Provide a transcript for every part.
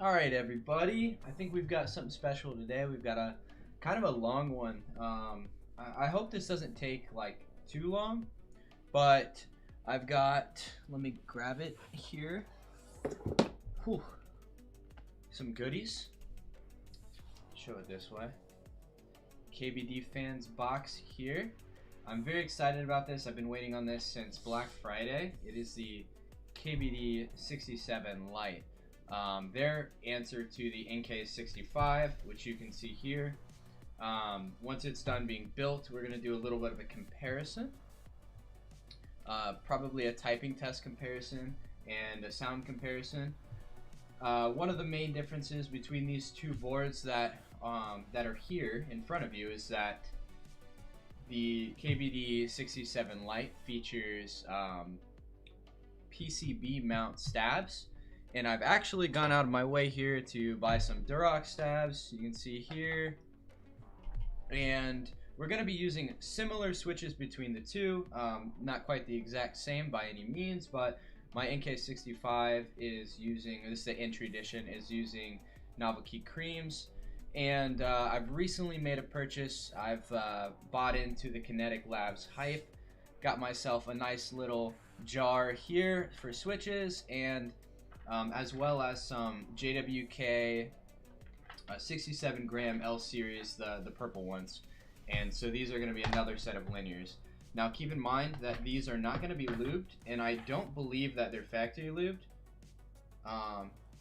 Alright everybody, I think we've got something special today. We've got a kind of a long one. I hope this doesn't take like too long, but I've got, let me grab it here. Whew. Some goodies. Show it this way. KBD fans box here. I'm very excited about this. I've been waiting on this since Black Friday. It is the KBD67 Lite. Their answer to the NK65, which you can see here. Once it's done being built, we're going to do a little bit of a comparison. Probably a typing test comparison and a sound comparison. One of the main differences between these two boards that are here in front of you is that the KBD67 Lite features PCB mount stabs, and I've actually gone out of my way here to buy some Durock stabs. You can see here, and we're going to be using similar switches between the two, not quite the exact same by any means, but my NK65 is using, this is the entry edition, is using novelty creams. And I've recently made a purchase. I've bought into the Kinetic Labs hype, got myself a nice little jar here for switches, and as well as some JWK 67 gram L series, the purple ones. And so these are going to be another set of linears. Now keep in mind that these are not going to be lubed, and I don't believe that they're factory lubed.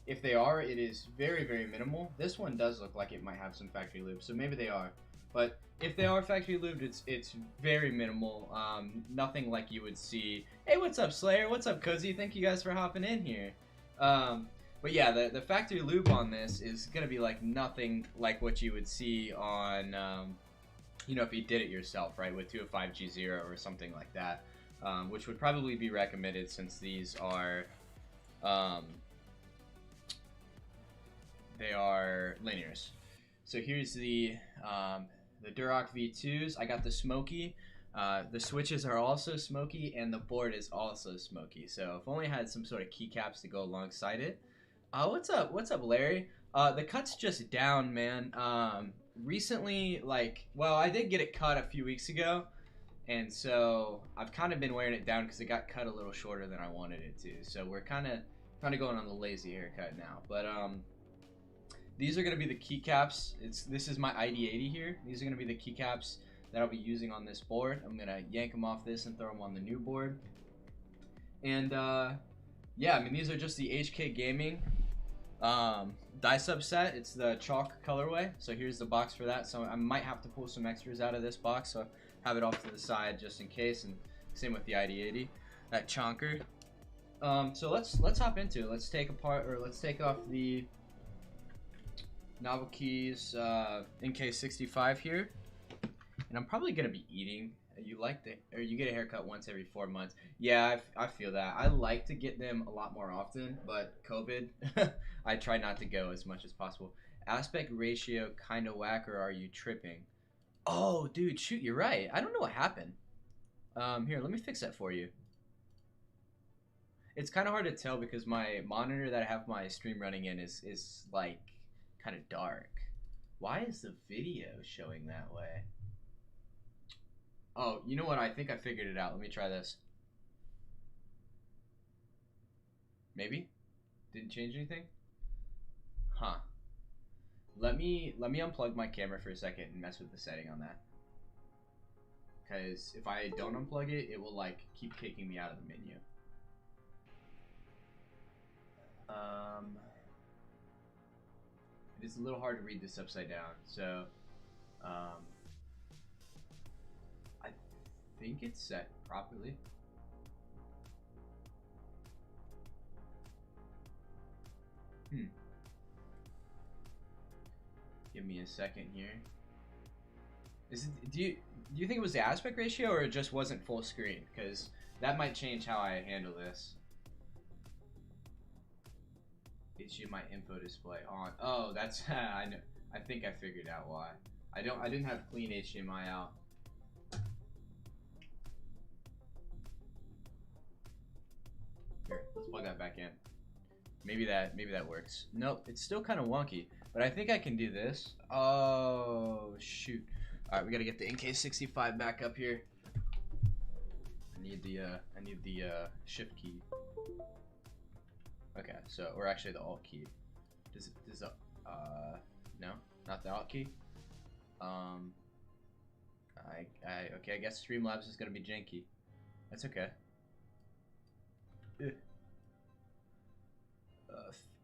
If they are, it is very, very minimal. This one does look like it might have some factory lube, so maybe they are. But if they are factory lubed, it's very minimal. Nothing like you would see. Hey, what's up, Slayer? What's up, Cozy? Thank you guys for hopping in here. But yeah, the factory lube on this is gonna be like nothing like what you would see on, you know, if you did it yourself, right, with 205G0 or something like that, which would probably be recommended since these are, they are linears. So here's the Durock V2s. I got the smoky. The switches are also smoky, and the board is also smoky. So if only I had some sort of keycaps to go alongside it. What's up? What's up, Larry? The cut's just down, man. Recently, well, I did get it cut a few weeks ago, and so I've kind of been wearing it down because it got cut a little shorter than I wanted it to. So we're kind of going on the lazy haircut now. But these are going to be the keycaps. This is my ID80 here. These are going to be the keycaps that I'll be using on this board. I'm going to yank them off this and throw them on the new board. And yeah, I mean, these are just the HK Gaming die subset. It's the chalk colorway. So here's the box for that. So I might have to pull some extras out of this box, so have it off to the side just in case. And same with the ID80, that chonker. So let's hop into it. Let's take off the Novel Keys NK65 here, and I'm probably gonna be eating. You get a haircut once every 4 months. Yeah, I feel that. I like to get them a lot more often, but COVID, I try not to go as much as possible. Aspect ratio kind of whack, or are you tripping? Oh, dude, shoot, you're right. I don't know what happened. Here, let me fix that for you. It's kind of hard to tell because my monitor that I have my stream running in is like kind of dark. Why is the video showing that way? Oh, you know what? I think I figured it out. Let me try this. Maybe? Didn't change anything? Huh. Let me unplug my camera for a second and mess with the setting on that. Because if I don't unplug it, it will like keep kicking me out of the menu. It is a little hard to read this upside down, so I think it's set properly. Give me a second here. Do you think it was the aspect ratio, or it just wasn't full screen? Because that might change how I handle this. HDMI info display on. Oh, that's I know. I think I figured out why. I didn't have clean HDMI out. Here, let's plug that back in. Maybe that works. Nope, it's still kind of wonky, but I think I can do this. Oh shoot! All right, we gotta get the NK65 back up here. I need the shift key. Okay, so or actually the alt key. Does no, not the alt key. Okay, I guess Streamlabs is gonna be janky. That's okay.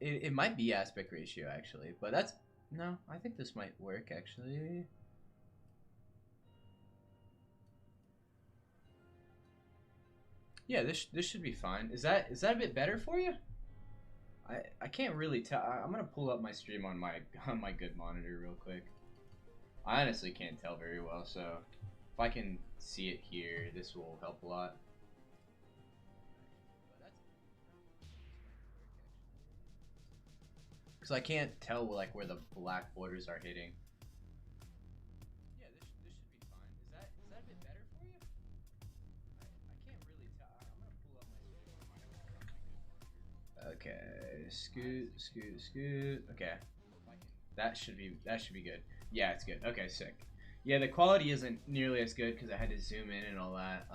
It might be aspect ratio actually, but that's no. I think this might work actually. Yeah, this should be fine. Is that a bit better for you? I can't really tell. I'm gonna pull up my stream on my good monitor real quick. I honestly can't tell very well, so if I can see it here, this will help a lot. Because I can't tell like where the black borders are hitting. Yeah, this should be fine. Is that a bit better for you? I can't really tell. I'm gonna pull up my stream. Okay, scoot. Okay, that should be good. Yeah, it's good. Okay, sick. Yeah, the quality isn't nearly as good because I had to zoom in and all that.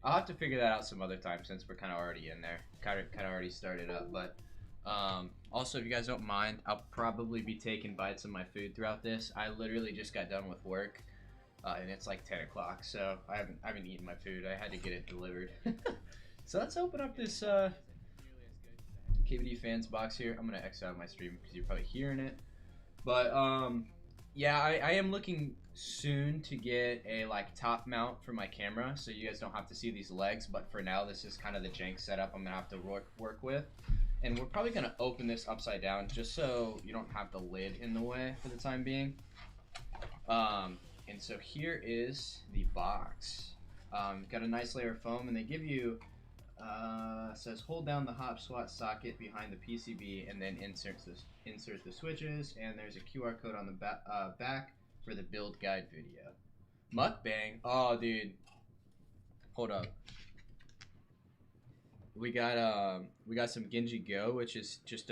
I'll have to figure that out some other time since we're kind of already in there. Kind of already started up, but also if you guys don't mind, I'll probably be taking bites of my food throughout this. I literally just got done with work, and it's like 10 o'clock, so I haven't eaten my food. I had to get it delivered. So let's open up this KBD fans box here. I'm gonna X out my stream because you're probably hearing it, but yeah, I am looking soon to get a like top mount for my camera, so you guys don't have to see these legs. But for now, this is kind of the jank setup I'm gonna have to work with, and we're probably gonna open this upside down just so you don't have the lid in the way for the time being. And so here is the box. Got a nice layer of foam, and they give you says hold down the hop swat socket behind the PCB and then insert the switches, and there's a QR code on the back for the build guide video. Mukbang? Oh dude, hold up. We got some Genji Go, which is just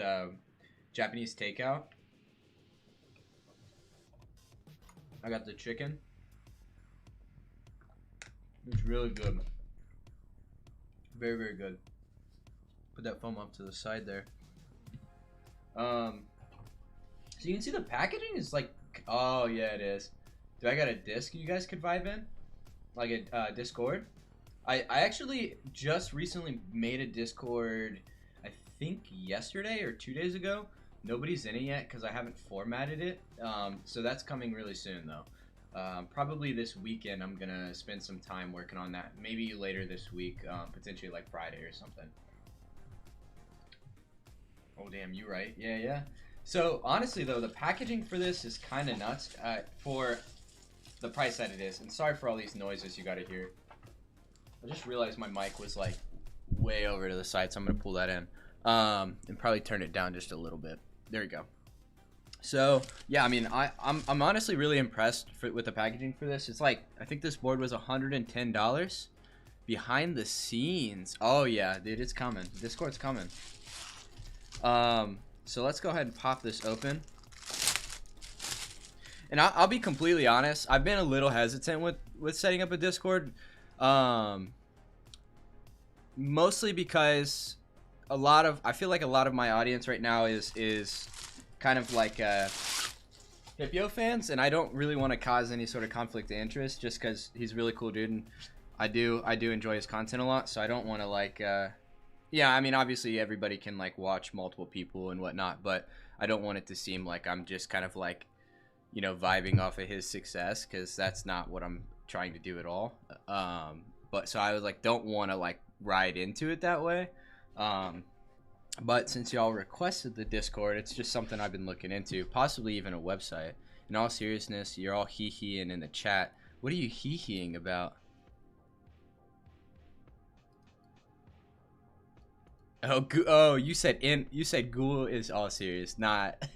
Japanese takeout. I got the chicken. It's really good. Very, very good. Put that foam up to the side there. So you can see the packaging is like, oh yeah, it is. Do I got a disc you guys could vibe in? Like a Discord? I actually just recently made a Discord, I think yesterday or 2 days ago. Nobody's in it yet because I haven't formatted it. So that's coming really soon though. Probably this weekend I'm gonna spend some time working on that. Maybe later this week, potentially like Friday or something. Oh damn, you right. Yeah. So honestly though, the packaging for this is kind of nuts for the price that it is. And sorry for all these noises you gotta hear. I just realized my mic was like way over to the side, so I'm gonna pull that in and probably turn it down just a little bit. There we go. So yeah, I mean, I'm honestly really impressed with the packaging for this. It's like, I think this board was $110 behind the scenes. Oh yeah, dude, it's coming. Discord's coming. So let's go ahead and pop this open. And I'll be completely honest, I've been a little hesitant with setting up a Discord, mostly because I feel like a lot of my audience right now is kind of like Hippo fans, and I don't really want to cause any sort of conflict of interest just because he's a really cool dude, and I do enjoy his content a lot, so I don't want to like yeah, I mean obviously everybody can like watch multiple people and whatnot, but I don't want it to seem like I'm just kind of like, you know, vibing off of his success, because that's not what I'm trying to do at all. But so I was like, don't want to like ride into it that way. But since y'all requested the Discord, it's just something I've been looking into, possibly even a website. In all seriousness, you're all hee-heeing in the chat. What are you hee-heeing about? Oh, you said Ghoul is all serious, not.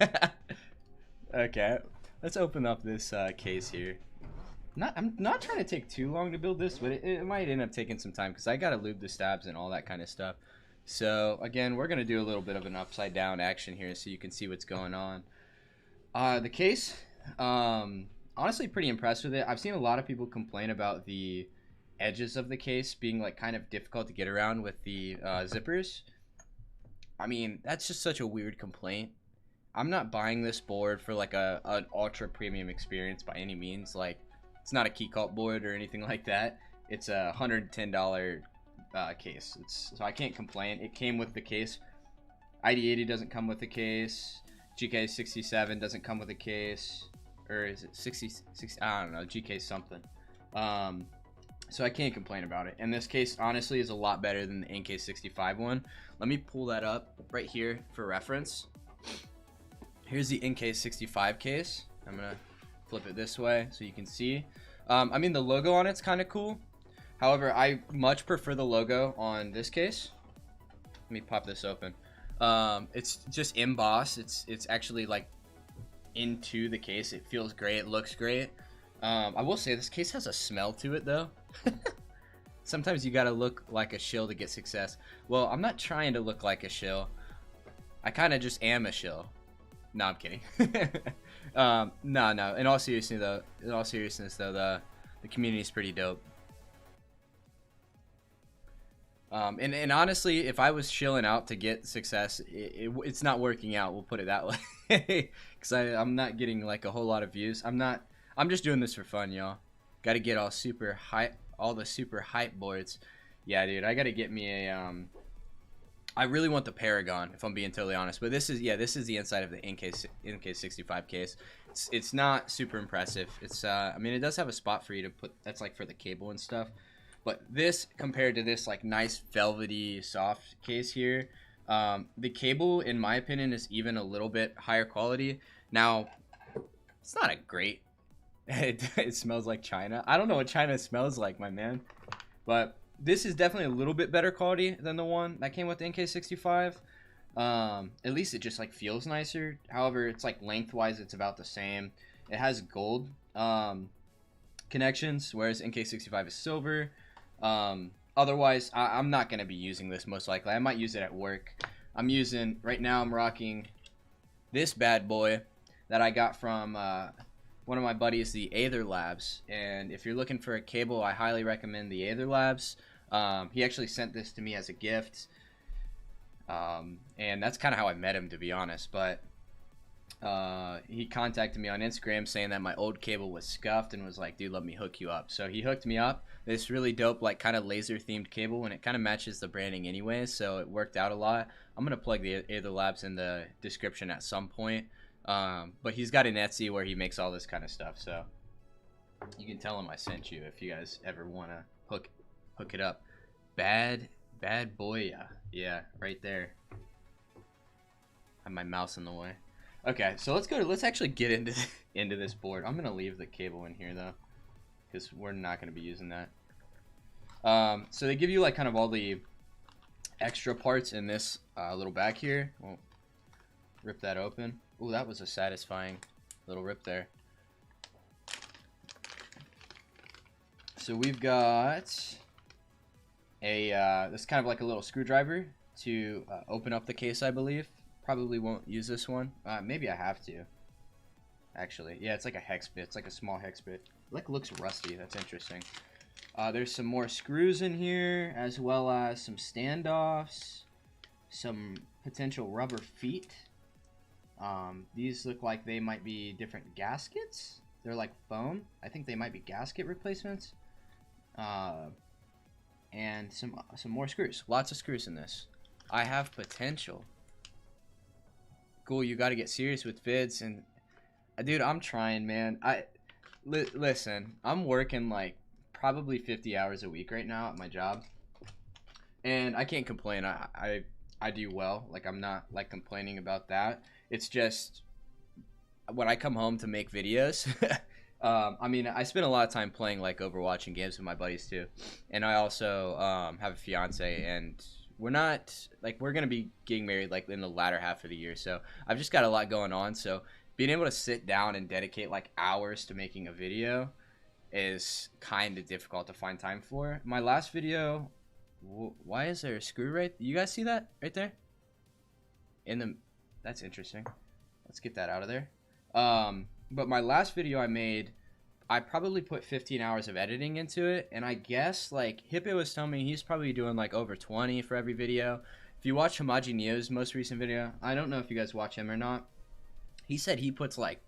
Okay, let's open up this case here. I'm not trying to take too long to build this, but it might end up taking some time because I gotta lube the stabs and all that kind of stuff. So again, we're gonna do a little bit of an upside down action here so you can see what's going on. The case, honestly pretty impressed with it. I've seen a lot of people complain about the edges of the case being like kind of difficult to get around with the zippers. I mean, that's just such a weird complaint. I'm not buying this board for like an ultra premium experience by any means. Like, it's not a Keycap board or anything like that. It's a $110 case. So I can't complain. It came with the case. ID80 doesn't come with the case. GK67 doesn't come with a case. Or is it 60? I don't know. GK something. So I can't complain about it. And this case honestly is a lot better than the NK65 one. Let me pull that up right here for reference. Here's the NK65 case. I'm gonna flip it this way so you can see. I mean, the logo on it's kind of cool. However, I much prefer the logo on this case. Let me pop this open. It's just embossed. It's actually like into the case. It feels great. It looks great. I will say this case has a smell to it though. Sometimes you gotta look like a shill to get success. Well, I'm not trying to look like a shill. I kind of just am a shill. No, I'm kidding. No. In all seriousness though, the community is pretty dope. And honestly, if I was chilling out to get success, it's not working out. We'll put it that way. Because I'm not getting like a whole lot of views. I'm just doing this for fun, y'all. Got to get all the super hype boards. Yeah, dude, I got to get me a I really want the Paragon, if I'm being totally honest. But this is the inside of the NK65 case. It's not super impressive. It's I mean, it does have a spot for you to put. That's like for the cable and stuff. But this compared to this like nice velvety soft case here, the cable in my opinion is even a little bit higher quality. Now, it's not a great. It smells like China. I don't know what China smells like, my man. But this is definitely a little bit better quality than the one that came with the NK65. At least it just like feels nicer. However, it's like lengthwise it's about the same. It has gold connections, whereas NK65 is silver. Otherwise, I'm not going to be using this most likely. I might use it at work. Right now I'm rocking this bad boy that I got from one of my buddies, the Aether Labs. And if you're looking for a cable, I highly recommend the Aether Labs. He actually sent this to me as a gift. And that's kind of how I met him, to be honest. But he contacted me on Instagram saying that my old cable was scuffed and was like, dude, let me hook you up. So he hooked me up. This really dope, like kind of laser themed cable, and it kind of matches the branding anyway, so it worked out a lot. I'm going to plug the Aether Labs in the description at some point. But he's got an Etsy where he makes all this kind of stuff, so you can tell him I sent you if you guys ever want to hook it up. Bad boy, yeah, right there. I have my mouse in the way. Okay, so let's actually get into this board. I'm gonna leave the cable in here though, because we're not gonna be using that. So they give you like kind of all the extra parts in this little bag here. We'll rip that open. Ooh, that was a satisfying little rip there. So we've got this kind of like a little screwdriver to open up the case, I believe. Probably won't use this one. Maybe I have to. Actually, yeah, it's like a hex bit. It's like a small hex bit. It like looks rusty. That's interesting. There's some more screws in here, as well as some standoffs, some potential rubber feet. These look like they might be different gaskets. They're like foam. I think they might be gasket replacements. And some more screws. Lots of screws in this. I have potential. Cool, you got to get serious with vids, and dude, I'm trying, man. Listen, I'm working like probably 50 hours a week right now at my job, and I can't complain. I do well. Like, I'm not like complaining about that. It's just when I come home to make videos. I mean, I spend a lot of time playing like Overwatch and games with my buddies too, and I also have a fiance, and we're gonna be getting married like in the latter half of the year, so I've just got a lot going on. So being able to sit down and dedicate like hours to making a video, is kind of difficult to find time for. My last video, why is there a screw right? You guys see that right there? That's interesting. Let's get that out of there. But my last video I made, I probably put 15 hours of editing into it, and I guess like Hippo was telling me he's probably doing like over 20 for every video. If you watch Hamaji Neo's most recent video, I don't know if you guys watch him or not. He said he puts like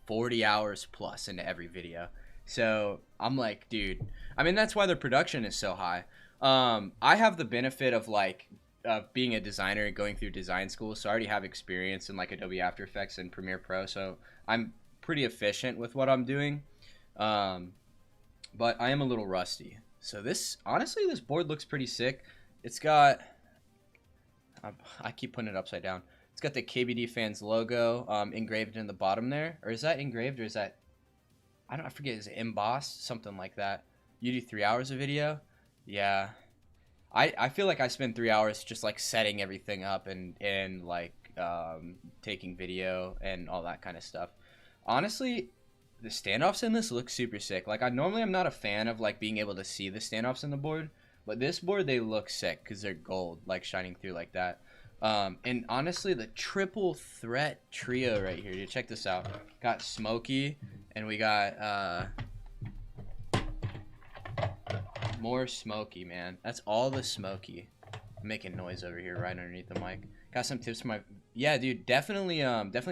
40 hours plus into every video. So I'm like, dude, I mean, that's why their production is so high. I have the benefit of like being a designer and going through design school, so I already have experience in like Adobe After Effects and Premiere Pro, so I'm pretty efficient with what I'm doing. But I am a little rusty. So honestly, this board looks pretty sick. It's got, I keep putting it upside down. It's got the KBD fans logo engraved in the bottom there. Or is that engraved, or is that, I forget, is it embossed? Something like that. You do 3 hours of video? Yeah. I feel like I spend 3 hours just like setting everything up and like taking video and all that kind of stuff. Honestly, the standoffs in this look super sick. Like I'm not a fan of like being able to see the standoffs in the board, but this board, they look sick because they're gold, like shining through like that. And honestly, the triple threat trio right here, dude, check this out. Got Smokey, and we got more Smokey, man. That's all the Smokey. I'm making noise over here right underneath the mic. Got some tips for my, yeah, dude, definitely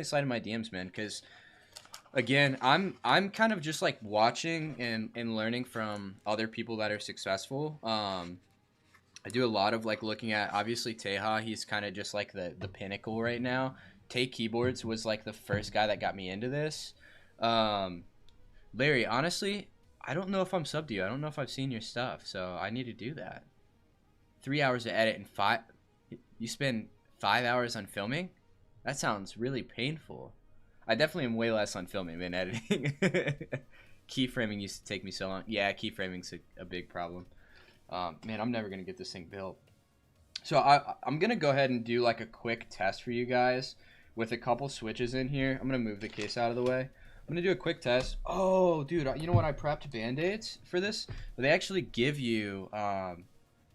slide in my DMs, man, because again, I'm kind of just like watching and learning from other people that are successful. I do a lot of like looking at, obviously, Teja. He's kind of just like the pinnacle right now. Take Keyboards was like the first guy that got me into this. Larry, honestly, I don't know if I'm subbed to you. I don't know if I've seen your stuff, so I need to do that. 3 hours to edit and you spend 5 hours on filming? That sounds really painful. I definitely am way less on filming than editing. Keyframing used to take me so long. Yeah, keyframing's a big problem. Man, I'm never going to get this thing built. So I'm going to go ahead and do like a quick test for you guys with a couple switches in here. I'm going to move the case out of the way. I'm going to do a quick test. Oh, dude, you know what? I prepped Band-Aids for this. But they actually give you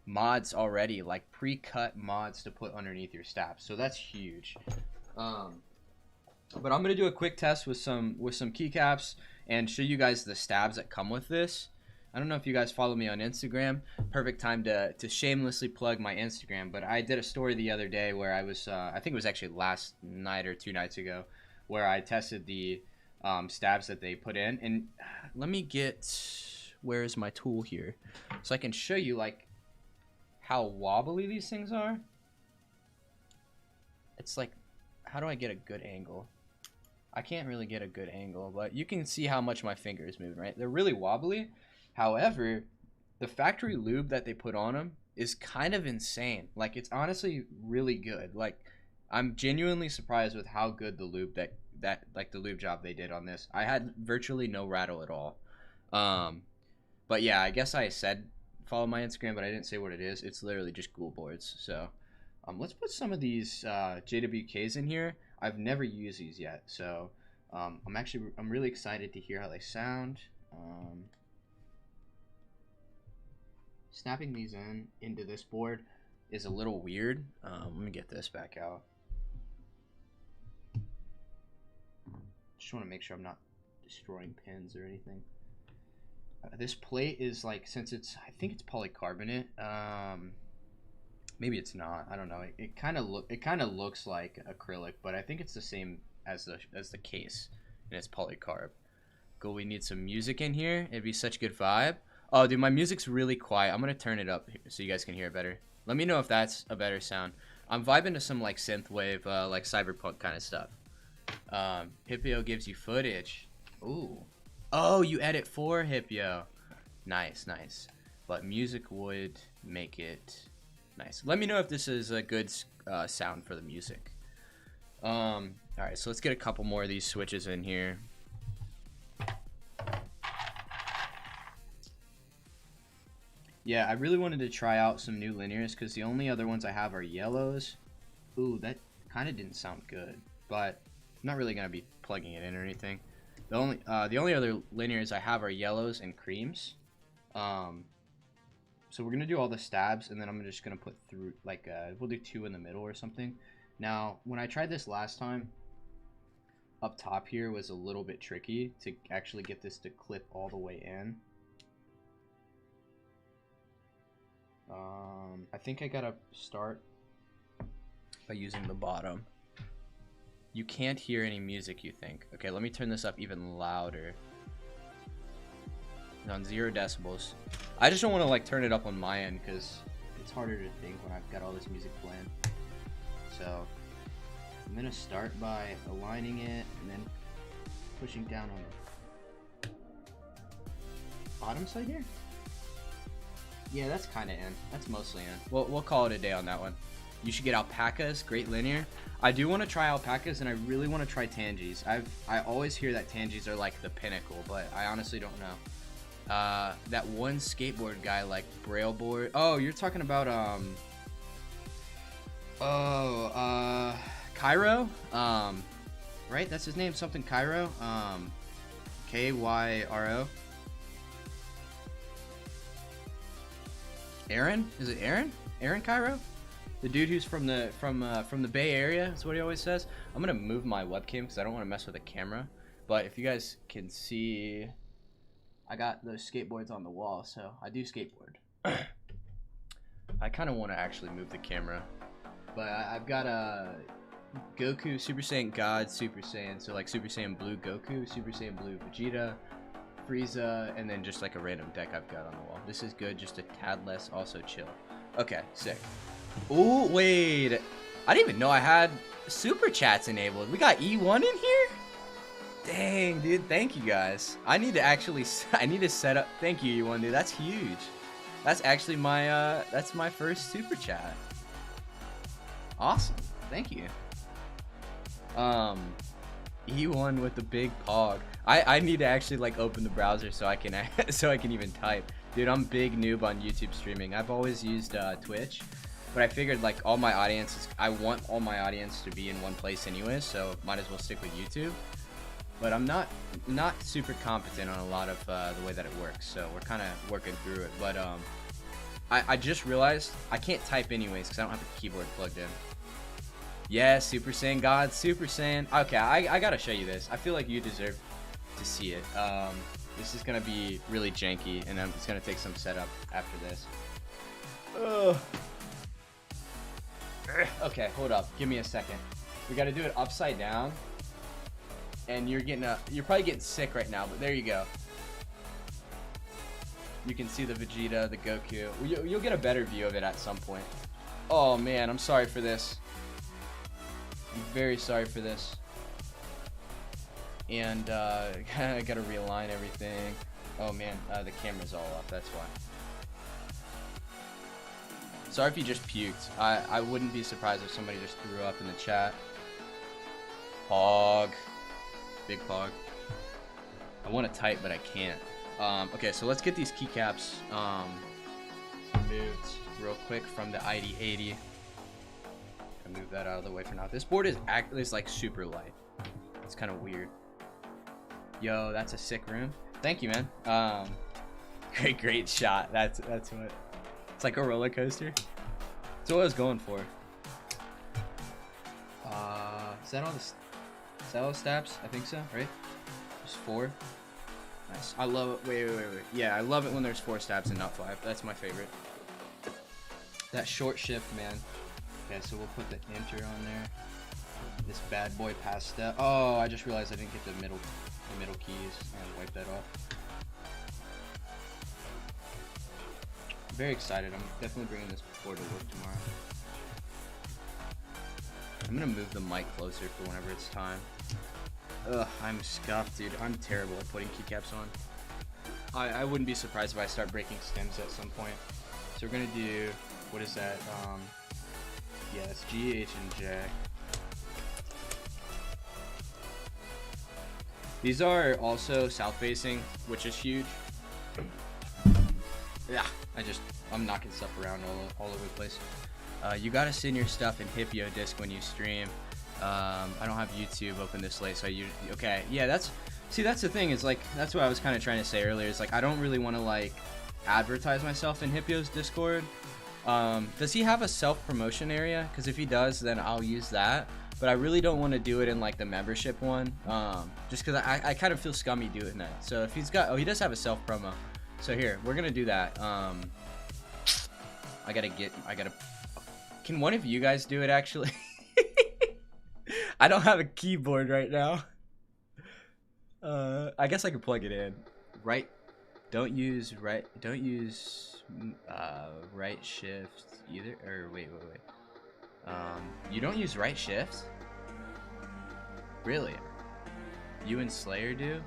mods already, like pre-cut mods to put underneath your stabs. So that's huge. But I'm going to do a quick test with some keycaps and show you guys the stabs that come with this. I don't know if you guys follow me on Instagram. Perfect time to shamelessly plug my Instagram. But I did a story the other day where I was, I think it was actually last night or 2 nights ago, where I tested the stabs that they put in. And let me get, where is my tool here? So I can show you like how wobbly these things are. It's like, how do I get a good angle? I can't really get a good angle, but you can see how much my finger is moving, right? They're really wobbly. However, the factory lube that they put on them is kind of insane. Like, it's honestly really good. Like, I'm genuinely surprised with how good the lube like the lube job they did on this. I had virtually no rattle at all. But yeah, I guess I said follow my Instagram, but I didn't say what it is. It's literally just Ghoul boards. So let's put some of these JWKs in here. I've never used these yet, so I'm really excited to hear how they sound. Snapping these into this board is a little weird. Let me get this back out. Just want to make sure I'm not destroying pins or anything. This plate is like, since I think it's polycarbonate. Maybe it's not. I don't know. It kind of looks like acrylic, but I think it's the same as the case, and it's polycarb. Cool. We need some music in here. It'd be such a good vibe. Oh, dude, my music's really quiet. I'm gonna turn it up so you guys can hear it better. Let me know if that's a better sound. I'm vibing to some like synthwave, like cyberpunk kind of stuff. Hippio gives you footage. Ooh. Oh, you edit for Hippio. Nice, nice. But music would make it nice. Let me know if this is a good sound for the music. All right, so let's get a couple more of these switches in here. Yeah, I really wanted to try out some new linears because the only other ones I have are yellows. Ooh, that kind of didn't sound good, but I'm not really going to be plugging it in or anything. The only other linears I have are yellows and creams. So we're gonna do all the stabs, and then I'm just gonna put through like we'll do 2 in the middle or something. Now, when I tried this last time, up top here was a little bit tricky to actually get this to clip all the way in. I think I gotta start by using the bottom. You can't hear any music, you think? Okay, let me turn this up even louder. It's on 0 decibels. I just don't want to like turn it up on my end because it's harder to think when I've got all this music playing. So I'm gonna start by aligning it and then pushing down on the bottom side here. Yeah, that's kind of in. That's mostly in. We'll call it a day on that one. You should get alpacas, great linear. I do want to try alpacas, and I really want to try tangies. I always hear that tangies are like the pinnacle, but I honestly don't know. That one skateboard guy like braille board. Oh, you're talking about Cairo. Right? That's his name. Something Cairo. Kyro. Aaron? Is it Aaron? Aaron Cairo? The dude who's from the Bay Area, that's what he always says. I'm gonna move my webcam because I don't want to mess with the camera. But if you guys can see, I got those skateboards on the wall, so I do skateboard. I kind of want to actually move the camera, but I've got a Goku, Super Saiyan God, Super Saiyan, so like Super Saiyan Blue Goku, Super Saiyan Blue Vegeta, Frieza, and then just like a random deck I've got on the wall. This is good, just a tad less, also chill. Okay, sick. Oh, wait. I didn't even know I had super chats enabled. We got E1 in here? Dang, dude. Thank you, guys. I need to set up. Thank you, E1, dude. That's huge. That's actually that's my first super chat. Awesome. Thank you. E1 with the big pog. I need to actually like open the browser so I can even type. Dude, I'm big noob on YouTube streaming. I've always used Twitch. But I figured like I want all my audience to be in one place anyway, so might as well stick with YouTube. But I'm not super competent on a lot of the way that it works, so we're kind of working through it. But I just realized I can't type anyways because I don't have the keyboard plugged in. Yeah, Super Saiyan God, Super Saiyan. Okay, I gotta show you this. I feel like you deserve to see it. This is gonna be really janky, and it's gonna take some setup after this. Ugh. Okay, hold up. Give me a second. We got to do it upside down. And you're probably getting sick right now, but there you go. You can see the Vegeta, the Goku. You'll get a better view of it at some point. Oh man, I'm sorry for this. I'm very sorry for this. And I got to realign everything. Oh man, the camera's all off. That's why. Sorry if you just puked. I wouldn't be surprised if somebody just threw up in the chat. Pog. Big pog. I want to type, but I can't. Okay, so let's get these keycaps moved real quick from the ID80. I'll move that out of the way for now. This board is like super light. It's kind of weird. Yo, that's a sick room. Thank you, man. Great shot. That's what. It's like a roller coaster. That's what I was going for. Is that all the stabs? I think so, right? There's 4. Nice. I love it. Wait. Yeah, I love it when there's 4 stabs and not 5. That's my favorite. That short shift, man. Okay, so we'll put the enter on there. This bad boy past step. Oh, I just realized I didn't get the middle keys. And wipe that off. Very excited. I'm definitely bringing this board to work tomorrow. I'm gonna move the mic closer for whenever it's time. Ugh, I'm scuffed, dude. I'm terrible at putting keycaps on. I wouldn't be surprised if I start breaking stems at some point. So we're gonna do, what is that? Yeah, it's G, H, and J. These are also south facing, which is huge. Yeah, I'm knocking stuff around all over the place. You gotta send your stuff in Hipio disc when you stream. I don't have YouTube open this late, so okay. Yeah, See, that's the thing, is like, that's what I was kind of trying to say earlier, is like, I don't really want to like advertise myself in Hippio's Discord. Does he have a self-promotion area? Because if he does, then I'll use that, but I really don't want to do it in like the membership one, just because I kind of feel scummy doing that. So if he's got, oh, he does have a self-promo, so here, we're gonna do that. Can one of you guys do it actually? I don't have a keyboard right now. I guess I could plug it in. Right. Don't use right shift either. Or wait. You don't use right shift? Really? You and Slayer do?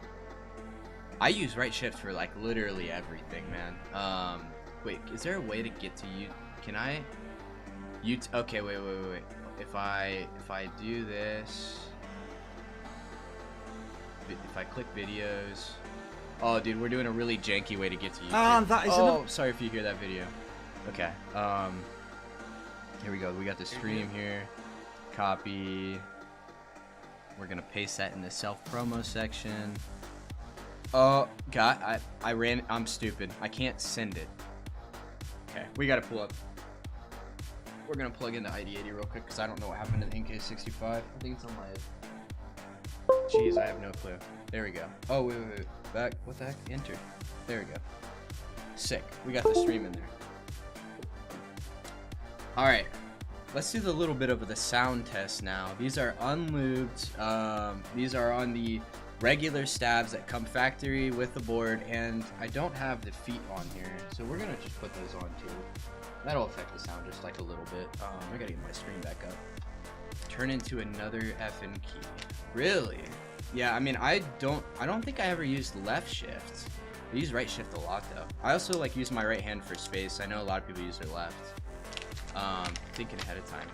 I use right shift for like literally everything, man. Wait, is there a way to get to you? Can I? Okay, wait. If I do this. If I click videos, oh dude, we're doing a really janky way to get to YouTube. That is sorry if you hear that video. Okay, here we go. We got the stream here. Copy. We're gonna paste that in the self promo section. Oh God, I'm stupid. I can't send it. Okay, we gotta pull up. We're gonna plug in the ID80 real quick because I don't know what happened to the NK65. I think it's on my. Jeez, I have no clue. There we go. Oh, wait. Back. What the heck? Enter. There we go. Sick. We got the stream in there. Alright. Let's do the little bit of the sound test now. These are unlubed. These are on the regular stabs that come factory with the board, and I don't have the feet on here, so we're going to just put those on too. That'll affect the sound just like a little bit. I gotta get my screen back up. Turn into another effing key. Really? Yeah, I mean, I don't think I ever used left shift. I use right shift a lot though. I also like use my right hand for space. I know a lot of people use their left. Thinking ahead of time.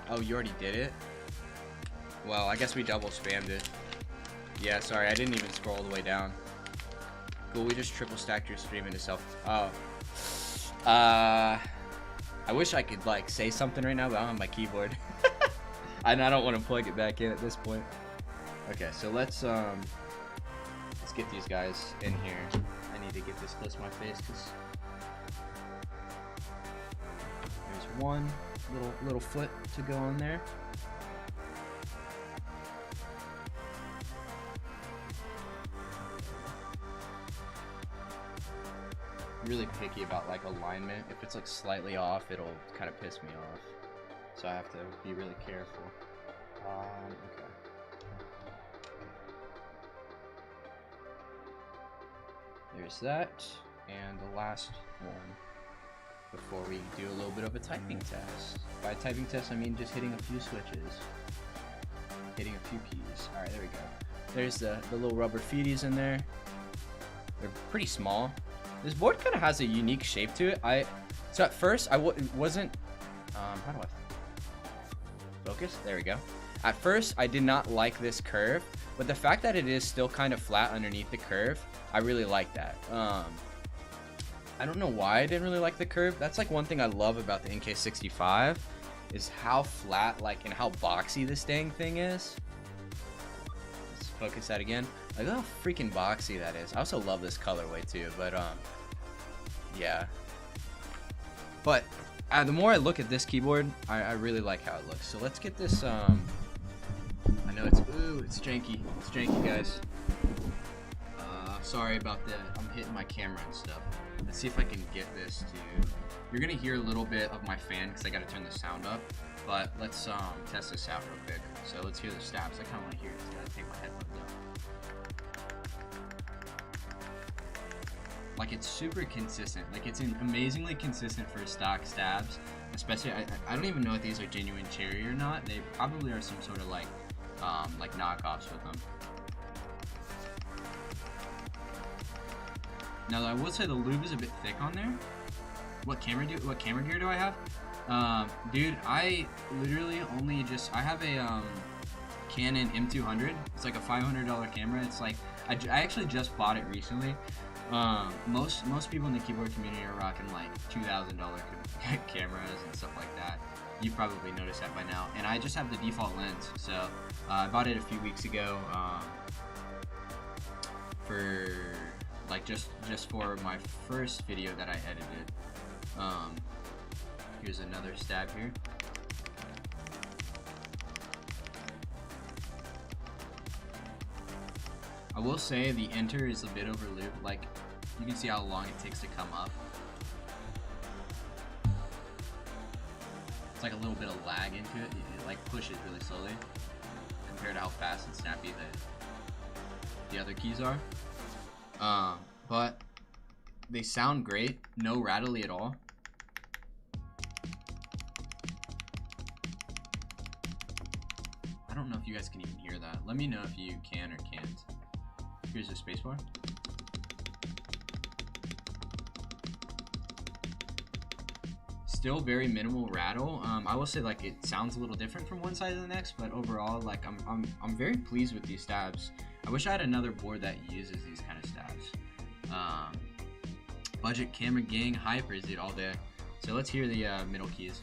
Oh, you already did it? Well, I guess we double spammed it. Yeah, sorry, I didn't even scroll all the way down. Cool, we just triple stacked your stream into self. Oh. I wish I could like say something right now, but I don't have my keyboard. And I don't want to plug it back in at this point. Okay, so let's get these guys in here. I need to get this close to my face because there's one little foot to go on there. Really picky about like alignment. If it's like slightly off, it'll kind of piss me off. So I have to be really careful. Okay. There's that, and the last one before we do a little bit of a typing test. By typing test, I mean just hitting a few switches, hitting a few keys. All right, there we go. There's the little rubber feeties in there. They're pretty small. This board kind of has a unique shape to it. So at first I wasn't. How do I focus? There we go. At first I did not like this curve, but the fact that it is still kind of flat underneath the curve, I really like that. I don't know why I didn't really like the curve. That's like one thing I love about the NK65 is how flat, like, and how boxy this dang thing is. Let's focus that again. Like how freaking boxy that is. I also love this colorway too, but yeah. But the more I look at this keyboard, I really like how it looks. So let's get this. I know it's janky. It's janky, guys. Sorry about that. I'm hitting my camera and stuff. Let's see if I can get this to. You're gonna hear a little bit of my fan because I gotta turn the sound up. But let's test this out real quick. So let's hear the stabs. I kind of want to hear it. So I gotta take my headphones off. Like it's super consistent. Like it's amazingly consistent for stock stabs. Especially, I don't even know if these are genuine cherry or not. They probably are some sort of like knockoffs with them. Now I will say the lube is a bit thick on there. What camera gear do I have? Dude, I literally only I have a Canon M200. It's like a $500 camera. It's like I actually just bought it recently. Most people in the keyboard community are rocking like $2,000 cameras and stuff like that. You probably noticed that by now. And I just have the default lens. So I bought it a few weeks ago. for like just for my first video that I edited. Here's another stab here. I will say the enter is a bit over loop. Like, you can see how long it takes to come up. It's like a little bit of lag into it. It like pushes really slowly compared to how fast and snappy the other keys are. But they sound great. No rattly at all. I don't know if you guys can even hear that. Let me know if you can or can't. Here's the spacebar. Still very minimal rattle. I will say like it sounds a little different from one side to the next, but overall like I'm very pleased with these stabs. I wish I had another board that uses these kind of stabs. Budget camera gang hypers, dude, all day. So let's hear the middle keys.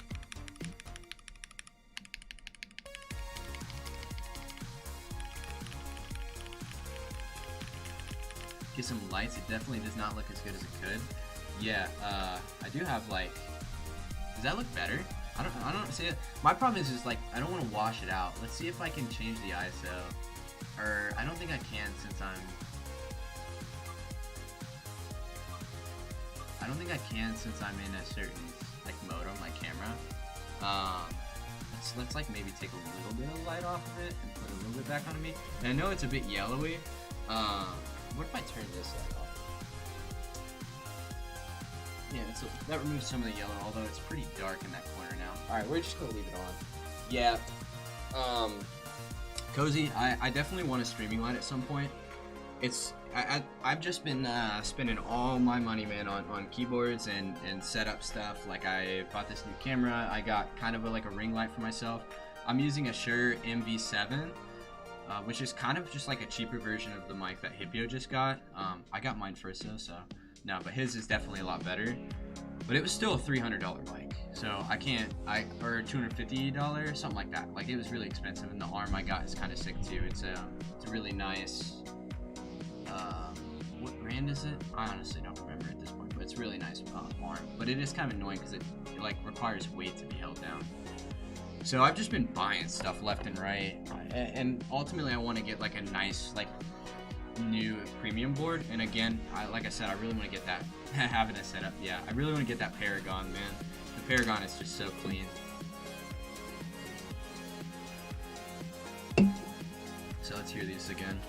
Get some lights. It definitely does not look as good as it could. Yeah, I do have like. Does that look better? I don't see it. My problem is just like I don't want to wash it out. Let's see if I can change the ISO. Or I don't think I can since I'm. I don't think I can since I'm in a certain like mode on my camera. Let's like maybe take a little bit of light off of it and put a little bit back on me. And I know it's a bit yellowy. What if I turn this light off? Yeah, that removes some of the yellow, although it's pretty dark in that corner now. Alright, we're just gonna leave it on. Yeah. Cozy, I definitely want a streaming light at some point. I've just been spending all my money, man, on keyboards and setup stuff. Like I bought this new camera. I got kind of like a ring light for myself. I'm using a Shure MV7. Which is kind of just like a cheaper version of the mic that Hipio just got. I got mine first though, so no, but his is definitely a lot better. But it was still a $300 mic, so or $250, something like that. Like it was really expensive, and the arm I got is kind of sick too. It's a really nice. What brand is it? I honestly don't remember at this point, but it's really nice arm. But it is kind of annoying because it like requires weight to be held down. So I've just been buying stuff left and right, and ultimately I want to get like a nice like new premium board. And again, like I said, I really want to get that having a setup. Yeah, I really want to get that Paragon, man. The Paragon is just so clean. So let's hear these again.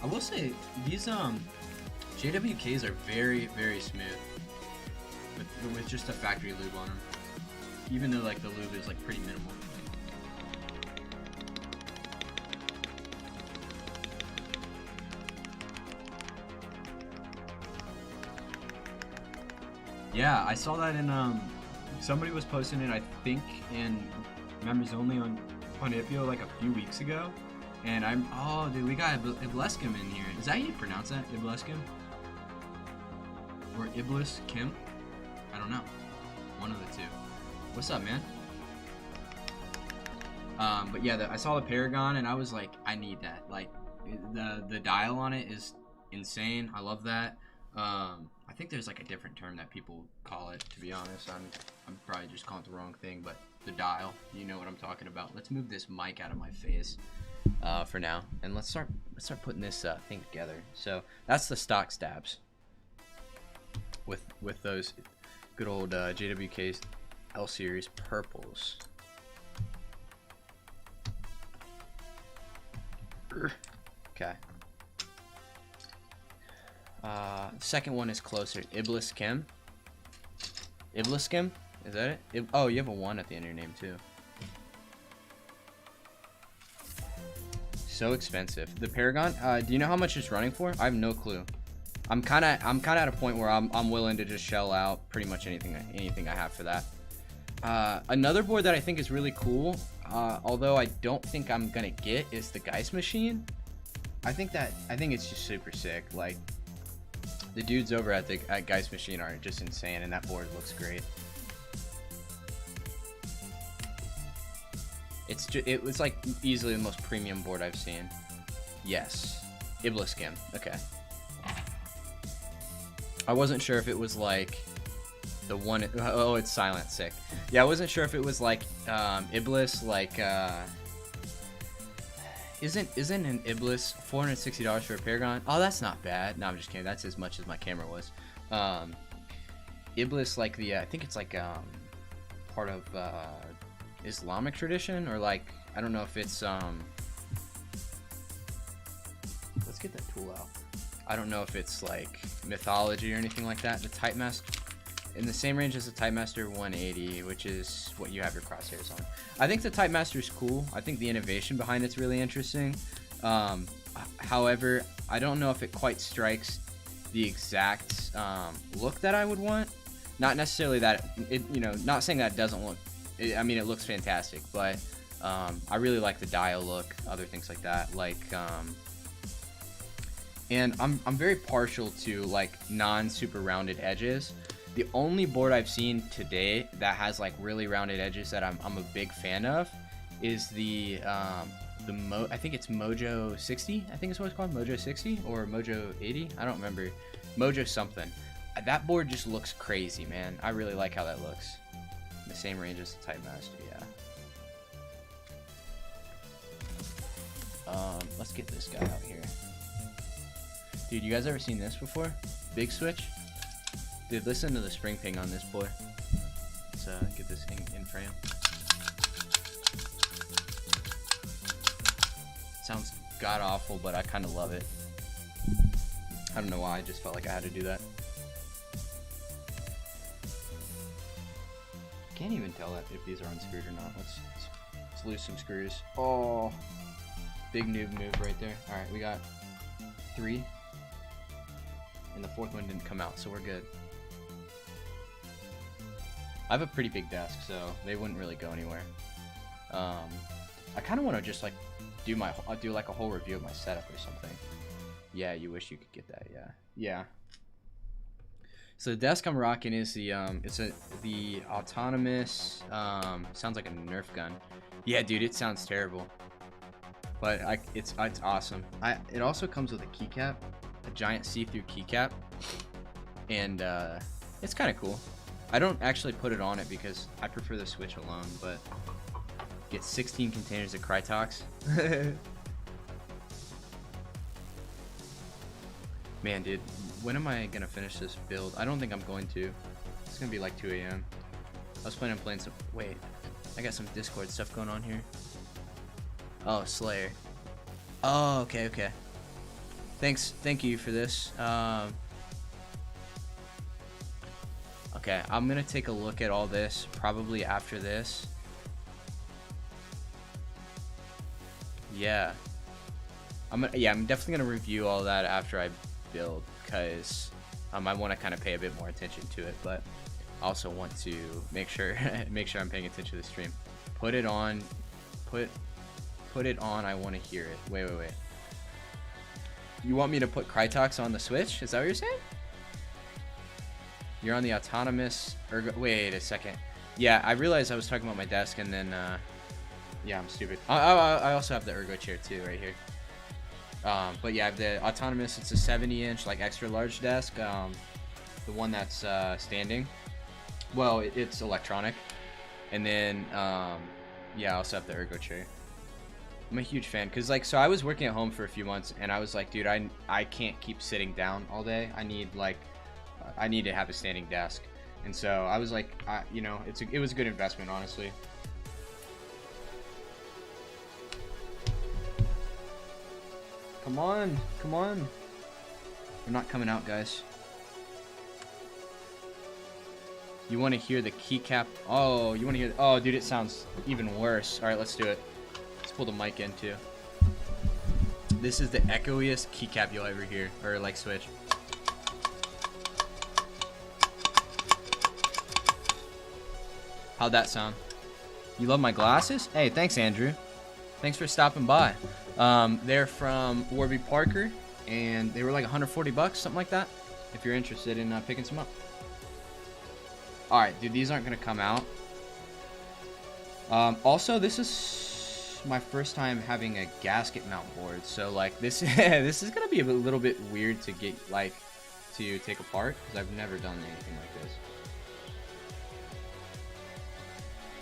I will say these JWKs are very, very smooth with just a factory lube on them, even though like the lube is like pretty minimal. Yeah, I saw that in somebody was posting it, I think in members only on Hipio like a few weeks ago. And oh dude, we got Ibleskim in here. Is that how you pronounce that? Ibleskim? Or Iblis Kim? I don't know. One of the two. What's up, man? But yeah, I saw the Paragon and I was like, I need that. Like, the dial on it is insane. I love that. I think there's like a different term that people call it, to be honest. I'm probably just calling it the wrong thing, but the dial, you know what I'm talking about. Let's move this mic out of my face. For now, and let's start putting this thing together. So that's the stock stabs with those good old JWK L series purples. Okay. Second one is closer. Iblis Kim. Iblis Kim? Is that it? Oh, you have a 1 at the end of your name too. So expensive. The Paragon, do you know how much it's running for? I have no clue. I'm kind of at a point where I'm willing to just shell out pretty much anything I have for that. Another board that I think is really cool, although I don't think I'm gonna get, is the Geist machine. I think it's just super sick. Like, The dudes over at Geist Machine are just insane, and that board looks great. It was like easily the most premium board I've seen. Yes, Ibliskim. Okay. I wasn't sure if it was like the one. Oh, it's silent. Sick. Yeah, I wasn't sure if it was like Iblis, like. Isn't an Iblis $460 for a Paragon? Oh, that's not bad. No, I'm just kidding. That's as much as my camera was. Iblis, like the I think it's like part of Islamic tradition, or like I don't know if it's let's get that tool out. I don't know if it's like mythology or anything like that. The Type Master, in the same range as the Type Master 180, which is what you have your crosshairs on. I think the Type Master is cool. I think the innovation behind it's really interesting. However, I don't know if it quite strikes the exact look that I would want. Not necessarily that it, you know, not saying that it doesn't look. I mean, it looks fantastic, but I really like the dial look, other things like that. Like, and I'm very partial to like non-super rounded edges. The only board I've seen today that has like really rounded edges that I'm a big fan of is I think it's Mojo 60. I think it's what it's called, Mojo 60 or Mojo 80. I don't remember. Mojo something. That board just looks crazy, man. I really like how that looks. The same range as the Type Master, yeah. Let's get this guy out here. Dude, you guys ever seen this before? Big switch? Dude, listen to the spring ping on this boy. Let's get this in frame. Sounds god awful, but I kind of love it. I don't know why, I just felt like I had to do that. Can't even tell that if these are unscrewed or not. Let's lose some screws. Oh, big noob move right there. All right, we got 3, and the 4th one didn't come out, so we're good. I have a pretty big desk, so they wouldn't really go anywhere. I kind of want to just like do like a whole review of my setup or something. Yeah, you wish you could get that. Yeah. So the desk I'm rocking is the the autonomous. Sounds like a Nerf gun. Yeah, dude, it sounds terrible, but it's awesome. It also comes with a keycap, a giant see-through keycap, and it's kind of cool. I don't actually put it on it because I prefer the switch alone, but get 16 containers of Krytox. Man, dude, when am I gonna finish this build? I don't think I'm going to. It's gonna be like 2 a.m. I was planning on playing some. Wait, I got some Discord stuff going on here. Oh, Slayer. Oh, okay. Thank you for this. Okay, I'm gonna take a look at all this probably after this. Yeah, I'm definitely gonna review all that after I build, because I want to kind of pay a bit more attention to it, but I also want to make sure I'm paying attention to the stream. Put it on. Put it on. I want to hear it. Wait. You want me to put Krytox on the Switch? Is that what you're saying? You're on the autonomous ergo. Wait a second. Yeah, I realized I was talking about my desk, and then yeah, I'm stupid. I also have the ergo chair too right here. But yeah, I have the autonomous. It's a 70-inch like extra large desk. The one that's standing. Well, it's electronic. And then yeah, I also have the ergo chair. I'm a huge fan because like, so I was working at home for a few months, and I was like, dude, I can't keep sitting down all day. I need to have a standing desk. And so I was like, you know, it was a good investment, honestly. Come on. They're not coming out, guys. You want to hear the keycap? Oh, you want to hear? Oh, dude, it sounds even worse. All right, let's do it. Let's pull the mic in too. This is the echoiest keycap you'll ever hear, or like switch. How'd that sound? You love my glasses? Hey, thanks, Andrew. Thanks for stopping by. They're from Warby Parker, and they were like $140, something like that. if you're interested in picking some up. All right, dude, these aren't gonna come out. Also, this is my first time having a gasket mount board, so like this this is gonna be a little bit weird to get like to take apart because I've never done anything like this.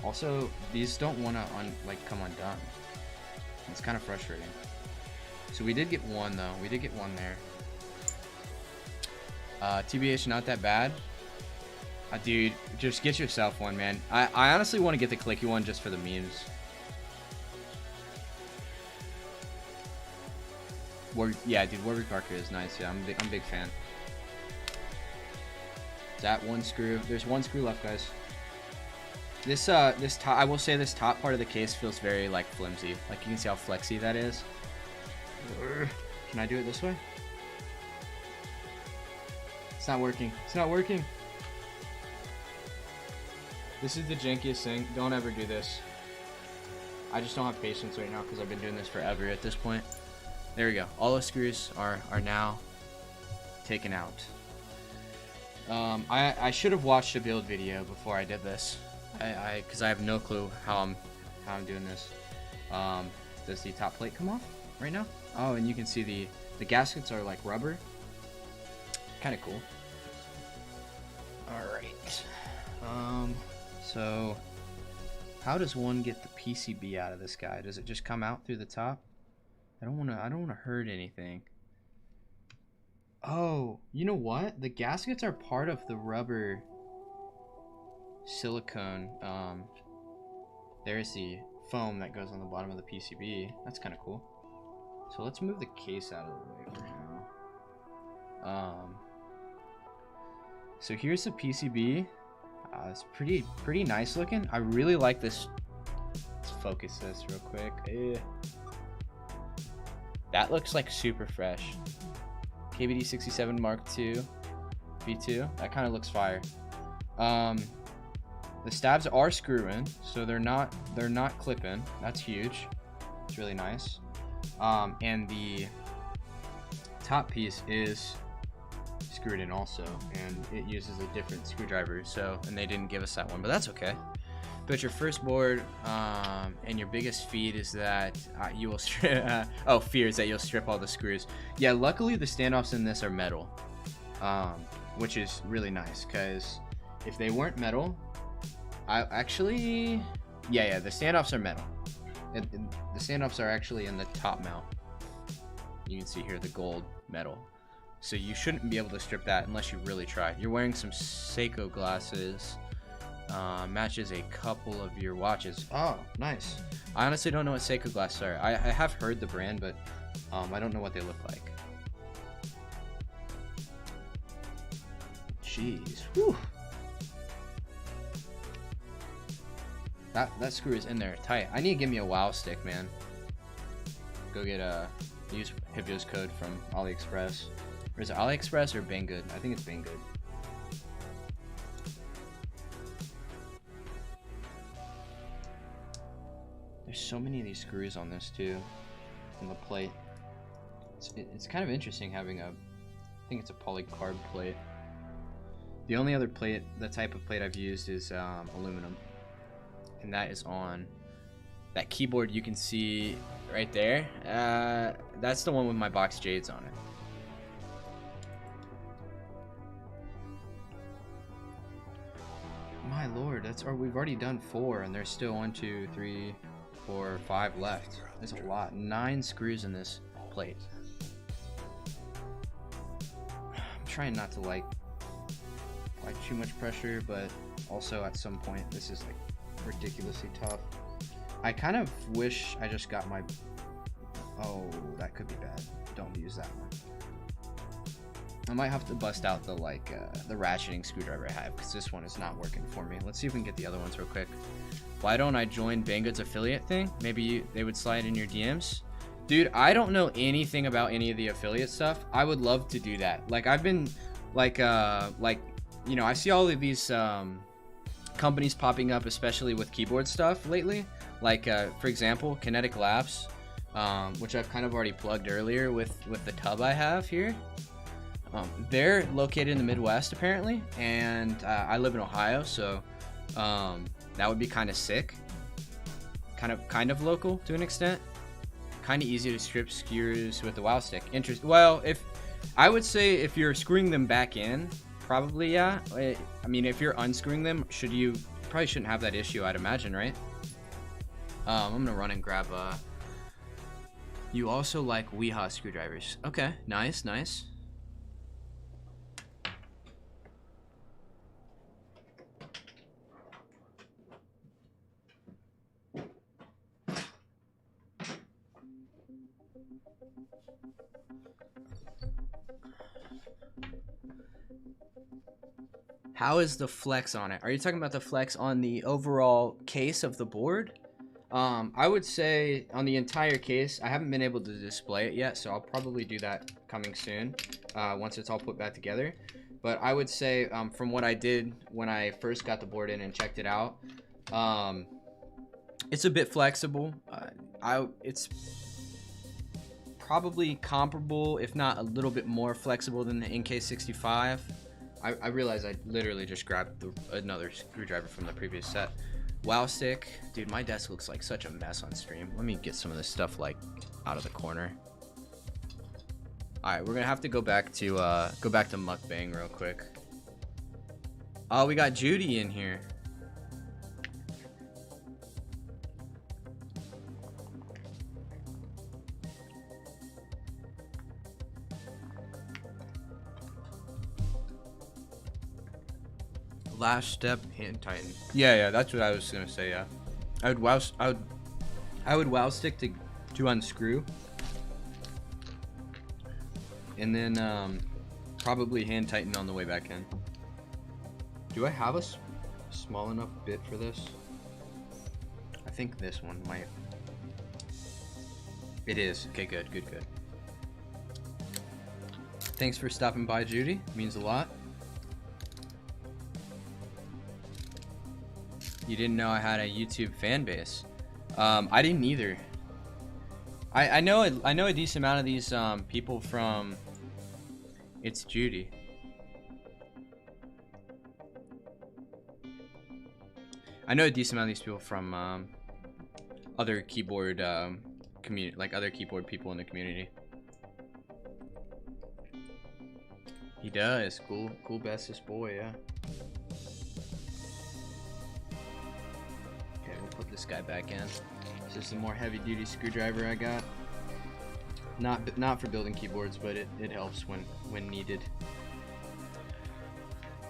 Also, these don't want to come undone. It's kind of frustrating. So we did get one though. We did get one there. TBH, not that bad. Dude, just get yourself one, man. I honestly want to get the clicky one just for the memes. Yeah, dude, Warwick Parker is nice. Yeah, I'm a big fan. Is that one screw? There's one screw left, guys. This top, I will say this top part of the case feels very like flimsy. Like you can see how flexy that is. Can I do it this way? It's not working. It's not working. This is the jankiest thing. Don't ever do this. I just don't have patience right now because I've been doing this forever at this point. There we go. All those screws are now taken out. I should have watched a build video before I did this. Because I have no clue how I'm doing this. Does the top plate come off right now? Oh, and you can see the gaskets are like rubber. Kind of cool. All right. So how does one get the PCB out of this guy? Does it just come out through the top? I don't want to hurt anything. Oh, you know what? The gaskets are part of the rubber silicone. There's the foam that goes on the bottom of the PCB. That's kind of cool. So let's move the case out of the way for now. So here's the PCB. It's pretty nice looking. I really like this. Let's focus this real quick. That looks like super fresh. KBD67 Mark II V2. That kind of looks fire. The stabs are screw-in, so they're not clip-in. That's huge. It's really nice. And the top piece is screwed in also, and it uses a different screwdriver. So, and they didn't give us that one, but that's okay. But your first board and your biggest feed is that you will strip. Fear is that you'll strip all the screws. Yeah, luckily the standoffs in this are metal, which is really nice because if they weren't metal, the standoffs are metal. The standoffs are actually in the top mount. You can see here the gold metal. So you shouldn't be able to strip that unless you really try. You're wearing some Seiko glasses. Matches a couple of your watches. Oh, nice. I honestly don't know what Seiko glasses are. I have heard the brand, but I don't know what they look like. Jeez. Whew. That screw is in there tight. I need to give me a WoW stick, man. Go get use Hibio's code from AliExpress. Or is it AliExpress or Banggood? I think it's Banggood. There's so many of these screws on this too, on the plate. It's kind of interesting having I think it's a polycarb plate. The only other plate, the type of plate I've used is aluminum. And that is on that keyboard you can see right there. That's the one with my box jades on it. My lord, we've already done 4 and there's still 1, 2, 3, 4, 5 left. There's a lot. 9 screws in this plate. I'm trying not to like too much pressure, but also at some point this is like ridiculously tough. I kind of wish I just got my... Oh, that could be bad. Don't use that one. I might have to bust out the the ratcheting screwdriver I have because this one is not working for me. Let's see if we can get the other ones real quick. Why don't I join Banggood's affiliate thing? Maybe they would slide in your DMs. Dude, I don't know anything about any of the affiliate stuff. I would love to do that. Like I've been you know, I see all of these companies popping up, especially with keyboard stuff lately. Like for example, Kinetic Labs, which I've kind of already plugged earlier with the tub I have here. They're located in the Midwest apparently, and I live in Ohio, so that would be kind of sick. Kind of local to an extent. Kind of easy to strip skewers with the wow stick. Well, I would say if you're screwing them back in, probably yeah. I mean, if you're unscrewing them, probably shouldn't have that issue, I'd imagine, right? I'm gonna run and grab you also like Weehaw screwdrivers. Okay, nice. How is the flex on it? Are you talking about the flex on the overall case of the board? I would say on the entire case, I haven't been able to display it yet, so I'll probably do that coming soon once it's all put back together. But I would say from what I did when I first got the board in and checked it out, it's a bit flexible. It's probably comparable, if not a little bit more flexible than the NK65. I realize I literally just grabbed another screwdriver from the previous set. Wow stick, dude, my desk looks like such a mess on stream. Let me get some of this stuff like out of the corner. All right, we're gonna have to go back to mukbang real quick. Oh, we got Judy in here. Last step, hand tighten. Yeah, that's what I was gonna say. Yeah, I would wow stick to unscrew, and then probably hand tighten on the way back in. Do I have a small enough bit for this? I think this one might. It is. Okay, good. Thanks for stopping by, Judy. Means a lot. You didn't know I had a YouTube fan base. I didn't either. I know a decent amount of these people from. It's Judy. I know a decent amount of these people from other keyboard community, like other keyboard people in the community. He does. Cool bestest boy, yeah. Put this guy back in. This is a more heavy-duty screwdriver I got. Not for building keyboards, but it helps when needed.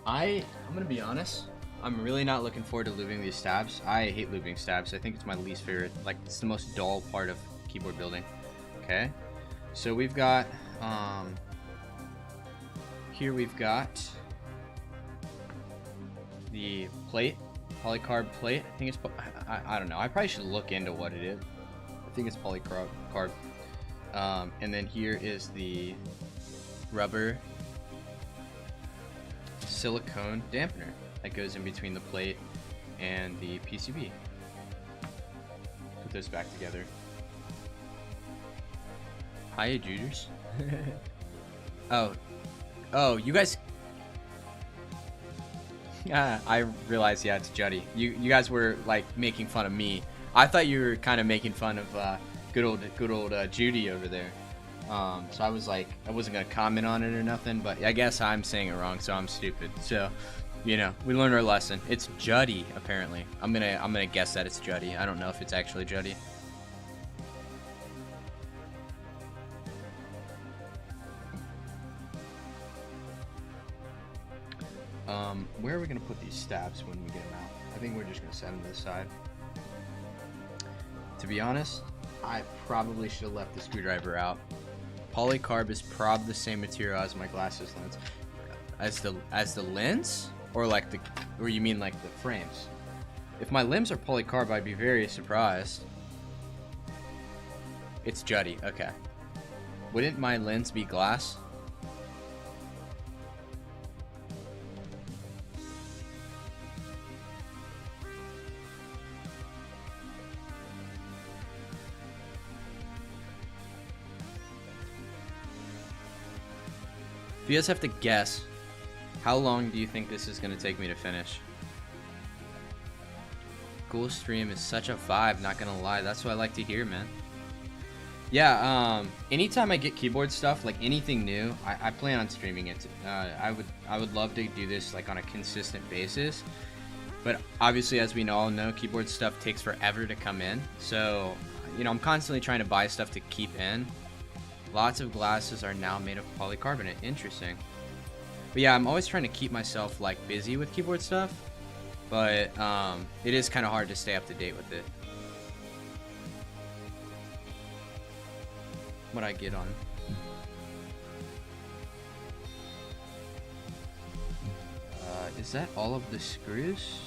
I'm gonna be honest. I'm really not looking forward to lubing these stabs. I hate lubing stabs. I think it's my least favorite. Like, it's the most dull part of keyboard building. Okay, so we've got here we've got the plate. Polycarb plate. I think it's. I don't know. I probably should look into what it is. I think it's polycarb. And then here is the rubber silicone dampener that goes in between the plate and the PCB. Put those back together. Hiya, Juders. Oh, you guys. I realized, yeah, it's Juddy. You guys were like making fun of me. I thought you were kind of making fun of good old Judy over there. So I was like, I wasn't gonna comment on it or nothing, but I guess I'm saying it wrong, so I'm stupid. So, you know, we learned our lesson. It's Juddy, apparently. I'm gonna guess that it's Juddy. I don't know if it's actually Juddy. Where are we gonna put these stabs when we get them out? I think we're just gonna set them to the side. To be honest, I probably should have left the screwdriver out. Polycarb is probably the same material as my glasses lens. As the lens, or you mean like the frames? If my limbs are polycarb, I'd be very surprised. It's Juddy. Okay. Wouldn't my lens be glass? If you guys have to guess, how long do you think this is gonna take me to finish? Cool stream is such a vibe, not gonna lie. That's what I like to hear, man. Yeah, anytime I get keyboard stuff, like anything new, I plan on streaming it. I would love to do this like on a consistent basis. But obviously, as we all know, keyboard stuff takes forever to come in. So, you know, I'm constantly trying to buy stuff to keep in. Lots of glasses are now made of polycarbonate. Interesting. But yeah, I'm always trying to keep myself like busy with keyboard stuff. But it is kind of hard to stay up to date with it. What I get on. Is that all of the screws?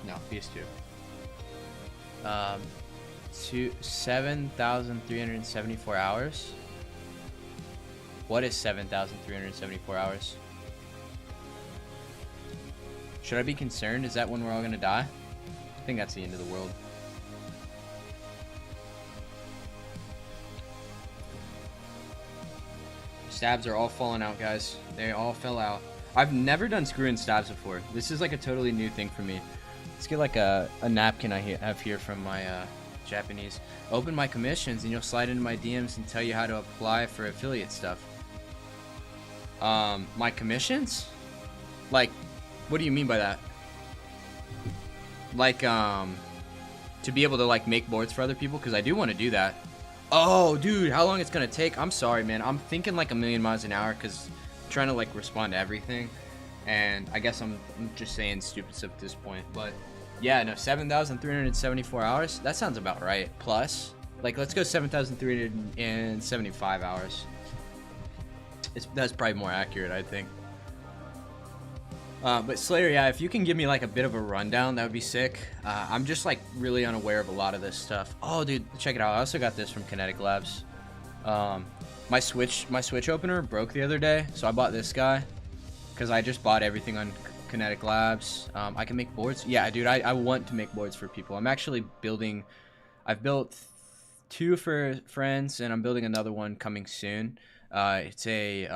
No, these two. 7,374 hours. What is 7,374 hours? Should I be concerned? Is that when we're all gonna die? I think that's the end of the world. Stabs are all falling out, guys. They all fell out. I've never done screw-in stabs before. This is like a totally new thing for me. Let's get like a napkin I have here from my Japanese. Open my commissions and you'll slide into my DMs and tell you how to apply for affiliate stuff. My commissions? Like, what do you mean by that? Like, to be able to like make boards for other people? Because I do want to do that. Oh, dude, how long it's gonna take? I'm sorry, man. I'm thinking like a million miles an hour because I'm trying to like respond to everything. And I guess I'm just saying stupid stuff at this point. But yeah, no, 7,374 hours. That sounds about right. Plus, like, let's go 7,375 hours. That's probably more accurate, I think. But Slayer, yeah, if you can give me like a bit of a rundown, that would be sick. I'm just like really unaware of a lot of this stuff. Oh, dude, check it out. I also got this from Kinetic Labs. My Switch opener broke the other day, so I bought this guy because I just bought everything on Kinetic Labs. I can make boards. Yeah, dude, I want to make boards for people. I'm actually building. I've built 2 for friends, and I'm building another one coming soon. It's a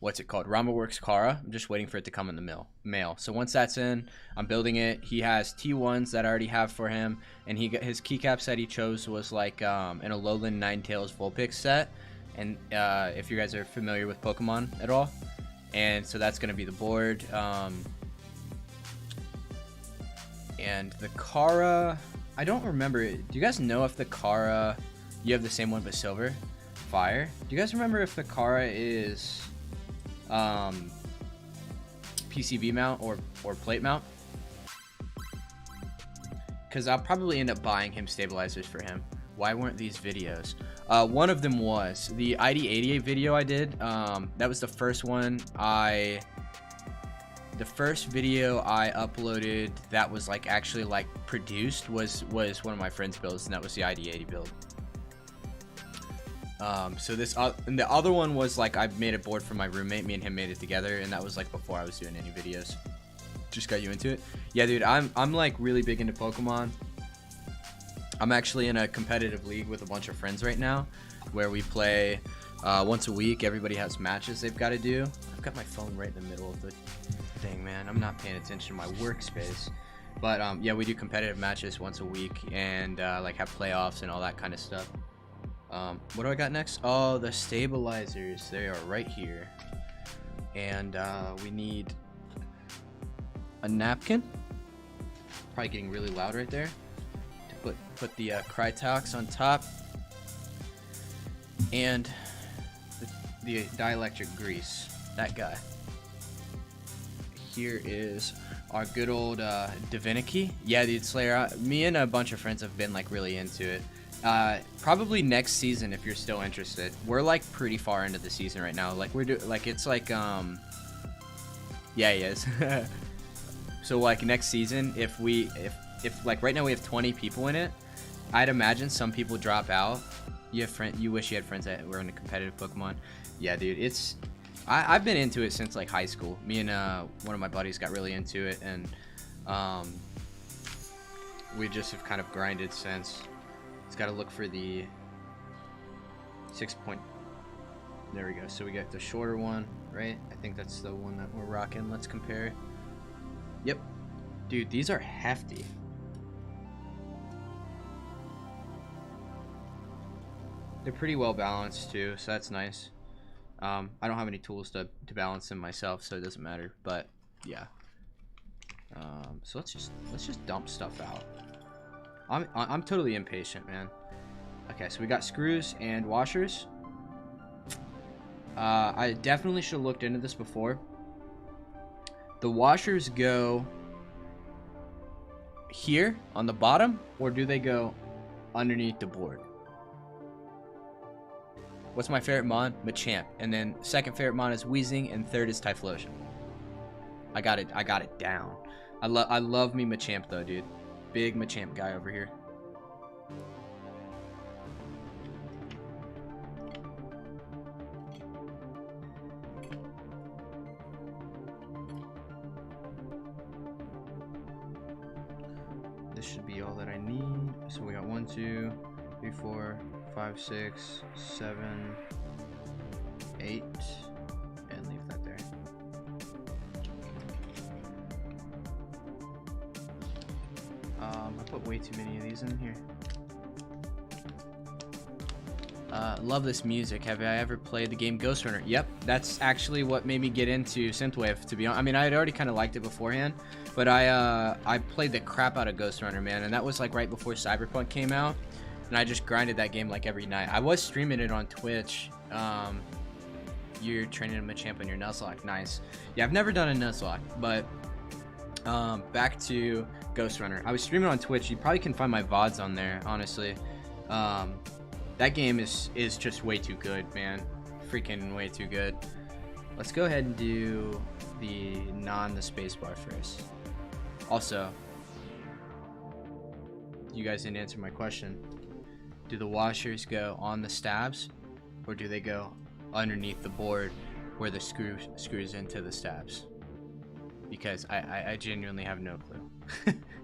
what's it called? RamaWorks Kara. I'm just waiting for it to come in the mail. So once that's in, I'm building it. He has T1s that I already have for him, and his keycap set he chose was like an Alolan Ninetales Vulpix set. And if you guys are familiar with Pokemon at all, and so that's gonna be the board. And the Kara, I don't remember. Do you guys know if the Kara, you have the same one but silver? Fire. Do you guys remember if the Kara is PCB mount or plate mount? Because I'll probably end up buying him stabilizers for him. Why weren't these videos? One of them was the ID88 video I did. That was the first one the first video I uploaded that was like actually like produced was one of my friends' builds, and that was the ID80 build. So this and the other one was like I made a board for my roommate. Me and him made it together, and that was like before I was doing any videos. Just got you into it. Yeah, dude, I'm like really big into Pokemon. I'm actually in a competitive league with a bunch of friends right now, where we play once a week. Everybody has matches they've got to do. I've got my phone right in the middle of the thing, man. I'm not paying attention to my workspace. But yeah, we do competitive matches once a week, and like have playoffs and all that kind of stuff. What do I got next? Oh, the stabilizers. They are right here. And we need a napkin. Probably getting really loud right there. To put the Crytox on top. And the dielectric grease. That guy. Here is our good old Divinity. Yeah, dude, Slayer. Me and a bunch of friends have been like really into it. Probably next season if you're still interested. We're like pretty far into the season right now. Like it's like yeah, he is. So like next season, if like right now we have 20 people in it, I'd imagine some people drop out. You wish you had friends that were into competitive Pokemon. Yeah, dude, I've been into it since like high school. Me and one of my buddies got really into it, and we just have kind of grinded since. It's got to look for the 6 point. There we go. So we got the shorter one, right? I think that's the one that we're rocking. Let's compare. Yep. Dude, these are hefty. They're pretty well balanced too, so that's nice. I don't have any tools to balance them myself, so it doesn't matter. But yeah. So let's just dump stuff out. I'm totally impatient, man. Okay, so we got screws and washers. I definitely should have looked into this before. The washers go here on the bottom, or do they go underneath the board? What's my favorite mon? Machamp. And then second favorite mon is Wheezing, and third is Typhlosion. I got it down. I love me Machamp though, dude. Big Machamp guy over here. This should be all that I need. So we got 1, 2, 3, 4, 5, 6, 7, 8, and leave that there. I put way too many of these in here. Love this music. Have I ever played the game Ghost Runner? Yep, that's actually what made me get into synthwave, to be honest. I mean, I had already kind of liked it beforehand, but I played the crap out of Ghost Runner, man, and that was like right before Cyberpunk came out, and I just grinded that game like every night. I was streaming it on Twitch. You're training a Machamp on your Nuzlocke. Nice. Yeah, I've never done a Nuzlocke, but back to Ghost Runner. I was streaming on Twitch. You probably can find my VODs on there, honestly. That game is just way too good, man. Freaking way too good. Let's go ahead and do the spacebar first. Also, you guys didn't answer my question. Do the washers go on the stabs, or do they go underneath the board where the screws into the stabs? Because I genuinely have no clue.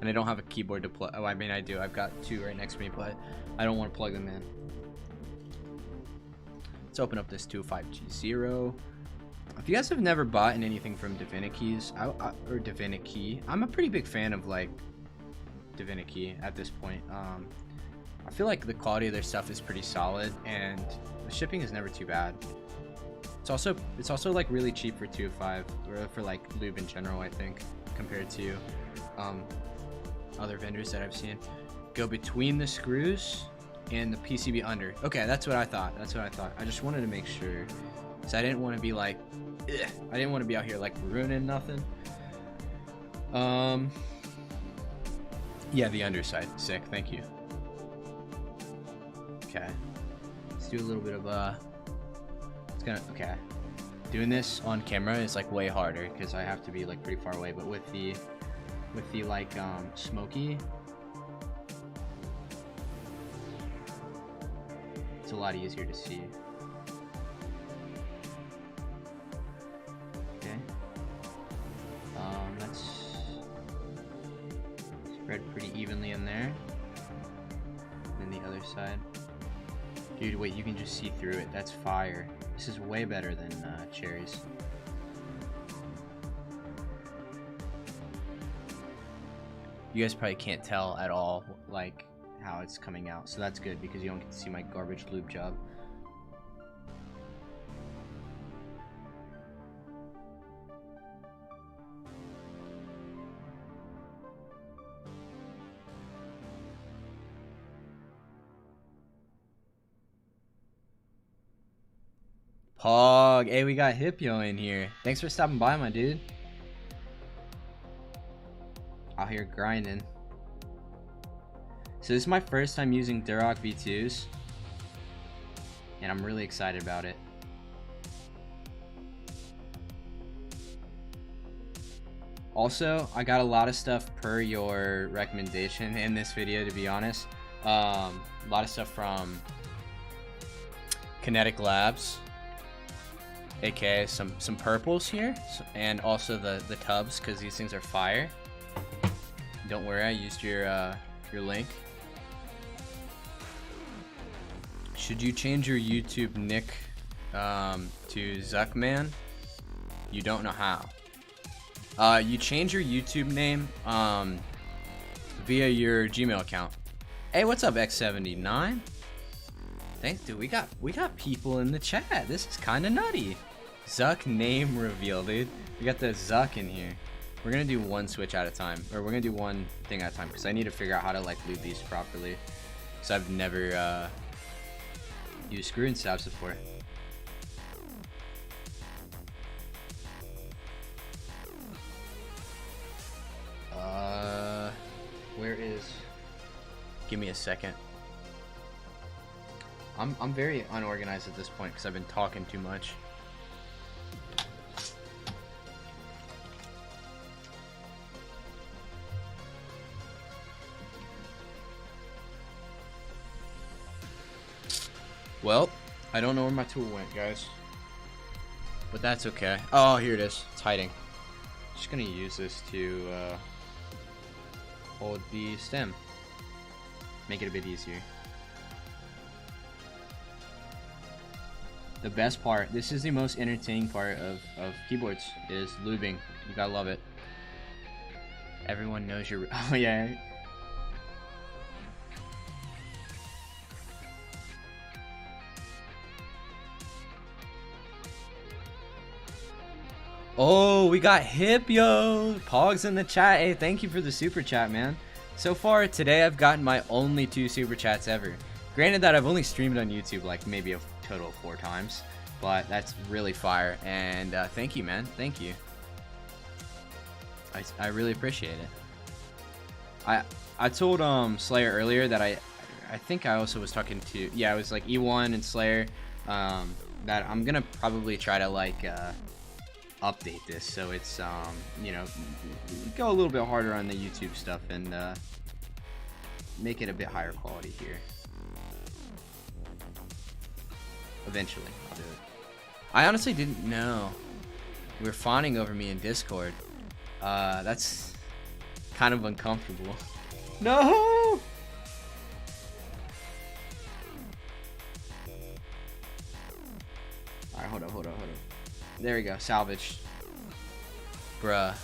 And I don't have a keyboard to plug. Oh, I mean, I do. I've got two right next to me, but I don't want to plug them in. Let's open up this 205G0. If you guys have never bought anything from Divinity's or Divinity, I'm a pretty big fan of like Divinity at this point. I feel like the quality of their stuff is pretty solid, and the shipping is never too bad. It's also like really cheap for 205 or for like lube in general, I think, compared to other vendors that I've seen. Go between the screws and the PCB under. Okay, that's what I thought. I just wanted to make sure, because I didn't want to be like, ugh. I didn't want to be out here like ruining nothing. Yeah, the underside. Sick. Thank you. Okay. Let's do a little bit of okay. Doing this on camera is like way harder because I have to be like pretty far away, but with the like smoky, it's a lot easier to see. Okay. Let's spread pretty evenly in there. And then the other side. Dude, wait, you can just see through it. That's fire. This is way better than cherries. You guys probably can't tell at all like how it's coming out, so that's good because you don't get to see my garbage lube job. Pog, hey, we got Hipyo in here. Thanks for stopping by, my dude. Out here grinding. So this is my first time using Durock V2s, and I'm really excited about it. Also, I got a lot of stuff per your recommendation in this video, to be honest. A lot of stuff from Kinetic Labs, aka some purples here, and also the tubs, because these things are fire. Don't worry, I used your link. Should you change your YouTube nick to Zuckman, you don't know how. You change your YouTube name via your Gmail account. Hey, what's up, X79? Thanks, dude. We got people in the chat. This is kind of nutty. Zuck name reveal, dude. We got the Zuck in here. We're gonna do one switch at a time, or we're gonna do one thing at a time, because I need to figure out how to like loop these properly, because I've never used screw and stabs before. Where is? Give me a second. I'm very unorganized at this point because I've been talking too much. Well, I don't know where my tool went, guys. But that's okay. Oh, here it is. It's hiding. Just gonna use this to hold the stem. Make it a bit easier. The best part, this is the most entertaining part of keyboards, is lubing. You gotta love it. Everyone knows you're... Oh, yeah. Oh, we got hip, yo. Pogs in the chat. Hey, thank you for the super chat, man. So far today, I've gotten my only 2 super chats ever. Granted that I've only streamed on YouTube like maybe a total of 4 times, but that's really fire. And thank you, man. Thank you. I really appreciate it. I told Slayer earlier that I think I also was talking to, yeah, it was like E1 and Slayer, that I'm gonna probably try to like update this so it's you know, go a little bit harder on the YouTube stuff and make it a bit higher quality here. Eventually I'll do it. I honestly didn't know you were fawning over me in Discord. That's kind of uncomfortable. No! Alright, hold up. There we go, salvaged. Bruh.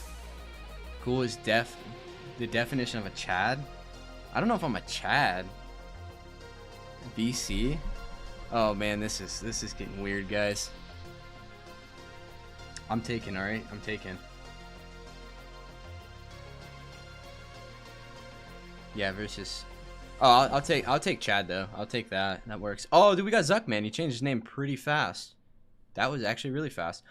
Cool is the definition of a Chad? I don't know if I'm a Chad. BC? Oh man, this is getting weird, guys. I'm taking, alright? I'm taking. Yeah, versus... Oh, I'll take Chad though. I'll take that. That works. Oh, dude, we got Zuckman. He changed his name pretty fast. That was actually really fast.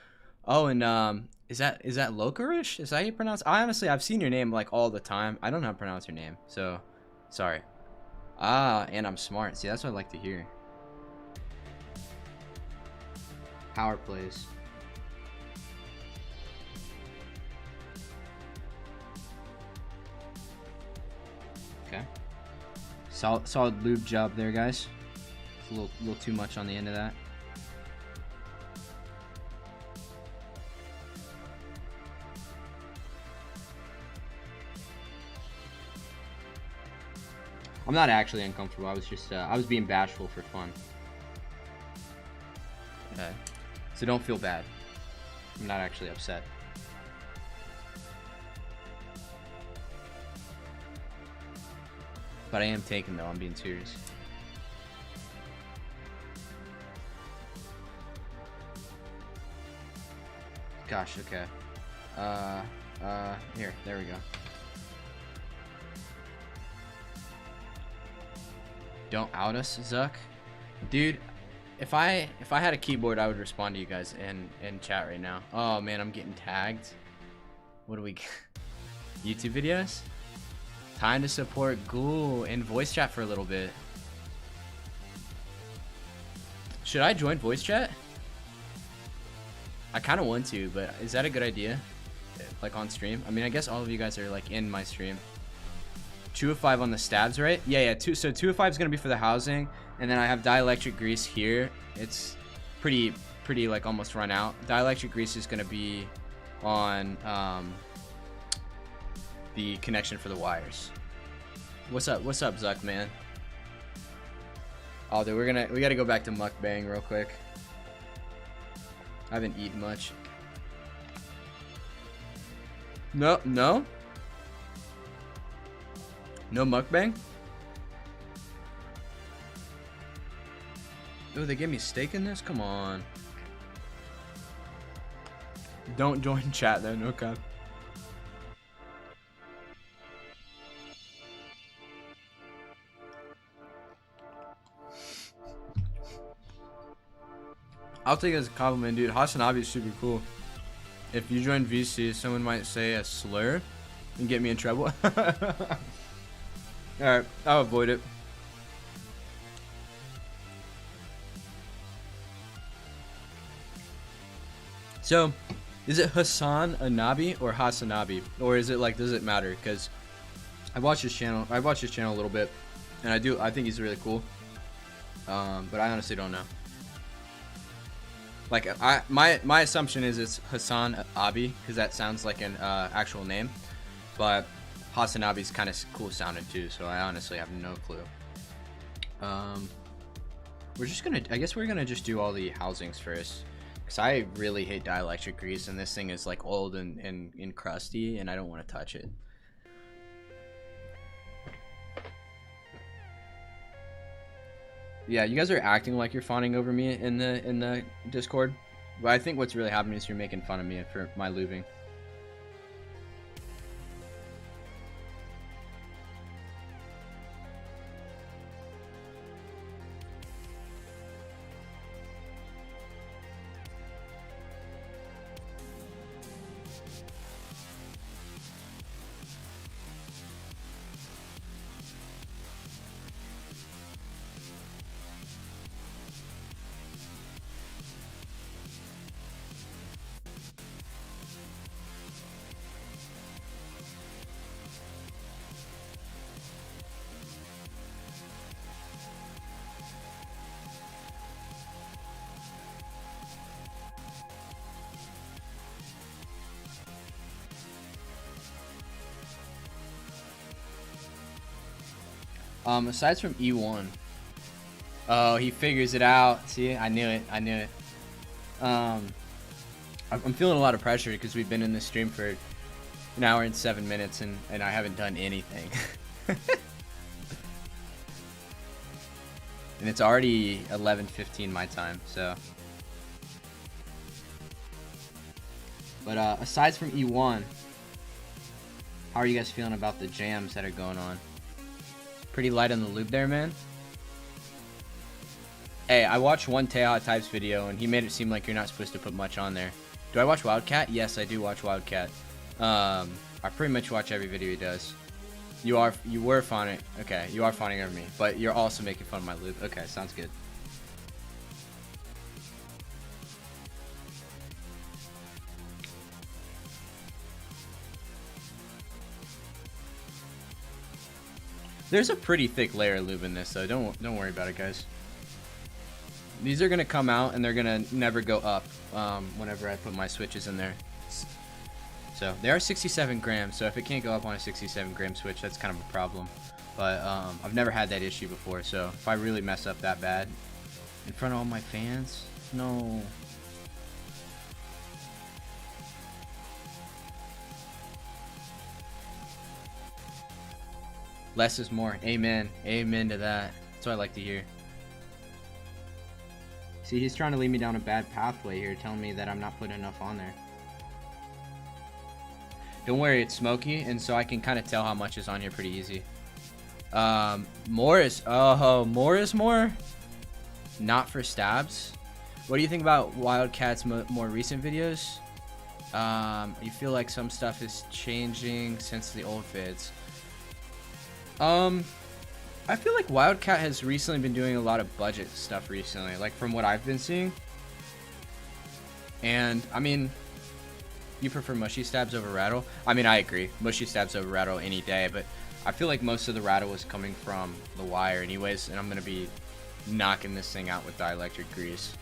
Oh, and is that Lokarish? Is that how you pronounce? I've seen your name like all the time. I don't know how to pronounce your name, so sorry. Ah, and I'm smart. See, that's what I like to hear. Power plays. Okay. Solid lube job there, guys. It's a little too much on the end of that. I'm not actually uncomfortable. I was just I was being bashful for fun. Okay. So don't feel bad. I'm not actually upset. But I am taken though. I'm being serious. Gosh. Okay. Here. There we go. Don't out us, Zuck. Dude, if I had a keyboard, I would respond to you guys in chat right now. Oh man, I'm getting tagged. What do we get? YouTube videos? Time to support Ghoul in voice chat for a little bit. Should I join voice chat? I kind of want to, but is that a good idea? Like on stream? I mean, I guess all of you guys are like in my stream. 2 of 5 on the stabs, right? Yeah. So 2 of 5 is gonna be for the housing, and then I have dielectric grease here. It's pretty like almost run out. Dielectric grease is gonna be on the connection for the wires. What's up, Zuck, man? Oh, dude, we gotta go back to mukbang real quick. I haven't eaten much. No mukbang? Oh, they gave me steak in this? Come on. Don't join chat then, okay. I'll take it as a compliment, dude. Hasanabe is super cool. If you join VC, someone might say a slur and get me in trouble. Alright, I'll avoid it. So, is it Hassan Anabi or Hasanabi? Or is it like, does it matter? Because I watched his channel a little bit, and I think he's really cool. But I honestly don't know. Like, my assumption is it's Hassan Abi, because that sounds like an actual name. But Hasanabi's kind of cool sounding too, so I honestly have no clue. I guess we're gonna just do all the housings first. Because I really hate dielectric grease, and this thing is like old and crusty, and I don't want to touch it. Yeah, you guys are acting like you're fawning over me in the Discord, but I think what's really happening is you're making fun of me for my lubing. Aside from E1. Oh, he figures it out. See, I knew it. I'm feeling a lot of pressure because we've been in this stream for an hour and 7 minutes, and I haven't done anything. And it's already 11:15 my time, so. But aside from E1, how are you guys feeling about the jams that are going on? Pretty light on the lube there, man. Hey, I watched one Teha Types video, and he made it seem like you're not supposed to put much on there. Do I watch Wildcat? Yes, I do watch Wildcat. I pretty much watch every video he does. You were fawning. Okay, you are fawning over me, but you're also making fun of my lube. Okay, sounds good. There's a pretty thick layer of lube in this, so don't worry about it, guys. These are gonna come out and they're gonna never go up whenever I put my switches in there. So they are 67 grams, so if it can't go up on a 67 gram switch, that's kind of a problem. But I've never had that issue before, so if I really mess up that bad in front of all my fans, no. Less is more. Amen. Amen to that. That's what I like to hear. See, he's trying to lead me down a bad pathway here, telling me that I'm not putting enough on there. Don't worry, it's smoky, and so I can kind of tell how much is on here pretty easy. More is more. Not for stabs. What do you think about Wildcat's more recent videos? You feel like some stuff is changing since the old vids. I feel like Wildcat has recently been doing a lot of budget stuff recently, like from what I've been seeing. And I mean, you prefer mushy stabs over rattle? I mean, I agree. Mushy stabs over rattle any day, but I feel like most of the rattle was coming from the wire anyways, and I'm going to be knocking this thing out with dielectric grease.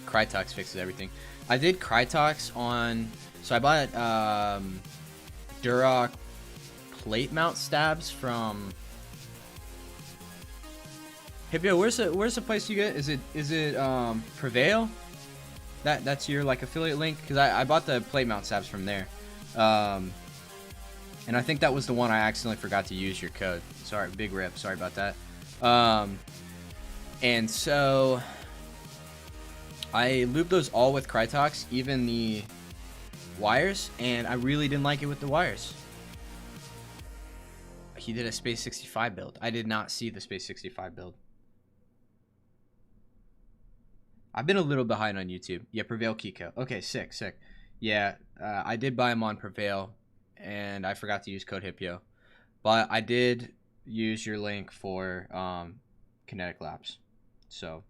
Crytox fixes everything. I did Crytox on, so I bought Durock plate mount stabs from Hippo, where's the place you get? Is it Prevail? That's your like affiliate link? Because I bought the plate mount stabs from there. And I think that was the one I accidentally forgot to use your code. Sorry, big rip. Sorry about that. And so I lubed those all with Krytox, even the wires, and I really didn't like it with the wires. He did a Space 65 build. I did not see the Space 65 build. I've been a little behind on YouTube. Yeah, Prevail Keycap. Okay, sick. Yeah, I did buy them on Prevail, and I forgot to use code Hippo. But I did use your link for Kinetic Labs. So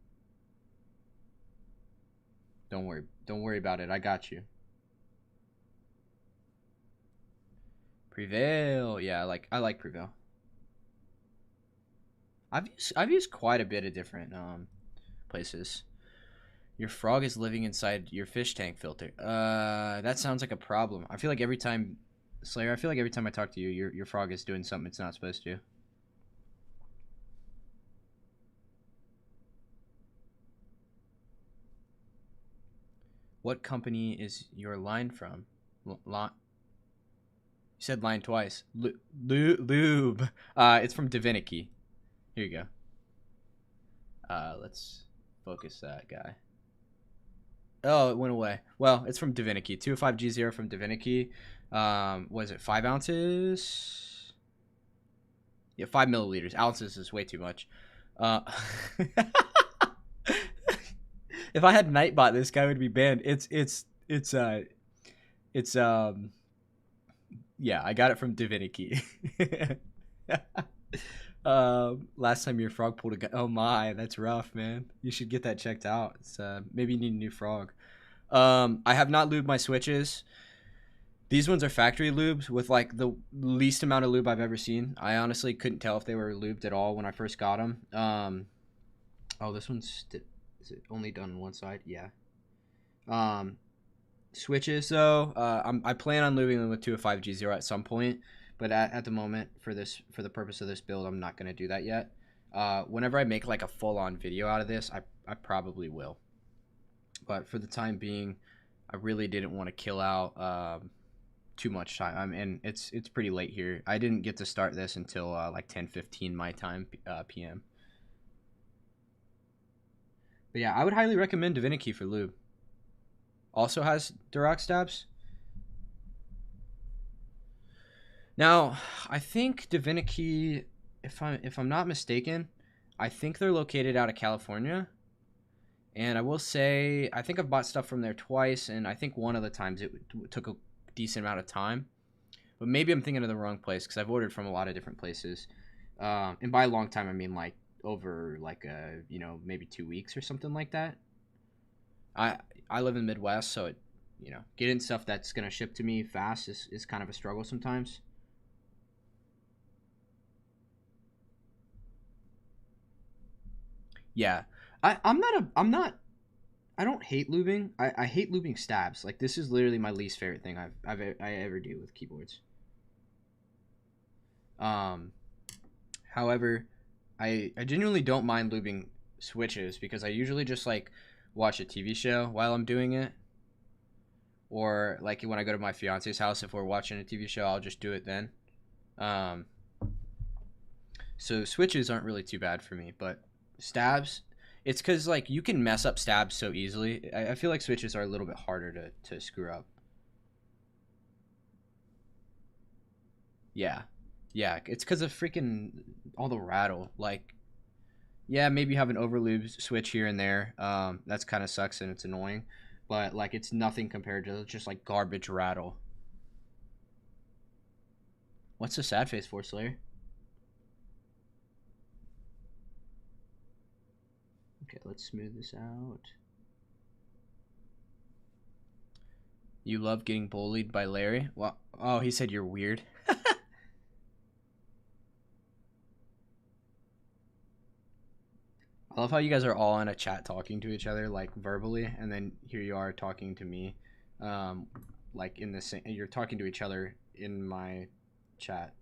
don't worry about it. I got you. Prevail. Yeah, I like Prevail. I've used quite a bit of different places. Your frog is living inside your fish tank filter. That sounds like a problem. I feel like every time, Slayer, I feel like every time I talk to you, your frog is doing something it's not supposed to. What company is your line from? You said line twice. Lube. It's from Divinity. Here you go. Let's focus that guy. Oh, it went away. Well, it's from Divinity. 205G0 from Divinity. Was it 5 ounces? Yeah, 5 milliliters. Ounces is way too much. If I had Nightbot, this guy would be banned. Yeah, I got it from Divinity. Last time your frog pulled a gun. Oh my, that's rough, man. You should get that checked out. It's maybe you need a new frog. I have not lubed my switches. These ones are factory lubes with like the least amount of lube I've ever seen. I honestly couldn't tell if they were lubed at all when I first got them. Oh, this one's is it only done on one side? Yeah. Switches though, I plan on lubing them with 205G0 at some point, but at the moment for the purpose of this build, I'm not gonna do that yet. Whenever I make like a full-on video out of this, I probably will. But for the time being, I really didn't want to kill out too much time. And it's pretty late here. I didn't get to start this until like 10:15 my time PM. But yeah, I would highly recommend Divinity for lube. Also has Durock stabs. Now, I think Divinity, if I'm not mistaken, I think they're located out of California. And I will say, I think I've bought stuff from there twice, and I think one of the times it took a decent amount of time. But maybe I'm thinking of the wrong place, because I've ordered from a lot of different places. And by a long time, I mean like over like maybe 2 weeks or something like that. I live in the Midwest, so getting stuff that's gonna ship to me fast is kind of a struggle sometimes. Yeah, I don't hate lubing. I hate lubing stabs. Like this is literally my least favorite thing I ever do with keyboards. However, I genuinely don't mind lubing switches because I usually just like watch a TV show while I'm doing it. Or like when I go to my fiance's house, if we're watching a TV show, I'll just do it then. So switches aren't really too bad for me, but stabs, it's because like you can mess up stabs so easily. I feel like switches are a little bit harder to screw up. Yeah, it's because of freaking all the rattle. Like, yeah, maybe you have an overlube switch here and there. That's kind of sucks and it's annoying, but like it's nothing compared to just like garbage rattle. What's the sad face for, Slayer? Okay, let's smooth this out. You love getting bullied by Larry? Well, oh, he said you're weird. I love how you guys are all in a chat talking to each other like verbally, and then here you are talking to me, like in the same. You're talking to each other in my chat.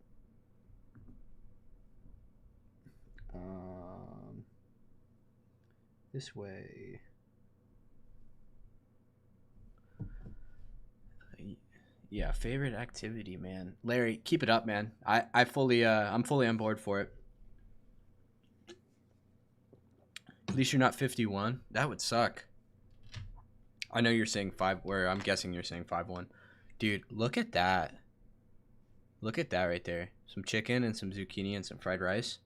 This way. Yeah, favorite activity, man. Larry, keep it up, man. I'm fully on board for it. At least you're not 51. That would suck. I know you're saying 5, where I'm guessing you're saying 5'1". Dude, look at that. Look at that right there. Some chicken and some zucchini and some fried rice.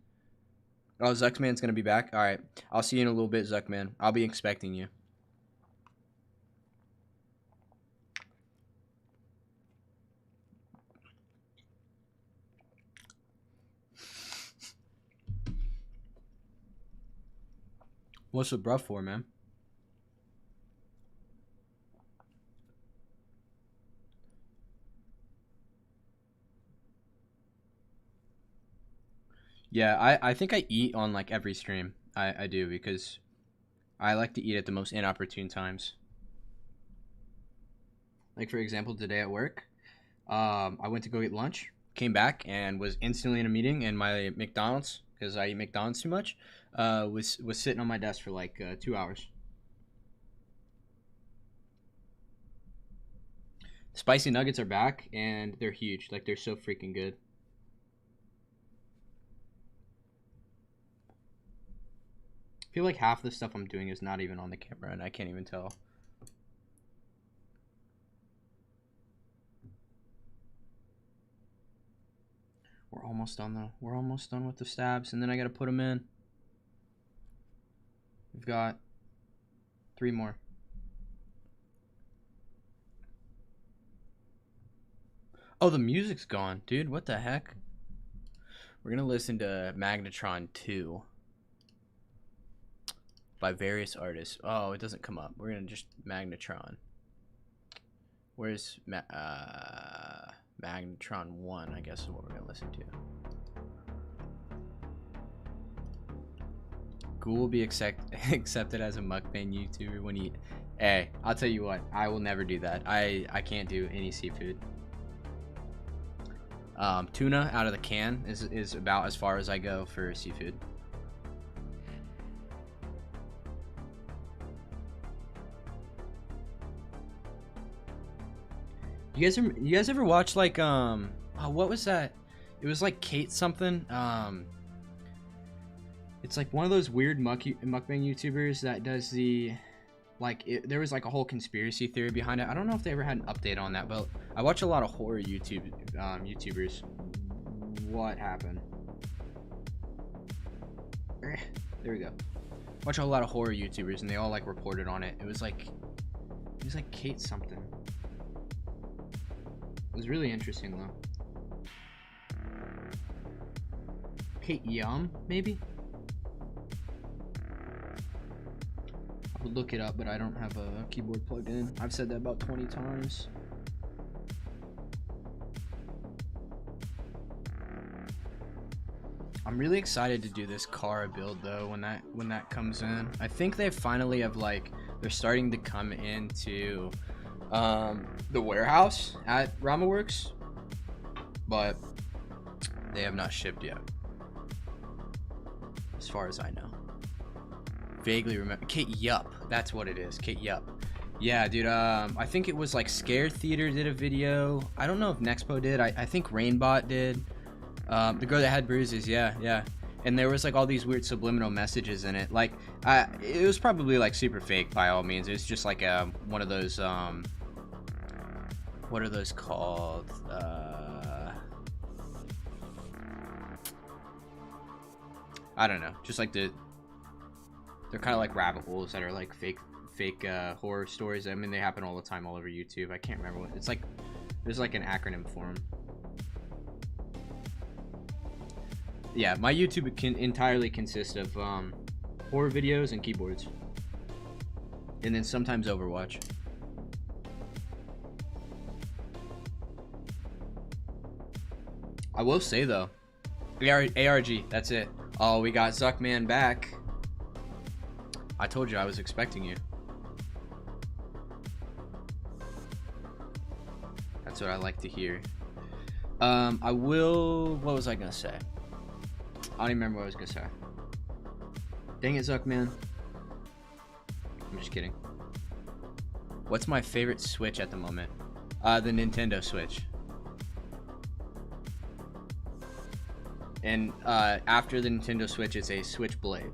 Oh, Zuckman's gonna be back? Alright. I'll see you in a little bit, Zuckman. I'll be expecting you. What's the bruh for, man? Yeah, I think I eat on like every stream. I do, because I like to eat at the most inopportune times. Like, for example, today at work, I went to go get lunch, came back, and was instantly in a meeting, and my McDonald's, because I eat McDonald's too much, was sitting on my desk for like 2 hours. Spicy nuggets are back, and they're huge. Like, they're so freaking good. I feel like half the stuff I'm doing is not even on the camera, and I can't even tell. We're almost done, though. We're almost done with the stabs, and then I gotta put them in. We've got 3 more. Oh, the music's gone, dude. What the heck? We're gonna listen to Magnetron 2 by various artists. Oh, it doesn't come up. We're gonna just Magnetron. Where's Magnetron 1, I guess, is what we're gonna listen to. Ghoul will be accepted as a mukbang YouTuber when he... Hey, I'll tell you what, I will never do that. I can't do any seafood. Tuna out of the can is about as far as I go for seafood. You guys ever watch like oh, what was that? It was like Kate something. It's like one of those weird mukbang YouTubers that does the there was like a whole conspiracy theory behind it. I don't know if they ever had an update on that, but I watch a lot of horror YouTubers. What happened? There we go. Watch a lot of horror YouTubers, and they all like reported on it. It was like Kate something. It was really interesting though. Kate Yum, maybe? I would look it up, but I don't have a keyboard plugged in. I've said that about 20 times. I'm really excited to do this car build though when that comes in. I think they finally have they're starting to come into the warehouse at RamaWorks, but they have not shipped yet, as far as I know. Vaguely remember Kate Yup, that's what it is. Kate Yup. Yeah, dude. I think it was like Scare Theater did a video. I don't know if Nexpo did. I think Rainbot did. The girl that had bruises. Yeah. And there was like all these weird subliminal messages in it. Like, it was probably like super fake by all means. It was just like one of those what are those called? I don't know. Just like they're kind of like rabbit holes that are like fake horror stories. I mean, they happen all the time all over YouTube. I can't remember what it's like. There's like an acronym for them. Yeah, my YouTube can entirely consist of horror videos and keyboards, and then sometimes Overwatch. I will say though, ARG, that's it. Oh, we got Zuckman back. I told you I was expecting you. That's what I like to hear. I will... What was I gonna say? I don't even remember what I was gonna say. Dang it, Zuckman. I'm just kidding. What's my favorite Switch at the moment? The Nintendo Switch. And after the Nintendo Switch, it's a Switchblade.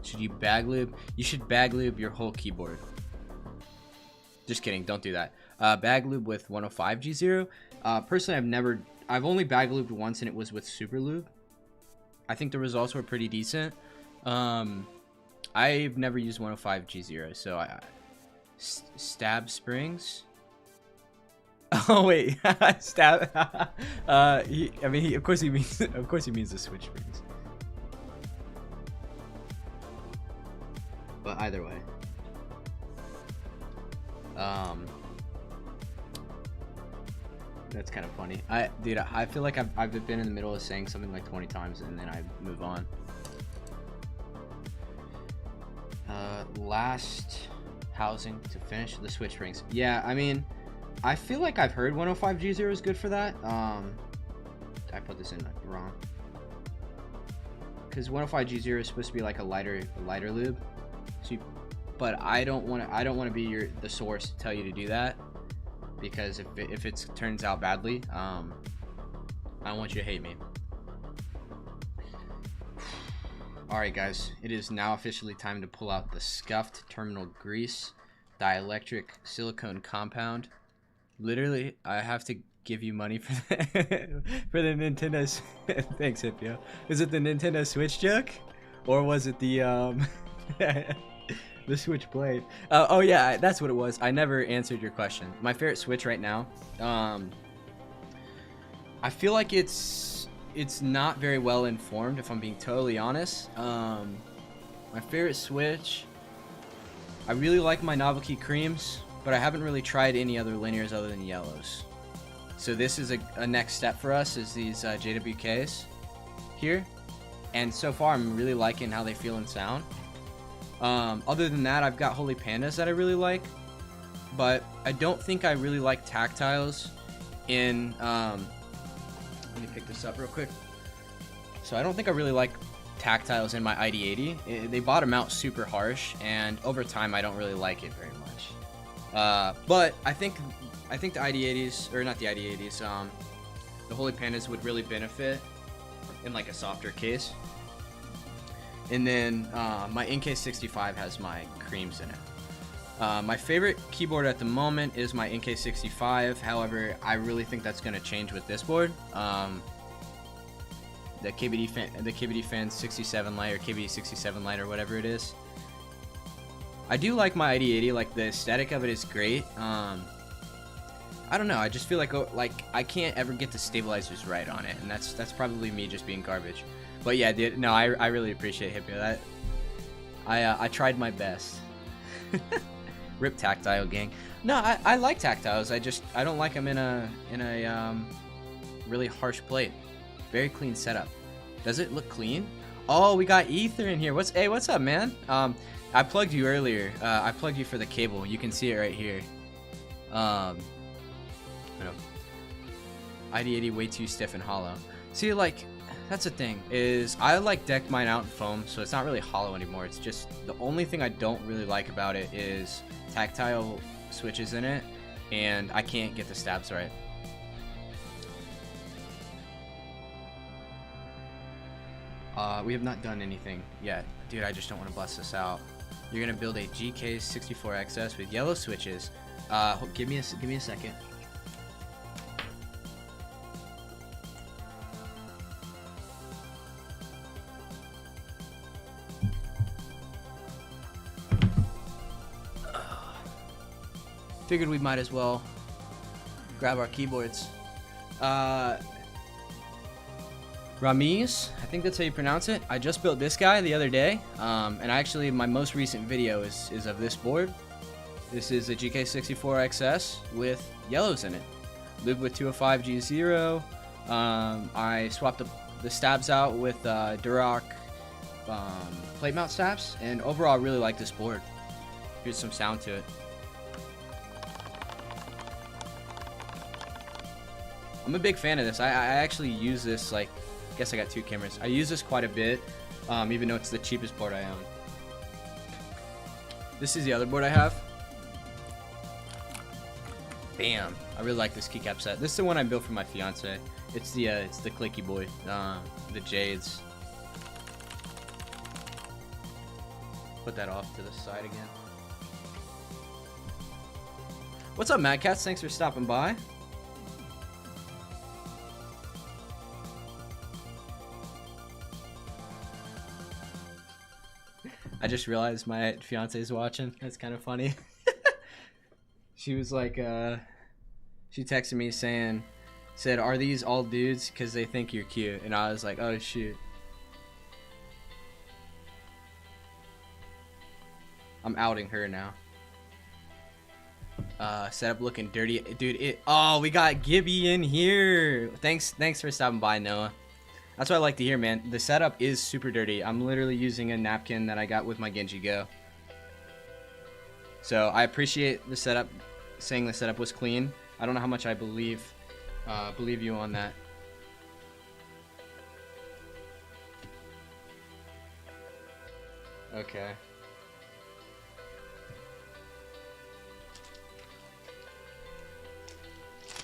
Should you bag lube? You should bag lube your whole keyboard. Just kidding, don't do that. Bag lube with 105G0. Personally, I've only bag lubed once, and it was with Super Lube. I think the results were pretty decent. I've never used 105G0, so stab springs. Oh wait, stab. Of course he means the switch springs. But either way, that's kind of funny. Dude, I feel like I've been in the middle of saying something like 20 times and then I move on. Last housing to finish the switch springs. Yeah, I mean, I feel like I've heard 105G0 is good for that. I put this in wrong. Because 105G0 is supposed to be like a lighter lube. So but I don't want to be the source to tell you to do that, because if it turns out badly, I don't want you to hate me. Alright guys, it is now officially time to pull out the scuffed terminal grease dielectric silicone compound. Literally, I have to give you money for the, for the Nintendo. Thanks, Hippio. Is it the Nintendo Switch joke, or was it the the Switchblade? Oh yeah, that's what it was. I never answered your question. My favorite Switch right now. I feel like it's not very well informed, if I'm being totally honest. My favorite Switch. I really like my novelty creams, but I haven't really tried any other linears other than yellows. So this is a next step for us, is these JWKs here. And so far I'm really liking how they feel and sound. Other than that, I've got Holy Pandas that I really like, but I don't think I really like tactiles in, let me pick this up real quick. So I don't think I really like tactiles in my ID80. They bottom out super harsh, and over time I don't really like it very much. But I think the ID80s, or not the ID80s, the Holy Pandas would really benefit in like a softer case. And then my NK65 has my creams in it. My favorite keyboard at the moment is my NK65. However, I really think that's going to change with this board. The KBD Fan 67 Lite or KBD67 Lite or whatever it is. I do like my ID80. Like, the aesthetic of it is great. I don't know. I just feel like I can't ever get the stabilizers right on it, and that's probably me just being garbage. But yeah, dude, no, I really appreciate Hippio. That I tried my best. Rip tactile gang. No, I like tactiles. I don't like them in a really harsh plate. Very clean setup. Does it look clean? Oh, we got Ether in here. What's up, man? I plugged you earlier. I plugged you for the cable. You can see it right here. I know. ID80 way too stiff and hollow. See, like, that's the thing, is I like decked mine out in foam, so it's not really hollow anymore. It's just, the only thing I don't really like about it is tactile switches in it, and I can't get the stabs right. We have not done anything yet. Dude, I just don't want to bust this out. You're gonna build a GK64XS with yellow switches. Give me a second. Figured we might as well grab our keyboards. Ramiz, I think that's how you pronounce it. I just built this guy the other day, and actually my most recent video is of this board. This is a GK64XS with yellows in it. Lubed with 205G0. I swapped the stabs out with Durock plate mount stabs, and overall I really like this board. Here's some sound to it. I'm a big fan of this. I actually use this, like, I guess I got two cameras. I use this quite a bit even though it's the cheapest board I own. This is the other board I have. Bam! I really like this keycap set. This is the one I built for my fiance. It's the clicky boy, the Jades. Put that off to the side again. What's up, Mad Cats? Thanks for stopping by. I just realized my fiance is watching. That's kind of funny. She was like, she texted me said, are these all dudes? Because they think you're cute. And I was like, oh, shoot. I'm outing her now. Setup looking dirty. Dude, oh, we got Gibby in here. Thanks for stopping by, Noah. That's what I like to hear, man. The setup is super dirty. I'm literally using a napkin that I got with my Genji Go. So I appreciate the setup, saying the setup was clean. I don't know how much I believe you on that. Okay.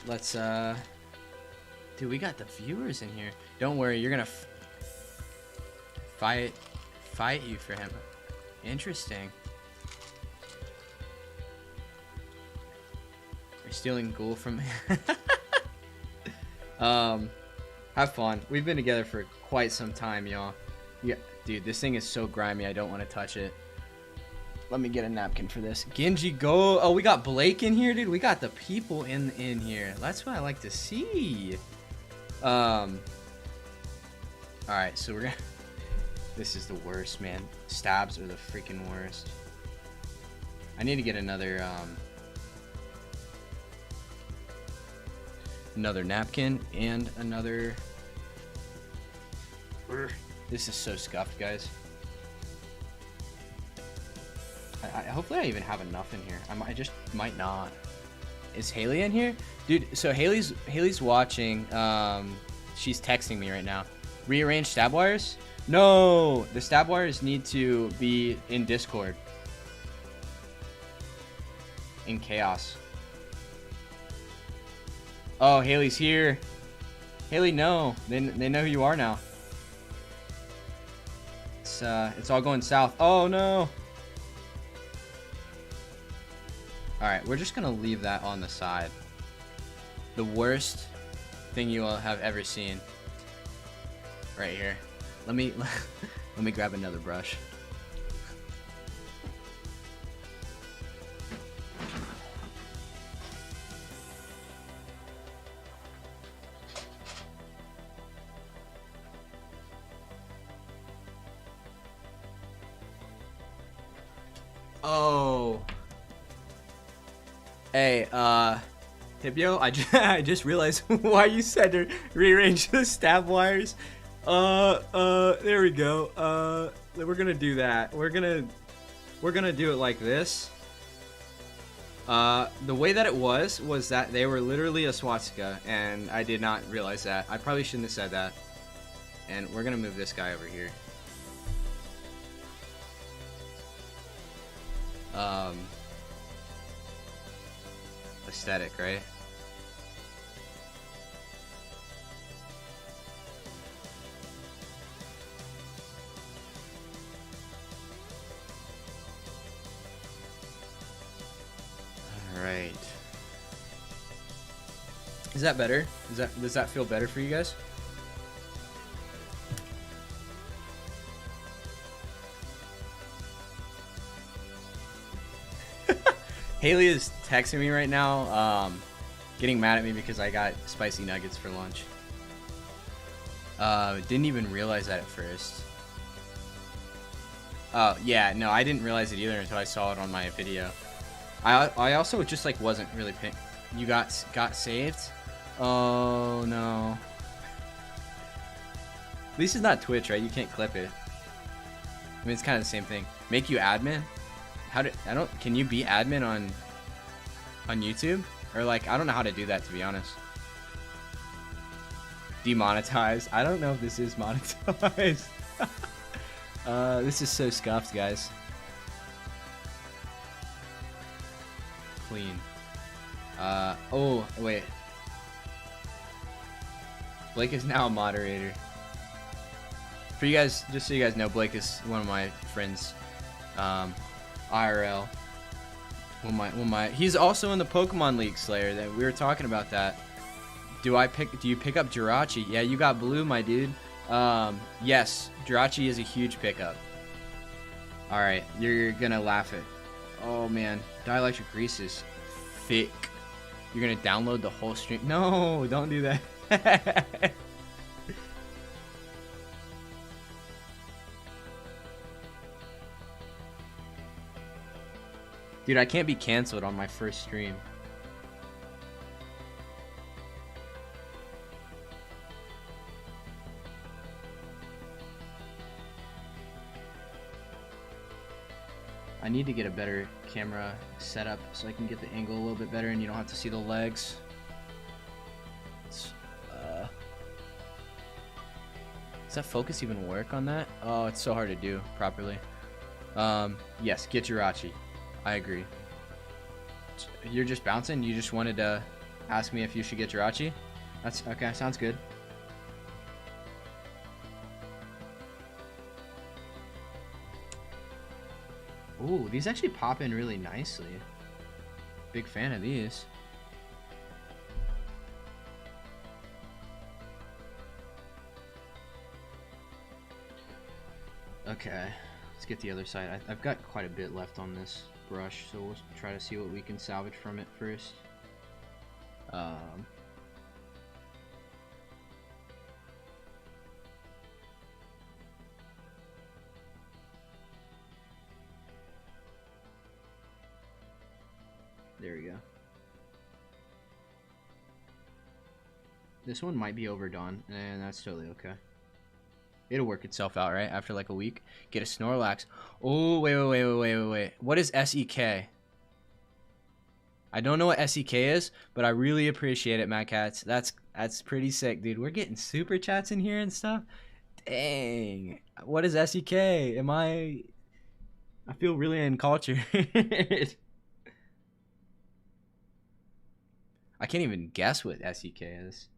Let's dude, we got the viewers in here. Don't worry, you're gonna fight you for him. Interesting. You're stealing ghoul from me. Have fun. We've been together for quite some time, y'all. Yeah, dude, this thing is so grimy. I don't want to touch it. Let me get a napkin for this. Genji Go. Oh, we got Blake in here, dude. We got the people in here. That's what I like to see. All right, so we're gonna. This is the worst, man. Stabs are the freaking worst. I need to get another napkin and another. This is so scuffed, guys. Hopefully I even have enough in here. I just might not. Is Haley in here? Dude, so Haley's watching. She's texting me right now. Rearrange stab wires? No! The stab wires need to be in Discord. In chaos. Oh, Haley's here. Haley, no. They know who you are now. It's all going south. Oh, no! Alright, we're just gonna leave that on the side. The worst thing you will have ever seen. Right here. Let me grab another brush. Oh. Hey, Tibio, I just realized why you said to rearrange the stab wires. There we go. We're gonna do that. We're gonna do it like this. The way that it was that they were literally a swastika, and I did not realize that. I probably shouldn't have said that. And we're gonna move this guy over here. Aesthetic, right? All right. Is that better? Does that feel better for you guys? Haley is texting me right now, getting mad at me because I got spicy nuggets for lunch. Didn't even realize that at first. Oh, yeah, no, I didn't realize it either until I saw it on my video. I also just like wasn't really paying. You got saved? Oh no. At least it's not Twitch, right? You can't clip it. I mean, it's kind of the same thing. Make you admin? Can you be admin on YouTube? Or like, I don't know how to do that, to be honest. Demonetized. I don't know if this is monetized. This is so scuffed, guys. Clean. Oh, wait. Blake is now a moderator. For you guys, just so you guys know, Blake is one of my friends, IRL. He's also in the Pokemon League, Slayer. That we were talking about that. Do you pick up Jirachi? Yeah, you got blue, my dude. Yes, Jirachi is a huge pickup. All right, you're gonna laugh at. Oh man, Dielectric Grease is thick. You're gonna download the whole stream. No, don't do that. Dude, I can't be canceled on my first stream. I need to get a better camera setup so I can get the angle a little bit better and you don't have to see the legs. Does that focus even work on that? Oh, it's so hard to do properly. Yes, get Jirachi. I agree. You're just bouncing? You just wanted to ask me if you should get Jirachi? That's okay, sounds good. Ooh, these actually pop in really nicely. Big fan of these. Okay, let's get the other side. I've got quite a bit left on this brush, so we'll try to see what we can salvage from it first. There we go. This one might be overdone, and that's totally okay. It'll work itself out, right? After like a week. Get a Snorlax. Oh, wait. What is SEK? I don't know what SEK is, but I really appreciate it, Mad Cats. That's pretty sick, dude. We're getting super chats in here and stuff. Dang. What is SEK? I feel really uncultured. I can't even guess what SEK is.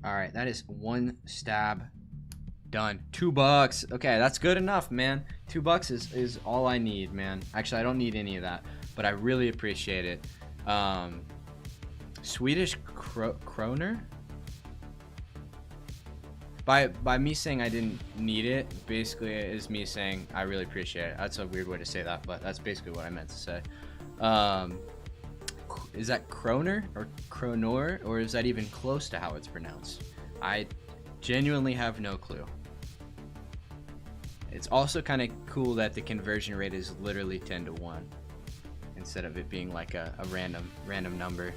Alright, that is one stab done. $2. Okay, that's good enough, man. $2 is all I need, man. Actually, I don't need any of that, but I really appreciate it. Swedish kroner? By me saying I didn't need it, basically is me saying I really appreciate it. That's a weird way to say that, but that's basically what I meant to say. Is that Kroner or Kronor, or is that even close to how it's pronounced? I genuinely have no clue. It's also kind of cool that the conversion rate is literally 10-1 instead of it being like a random number.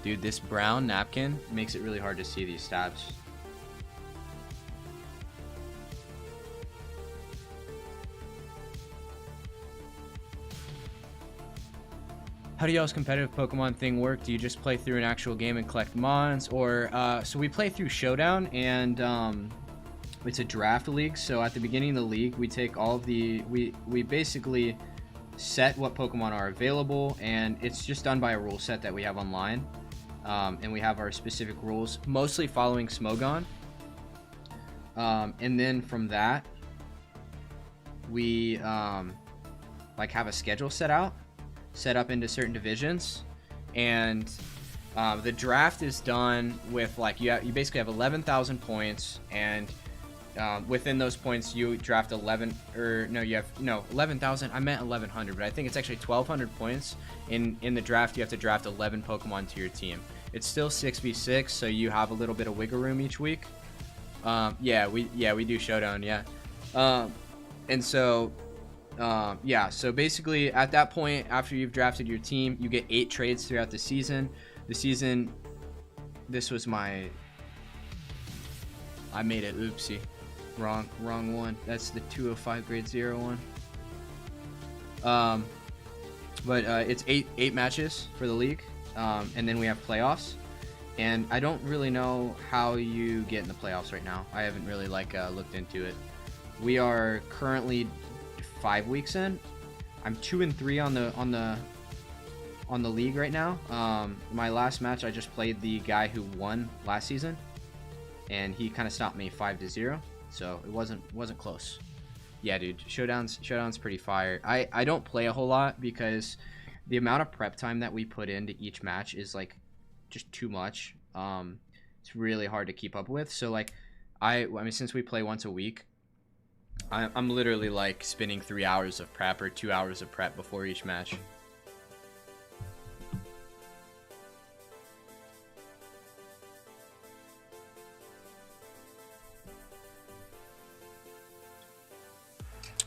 Dude, this brown napkin makes it really hard to see these stabs. How do y'all's competitive Pokemon thing work? Do you just play through an actual game and collect mons? Or, so we play through Showdown, and it's a draft league. So at the beginning of the league, we take all of the, we basically set what Pokemon are available, and it's just done by a rule set that we have online. And we have our specific rules, mostly following Smogon. And then from that, we like have a schedule set up into certain divisions, and the draft is done with like you basically have 11,000 points, and within those points you draft 11,000. I meant 1,100, but I think it's actually 1,200 points. In the draft, you have to draft 11 Pokemon to your team. It's still 6v6, so you have a little bit of wiggle room each week. Yeah, we do Showdown, yeah. And so yeah, so basically at that point, after you've drafted your team, you get 8 trades throughout the season. The season this was my, I made it oopsie. Wrong one. That's the 205 grade 0 one. But it's eight matches for the league, and then we have playoffs. And I don't really know how you get in the playoffs right now. I haven't really looked into it. We are currently 5 weeks in. I'm 2-3 on the league right now. My last match, I just played the guy who won last season, and he kind of stopped me 5-0. So it wasn't close. Yeah, dude, showdown's pretty fire. I don't play a whole lot because the amount of prep time that we put into each match is like just too much. It's really hard to keep up with. So like I mean, since we play once a week, I'm literally like spending 3 hours of prep or 2 hours of prep before each match.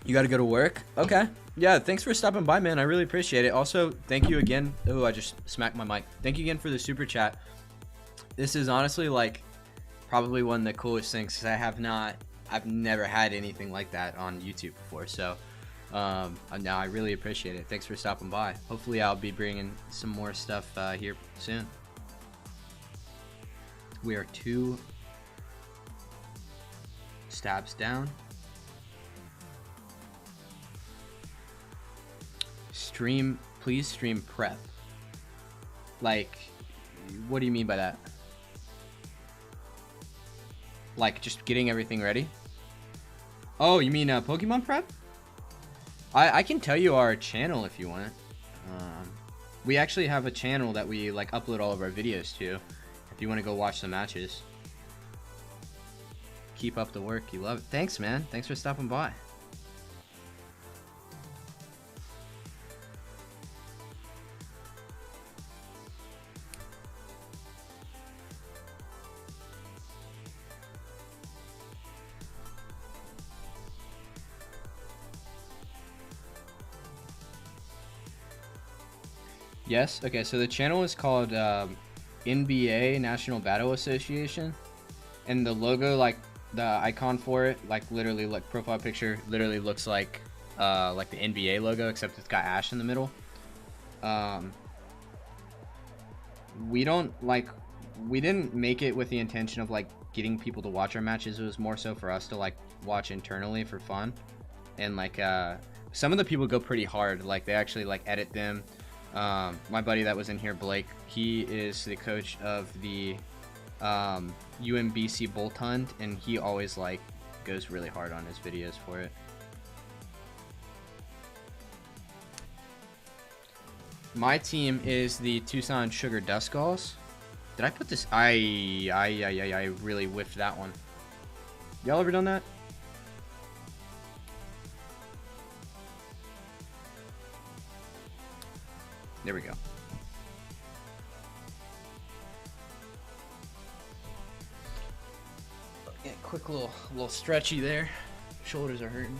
You got to go to work? Okay. Yeah, thanks for stopping by, man. I really appreciate it. Also, thank you again. Oh, I just smacked my mic. Thank you again for the super chat. This is honestly like probably one of the coolest things because I've never had anything like that on YouTube before. So now I really appreciate it. Thanks for stopping by. Hopefully I'll be bringing some more stuff here soon. We are 2 stabs down. Please stream prep. Like, what do you mean by that? Like just getting everything ready? Oh, you mean Pokemon prep? I can tell you our channel if you want. We actually have a channel that we like upload all of our videos to. If you want to go watch the matches. Keep up the work, you love it. Thanks, man. Thanks for stopping by. Yes. Okay. So the channel is called NBA National Battle Association, and the logo, like the icon for it, like literally, like profile picture, literally looks like the NBA logo, except it's got Ash in the middle. We didn't make it with the intention of like getting people to watch our matches. It was more so for us to like watch internally for fun, and like some of the people go pretty hard. Like they actually like edit them. My buddy that was in here, Blake, he is the coach of the UMBC Bolt Hunt, and he always like goes really hard on his videos for it. My team is the Tucson Sugar Dust Galls. Did I put this? I really whiffed that one. Y'all ever done that? There we go. Yeah, quick little stretchy there. Shoulders are hurting.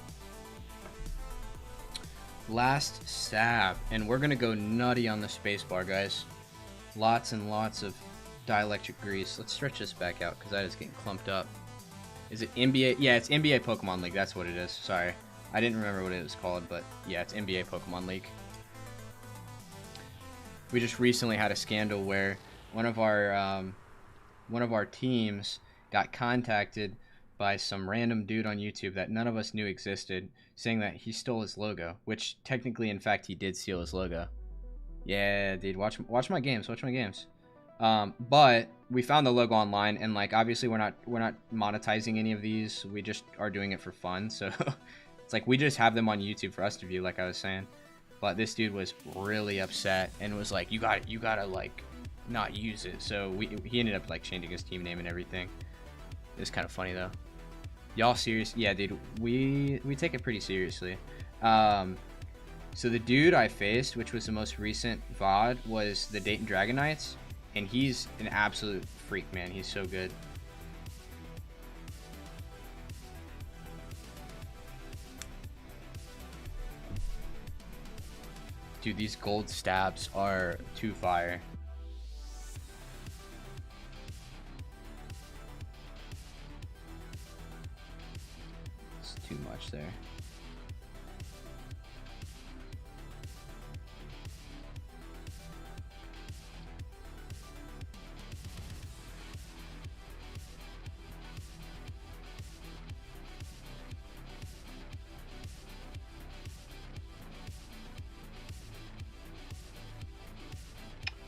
Last stab, and we're gonna go nutty on the space bar, guys. Lots and lots of dielectric grease. Let's stretch this back out because that is getting clumped up. Is it NBA? Yeah, it's NBA Pokemon League. That's what it is. Sorry, I didn't remember what it was called, but yeah, it's NBA Pokemon League. We just recently had a scandal where one of our teams got contacted by some random dude on YouTube that none of us knew existed, saying that he stole his logo, which technically, in fact, he did steal his logo. Yeah, dude, watch my games. Watch my games. But we found the logo online, and like obviously we're not monetizing any of these. We just are doing it for fun. So it's like we just have them on YouTube for us to view, like I was saying. But this dude was really upset and was like, you gotta like not use it. So he ended up like changing his team name and everything. It's kind of funny though. Y'all serious? Yeah, dude, we take it pretty seriously. So the dude I faced, which was the most recent VOD, was the Dayton Dragonites, and he's an absolute freak, man. He's so good. Dude, these gold stabs are too fire. It's too much there.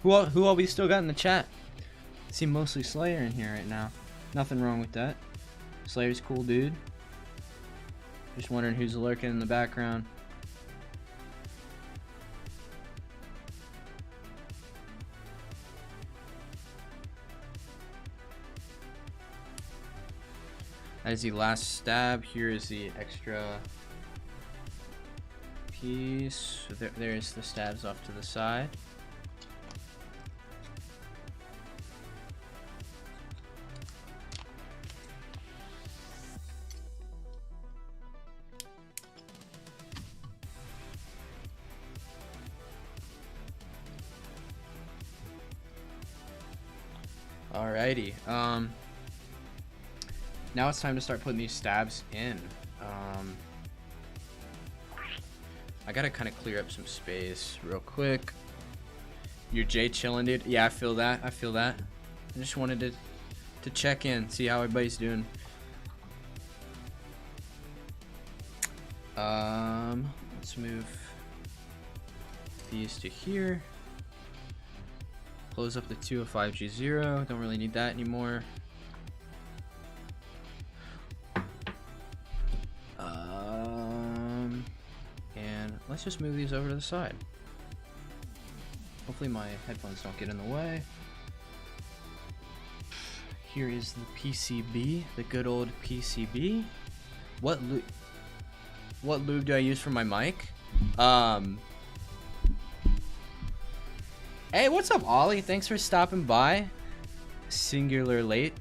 Who all we still got in the chat? I see mostly Slayer in here right now. Nothing wrong with that. Slayer's cool dude. Just wondering who's lurking in the background. That is the last stab. Here is the extra piece. So there's the stabs off to the side. Alrighty, now it's time to start putting these stabs in. I gotta kind of clear up some space real quick. You're Jay chilling, dude? Yeah, I feel that, I feel that. I just wanted to check in, see how everybody's doing. Let's move these to here. Close up the 205G0. Don't really need that anymore. And let's just move these over to the side. Hopefully my headphones don't get in the way. Here is the PCB, the good old PCB. What lube do I use for my mic? Hey, what's up, Ollie? Thanks for stopping by. Singularly.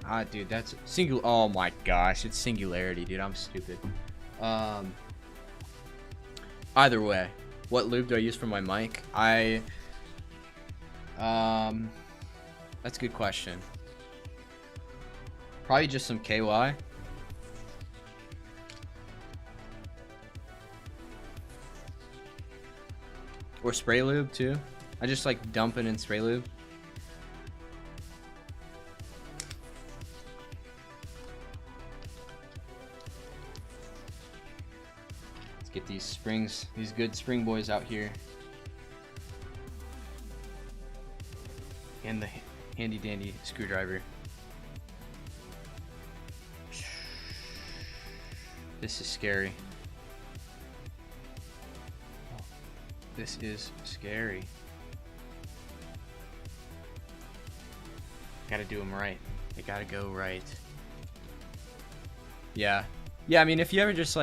Ah, dude, that's singular. Oh my gosh, it's singularity, dude. I'm stupid. Either way, what lube do I use for my mic? That's a good question. Probably just some KY. Or spray lube too. I just like dump it in spray lube. Let's get these springs, these good spring boys out here. And the handy dandy screwdriver. This is scary. This is scary. Gotta do them right. They gotta go right. Yeah. Yeah, I mean, if you ever just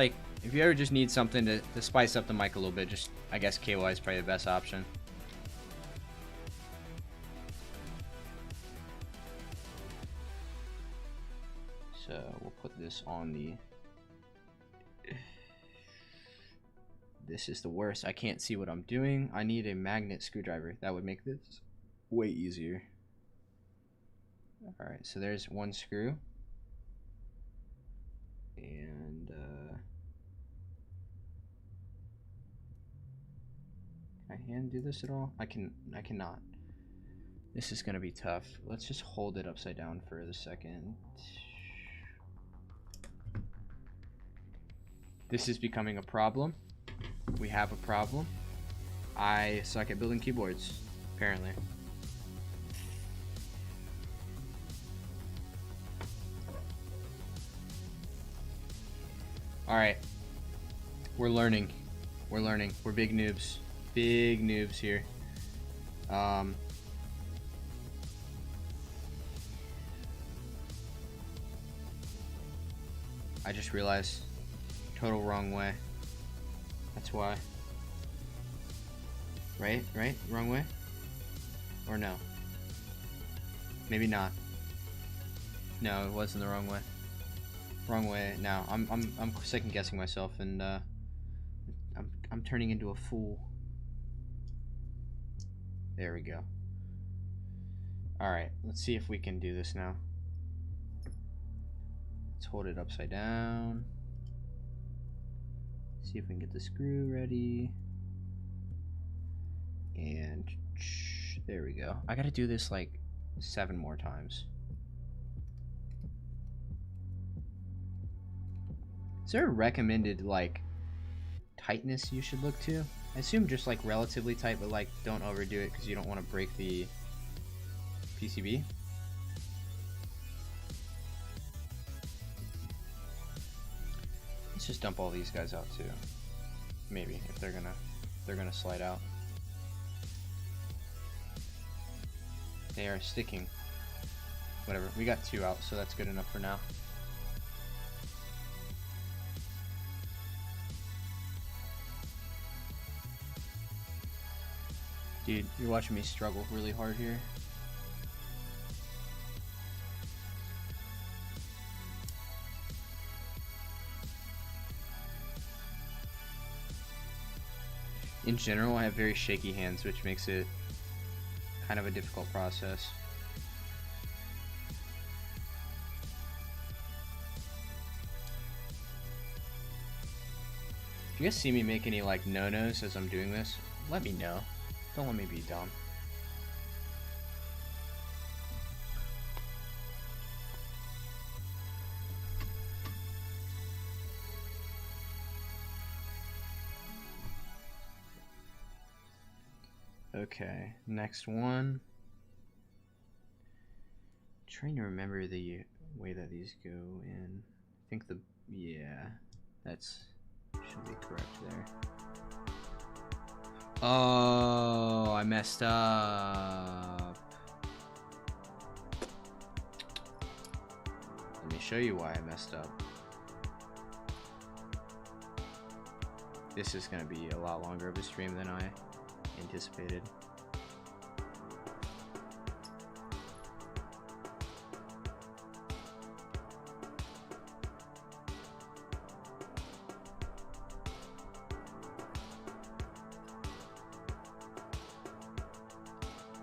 need something to spice up the mic a little bit, just, I guess KY is probably the best option. So we'll put this on the... This is the worst. I can't see what I'm doing. I need a magnet screwdriver. That would make this way easier. Alright, so there's one screw. And can I hand do this at all? I cannot. This is gonna be tough. Let's just hold it upside down for a second. This is becoming a problem. We have a problem. I suck at building keyboards, apparently. Alright. We're learning. We're learning. We're big noobs. Big noobs here. I just realized. Total wrong way. That's why. Right? Wrong way? Or no? Maybe not. No, it wasn't the wrong way. Wrong way. Now I'm second guessing myself, and I'm turning into a fool. There we go. All right, let's see if we can do this now. Let's hold it upside down. See if we can get the screw ready. And there we go. I gotta do this like 7 more times. Is there a recommended like tightness you should look to? I assume just like relatively tight, but like don't overdo it because you don't want to break the PCB. Let's just dump all these guys out too. Maybe if they're gonna slide out. They are sticking. Whatever. We got 2 out, so that's good enough for now. Dude, you're watching me struggle really hard here. In general, I have very shaky hands, which makes it kind of a difficult process. If you guys see me make any like no-nos as I'm doing this, let me know. Don't let me be dumb. Okay, next one. Trying to remember the way that these go in. I think yeah, that's should be correct there. Oh, I messed up. Let me show you why I messed up. This is going to be a lot longer of a stream than I anticipated.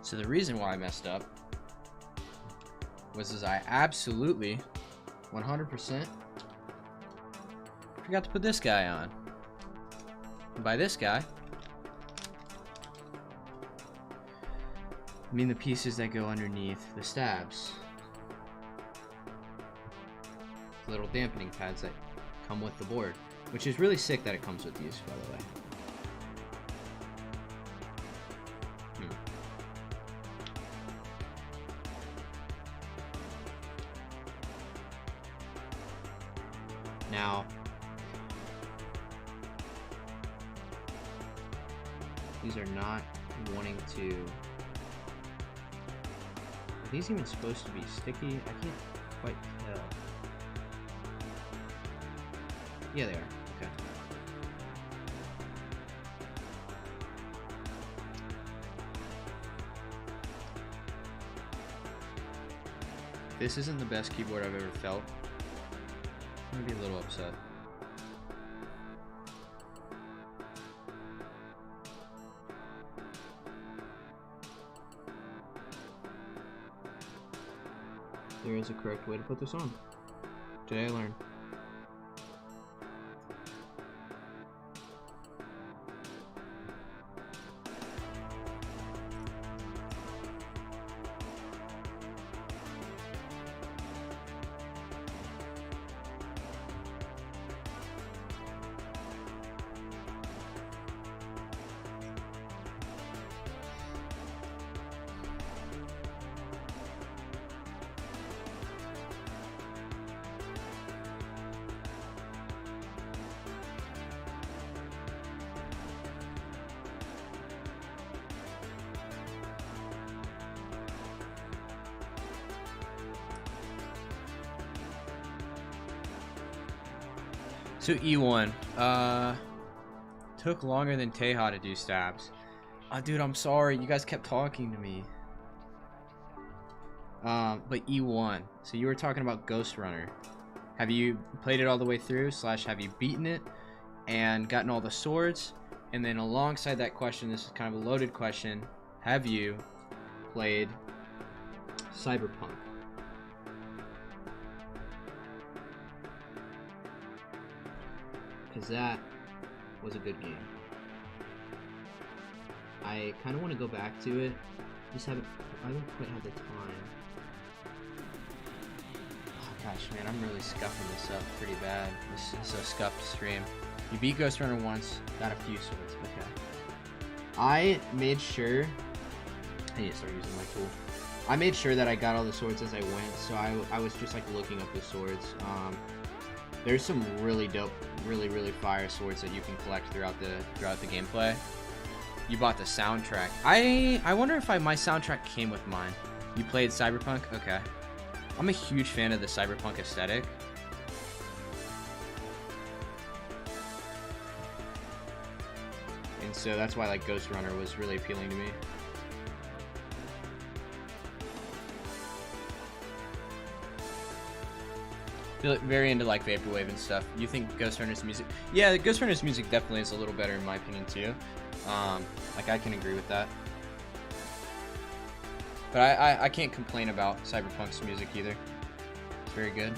So the reason why I messed up was I absolutely 100% forgot to put this guy on. And by this guy, I mean the pieces that go underneath the stabs. Little dampening pads that come with the board, which is really sick that it comes with these, by the way. Now, these are not wanting to. Are these even supposed to be sticky? I can't quite tell. Yeah, they are. Okay. This isn't the best keyboard I've ever felt. I'm gonna be a little upset. There is a correct way to put this on. Today I learned. So E1, took longer than Teja to do stabs. Dude, I'm sorry, you guys kept talking to me. But E1, so you were talking about Ghost Runner. Have you played it all the way through, / have you beaten it and gotten all the swords? And then alongside that question, this is kind of a loaded question, have you played Cyberpunk? because that was a good game. I kind of want to go back to it. I haven't quite had the time. Oh gosh, man, I'm really scuffing this up pretty bad. This is a scuffed stream. You beat Ghost Runner once, got a few swords. Okay. I made sure. I need to start using my tool. I made sure that I got all the swords as I went, so I was just like looking up the swords. There's some really dope, really fire swords that you can collect throughout the gameplay. You bought the soundtrack. I wonder if my soundtrack came with mine. You played Cyberpunk? Okay. I'm a huge fan of the Cyberpunk aesthetic. And so that's why like Ghost Runner was really appealing to me. Very into like vaporwave and stuff. You think Ghost Runner's music? Yeah, Ghost Runner's music definitely is a little better in my opinion too. Like I can agree with that. But I can't complain about Cyberpunk's music either. It's very good.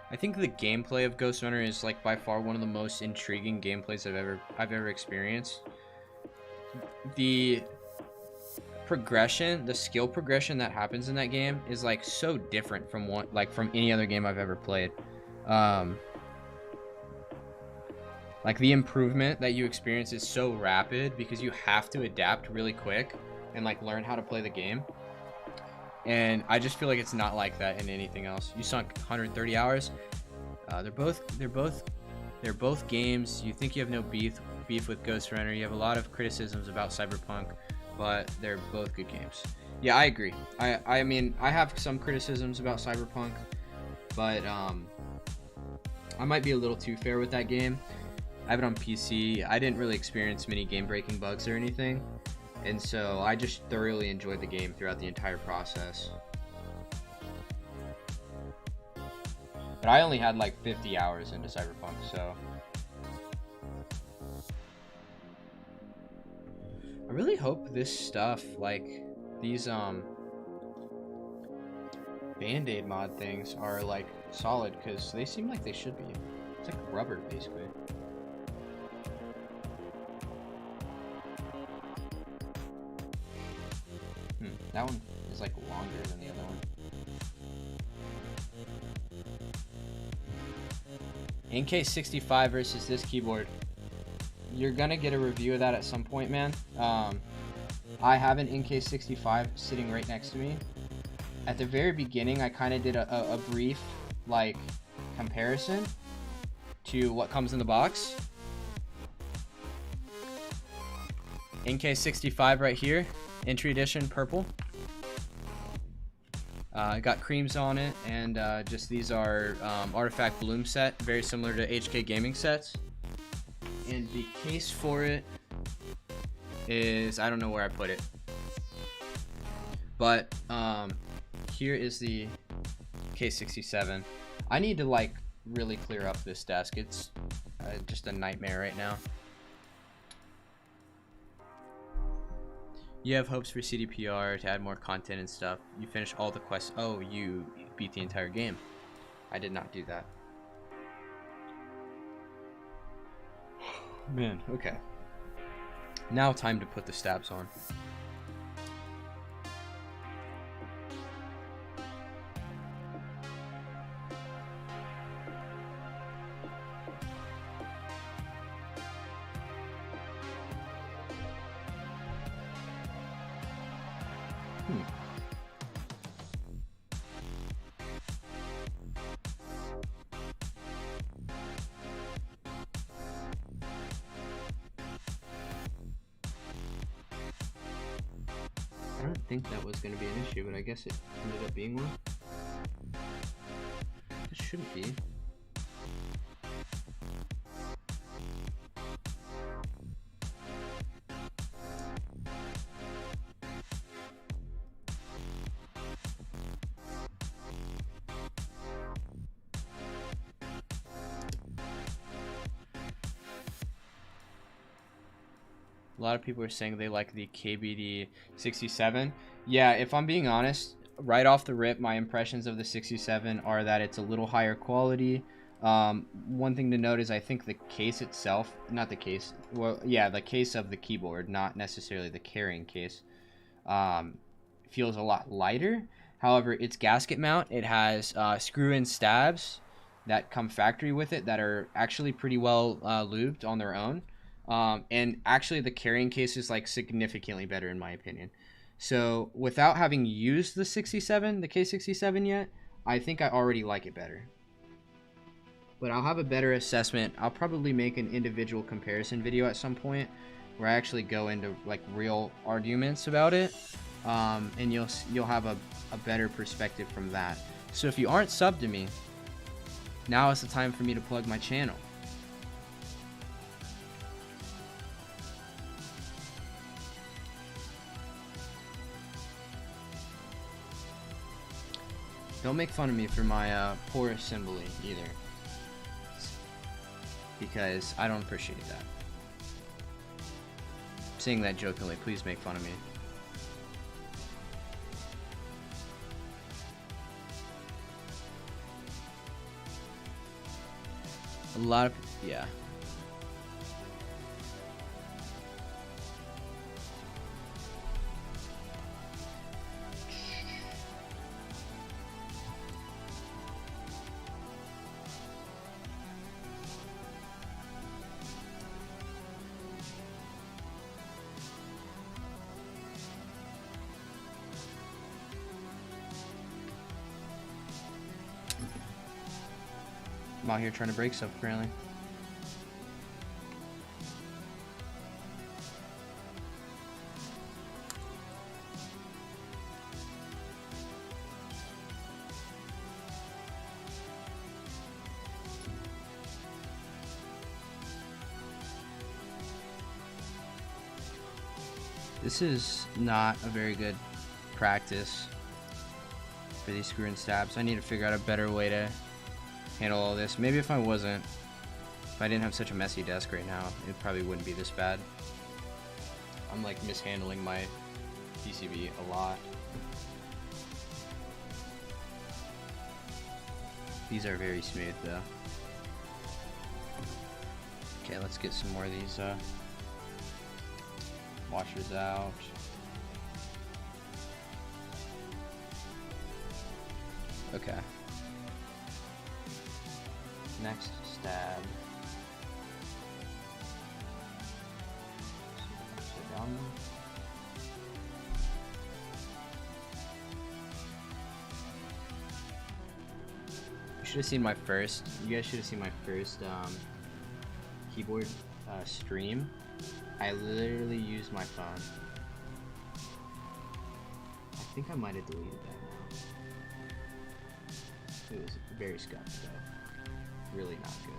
I think the gameplay of Ghost Runner is like by far one of the most intriguing gameplays I've ever experienced. The progression, the skill progression that happens in that game is like so different from from any other game I've ever played. Like the improvement that you experience is so rapid because you have to adapt really quick and like learn how to play the game. And I just feel like it's not like that in anything else. You sunk 130 hours. They're both games. You think you have no beef with Ghost Runner. You have a lot of criticisms about Cyberpunk, but they're both good games. Yeah, I agree. I mean, I have some criticisms about Cyberpunk, but I might be a little too fair with that game. I have it on PC. I didn't really experience many game-breaking bugs or anything. And so I just thoroughly enjoyed the game throughout the entire process. But I only had like 50 hours into Cyberpunk, so I really hope this stuff, like these Band-Aid mod things are like solid, because they seem like they should be. It's like rubber basically. That one is like longer than the other one. NK65 versus this keyboard. You're gonna get a review of that at some point, man. I have an NK65 sitting right next to me. At the very beginning, I kind of did a brief like comparison to what comes in the box. NK65 right here, entry edition purple. Got creams on it, and just these are Artifact Bloom set, very similar to HK Gaming sets. And the case for it is, I don't know where I put it, but here is the K67. I need to like really clear up this desk. It's just a nightmare right now. You have hopes for CDPR to add more content and stuff. You finish all the quests. Oh, you beat the entire game. I did not do that. Man, okay. Now time to put the stabs on. I don't think that was going to be an issue, but I guess it ended up being one. It shouldn't be. A lot of people are saying they like the KBD67. Yeah, if I'm being honest, right off the rip, my impressions of the 67 are that it's a little higher quality. One thing to note is I think the case itself, not the case, well, yeah, the case of the keyboard, not necessarily the carrying case, feels a lot lighter. However, its gasket mount, it has screw-in stabs that come factory with it that are actually pretty well lubed on their own. And actually the carrying case is like significantly better in my opinion. So without having used the 67, the K67 yet, I think I already like it better. But I'll have a better assessment. I'll probably make an individual comparison video at some point where I actually go into like real arguments about it. And you'll have a better perspective from that. So if you aren't subbed to me, now is the time for me to plug my channel. Don't make fun of me for my poor assembly either, because I don't appreciate that. I'm saying that jokingly, please make fun of me. A lot of, yeah. I'm out here trying to break stuff apparently. This is not a very good practice for these screw and stabs. I need to figure out a better way to handle all this. Maybe if I didn't have such a messy desk right now, it probably wouldn't be this bad. I'm like mishandling my PCB a lot. These are very smooth though. Okay, let's get some more of these washers out. Okay. Next stab. Sit down. You should have seen my first. You guys should have seen my first keyboard stream. I literally used my phone. I think I might have deleted that now. It was very scuffed though. Really not good.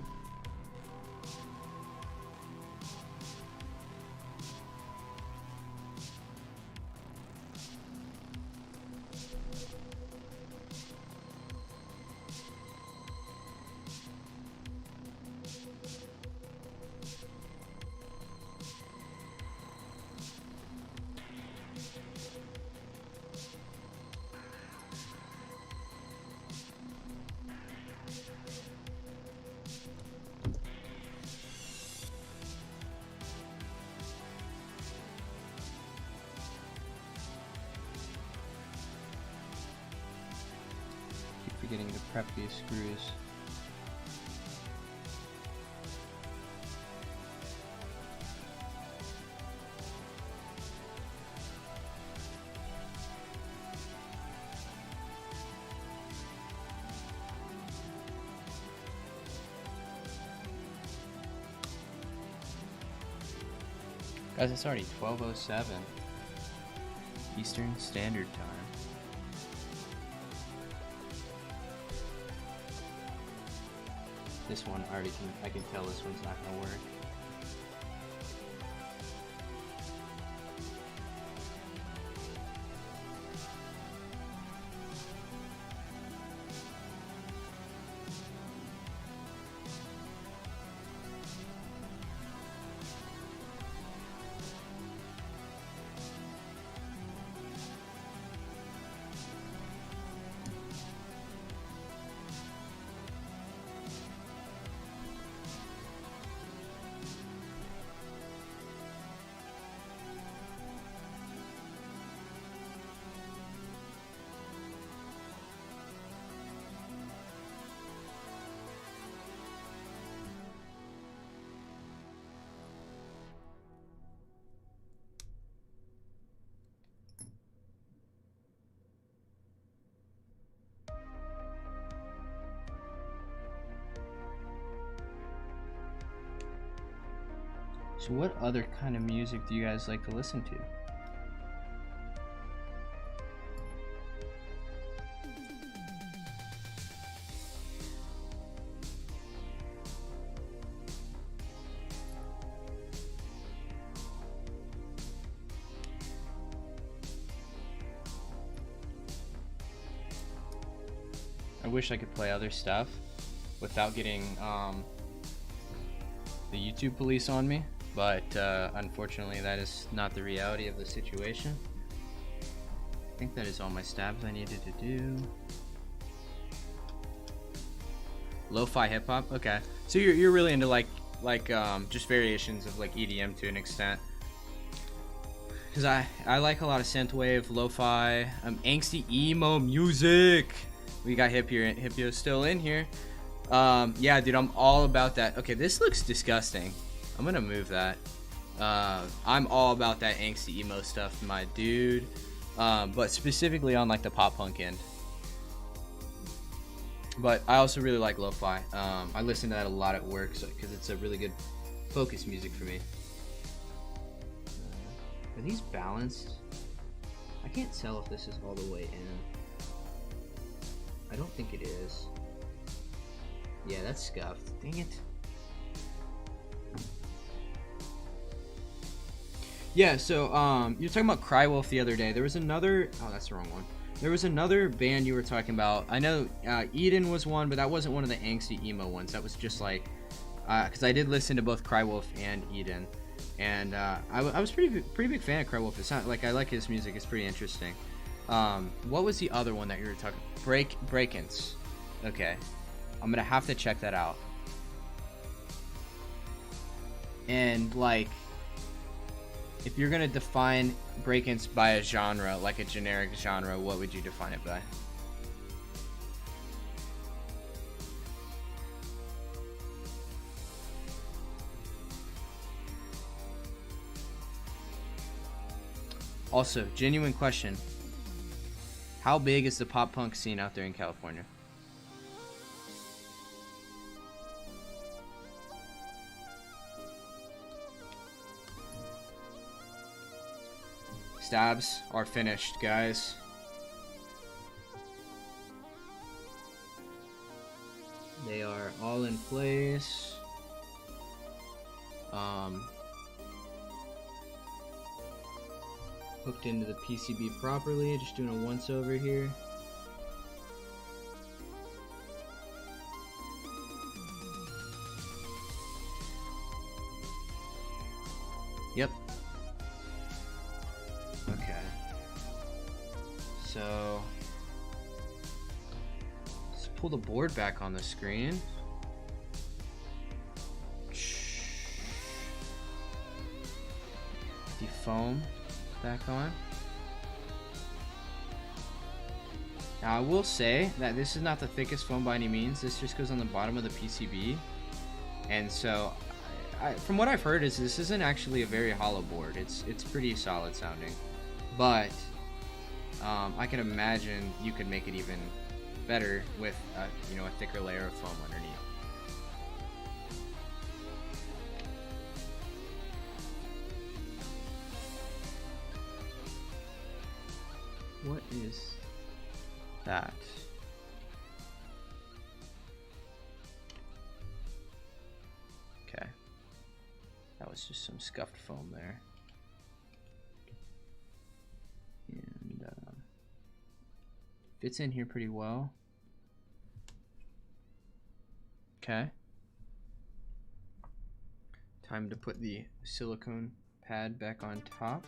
Forgetting to prep these screws. Guys, it's already 12:07 Eastern Standard Time. This one I can tell this one's not gonna work. So what other kind of music do you guys like to listen to? I wish I could play other stuff without getting the YouTube police on me, but unfortunately that is not the reality of the situation. I think that is all my stabs I needed to do. Lo-fi hip-hop, okay. So you're really into like just variations of like EDM to an extent. Because I like a lot of synthwave, lo-fi, angsty emo music. We got Hipio still in here. Yeah, dude, I'm all about that. Okay, this looks disgusting. I'm gonna move that. I'm all about that angsty emo stuff, my dude. But specifically on like the pop punk end. But I also really like lo-fi. I listen to that a lot at work because it's a really good focus music for me. Are these balanced? I can't tell if this is all the way in. I don't think it is. Yeah, that's scuffed. Dang it. Yeah, so you were talking about Crywolf the other day. There was another. Oh, that's the wrong one. There was another band you were talking about. I know Eden was one, but that wasn't one of the angsty emo ones. That was just like, because I did listen to both Crywolf and Eden, and I was pretty big fan of Crywolf. It's not like I like his music. It's pretty interesting. What was the other one that you were talking? Break-ins. Okay, I'm gonna have to check that out. And like, if you're gonna define break-ins by a genre, like a generic genre, what would you define it by? Also, genuine question. How big is the pop punk scene out there in California? Stabs are finished, guys. They are all in place. Hooked into the PCB properly. Just doing a once over here. Yep. Okay. So let's pull the board back on the screen. Defoam back on. Now I will say that this is not the thickest foam by any means. This just goes on the bottom of the PCB, and so from what I've heard is this isn't actually a very hollow board. It's pretty solid sounding, but I can imagine you could make it even better with a thicker layer of foam underneath. What is that? Okay. That was just some scuffed foam there. And fits in here pretty well. Okay. Time to put the silicone pad back on top.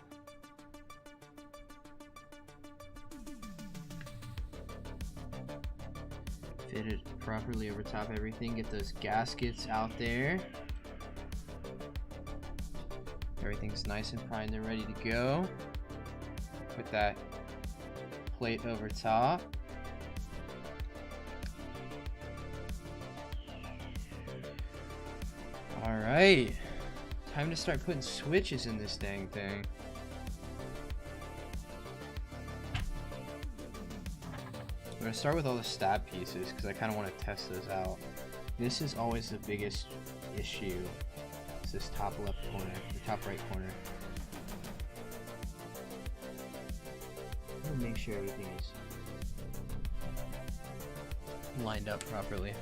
Fit it properly over top of everything. Get those gaskets out there. Everything's nice and primed and ready to go. Put that plate over top. Alright. Time to start putting switches in this dang thing. I'm going to start with all the stab pieces because I kind of want to test those out. This is always the biggest issue. It's this top left corner, the top right corner. I'm gonna make sure everything is lined up properly.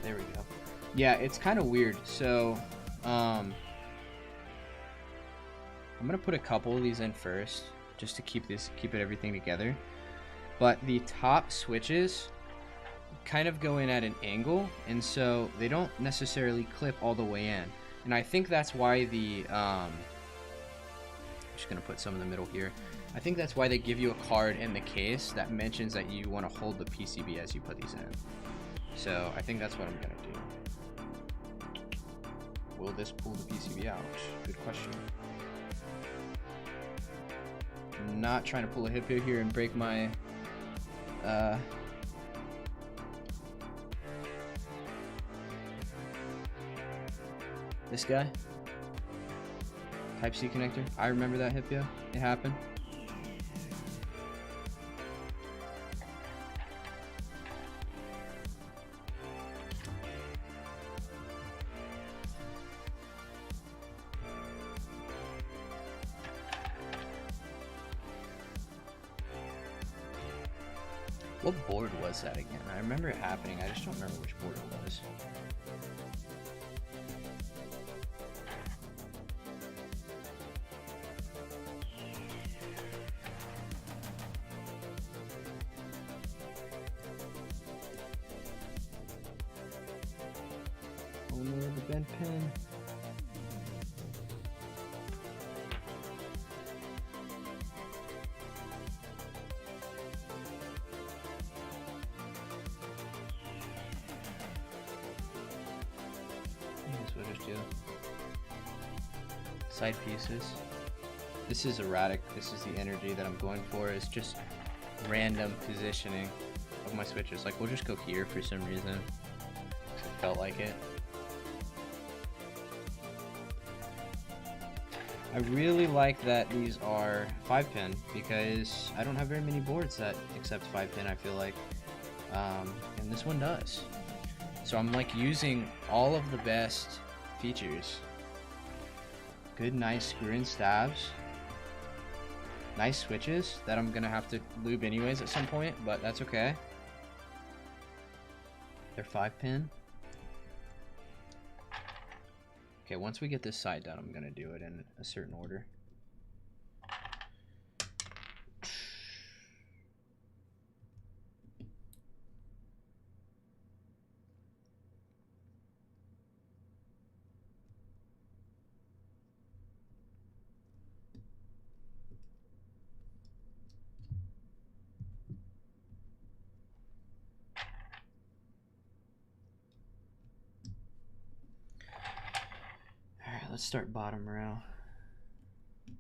There we go. Yeah, it's kind of weird. So, I'm gonna put a couple of these in first, just to keep everything together. But the top switches kind of go in at an angle, and so they don't necessarily clip all the way in. And I think that's why the I'm just gonna put some in the middle here. I think that's why they give you a card in the case that mentions that you want to hold the PCB as you put these in. So I think that's what I'm gonna do. Will this pull the PCB out? Good question. I'm not trying to pull a hip here and break my this guy. Type-C connector. I remember that hip. It happened. What board was that again? I remember it happening. I just don't remember which board it was. Oh no, the bent pin. Side pieces. This is erratic. This is the energy that I'm going for. It's just random positioning of my switches. Like, we'll just go here for some reason. It felt like it. I really like that these are 5-pin because I don't have very many boards that accept 5-pin, I feel like. And this one does. So I'm like using all of the best features. Good, nice screw-in stabs. Nice switches that I'm gonna have to lube anyways at some point, but that's okay. They're 5-pin. Okay, once we get this side done, I'm gonna do it in a certain order. Let's start bottom row. Let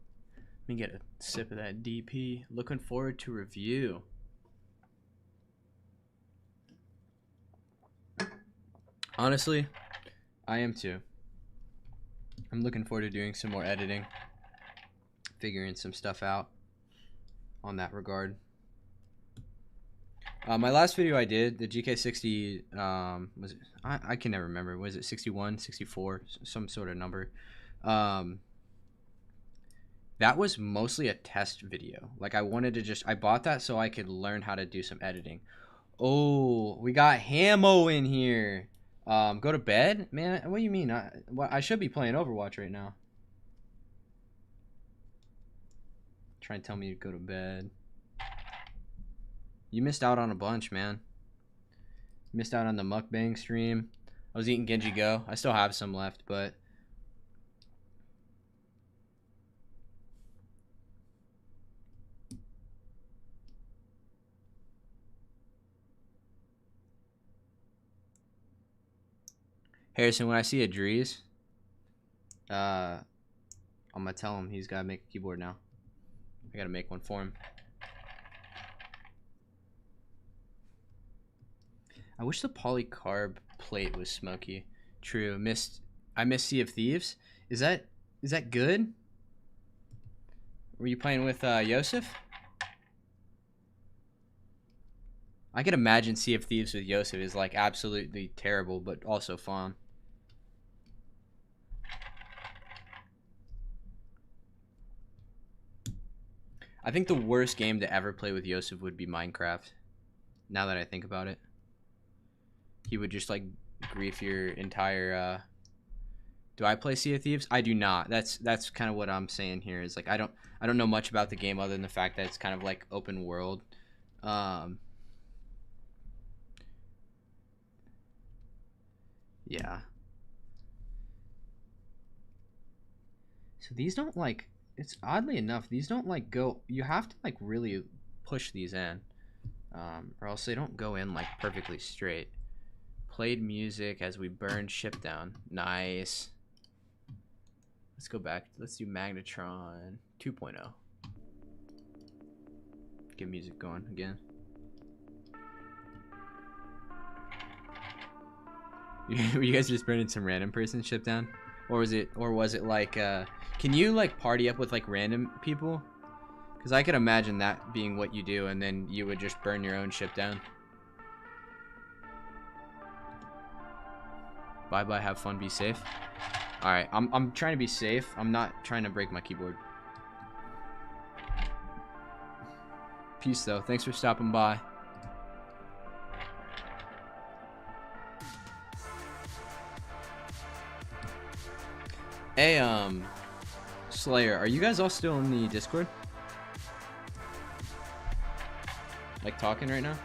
me get a sip of that DP. Looking forward to review. Honestly, I am too. I'm looking forward to doing some more editing, figuring some stuff out on that regard. My last video I did, the GK60, was it, I can never remember. Was it 61, 64, some sort of number? That was mostly a test video. Like, I wanted to I bought that so I could learn how to do some editing. Oh, we got Hamo in here. Go to bed? Man, what do you mean? I should be playing Overwatch right now. Try and tell me to go to bed. You missed out on a bunch, man. Missed out on the mukbang stream. I was eating Genji Go. I still have some left, but Harrison, when I see a Drees, I'm gonna tell him he's gotta make a keyboard now. I gotta make one for him. I wish the polycarb plate was smoky. True. I missed Sea of Thieves. Is that good? Were you playing with Yosef? I could imagine Sea of Thieves with Yosef is like absolutely terrible, but also fun. I think the worst game to ever play with Yosef would be Minecraft. Now that I think about it, he would just like grief your entire. Do I play Sea of Thieves? I do not. That's kind of what I'm saying here. Is like I don't know much about the game other than the fact that it's kind of like open world. Yeah. So these don't like. It's oddly enough, these don't like go. You have to like really push these in, or else they don't go in like perfectly straight. Played music as we burned ship down. Nice. Let's go back. Let's do Magnetron 2.0. Get music going again. Were you guys just burning some random person ship down? Or was it like can you like party up with like random people? Because I could imagine that being what you do, and then you would just burn your own ship down. Bye bye, have fun, be safe. Alright, I'm trying to be safe. I'm not trying to break my keyboard. Peace though. Thanks for stopping by. Hey, Slayer, are you guys all still in the Discord? Like talking right now?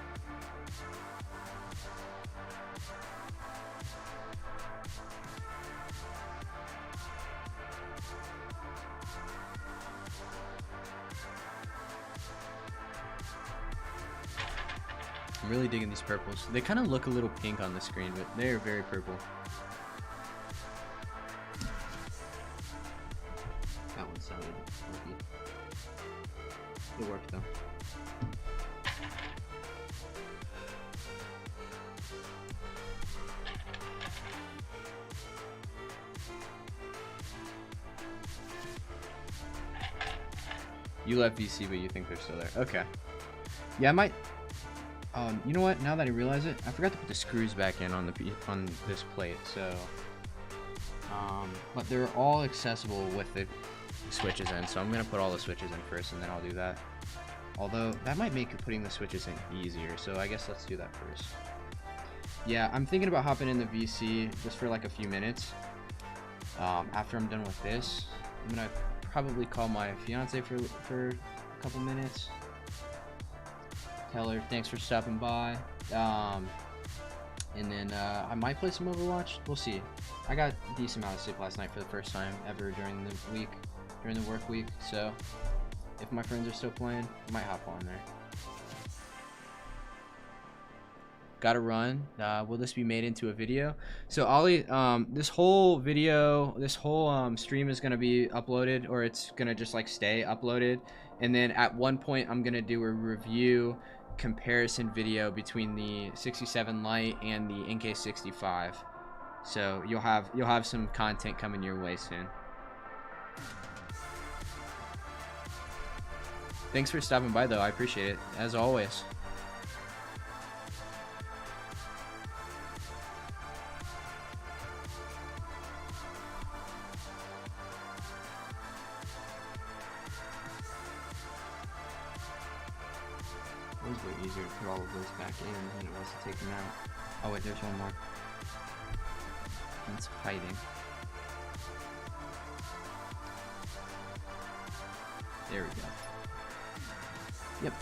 I'm really digging these purples. They kind of look a little pink on the screen, but they're very purple. That one sounded funky. It worked though. You left VC, but you think they're still there. Okay. Yeah, I might. You know what? Now that I realize it, I forgot to put the screws back in on this plate. So, but they're all accessible with the switches in. So I'm gonna put all the switches in first, and then I'll do that. Although that might make putting the switches in easier. So I guess let's do that first. Yeah, I'm thinking about hopping in the VC just for like a few minutes. After I'm done with this, I'm gonna probably call my fiance for a couple minutes. Tell her thanks for stopping by. And then I might play some Overwatch. We'll see. I got a decent amount of sleep last night for the first time ever during the work week. So if my friends are still playing, I might hop on there. Gotta run. Will this be made into a video? So Ollie, this whole video, this whole stream is gonna be uploaded, or it's gonna just like stay uploaded. And then at one point, I'm gonna do a review comparison video between the 67 Lite and the NK65. So you'll have some content coming your way soon. Thanks for stopping by though. I appreciate it as always. It was way easier to put all of those back in than it was to take them out. Oh wait, there's one more. It's hiding. There we go. Yep.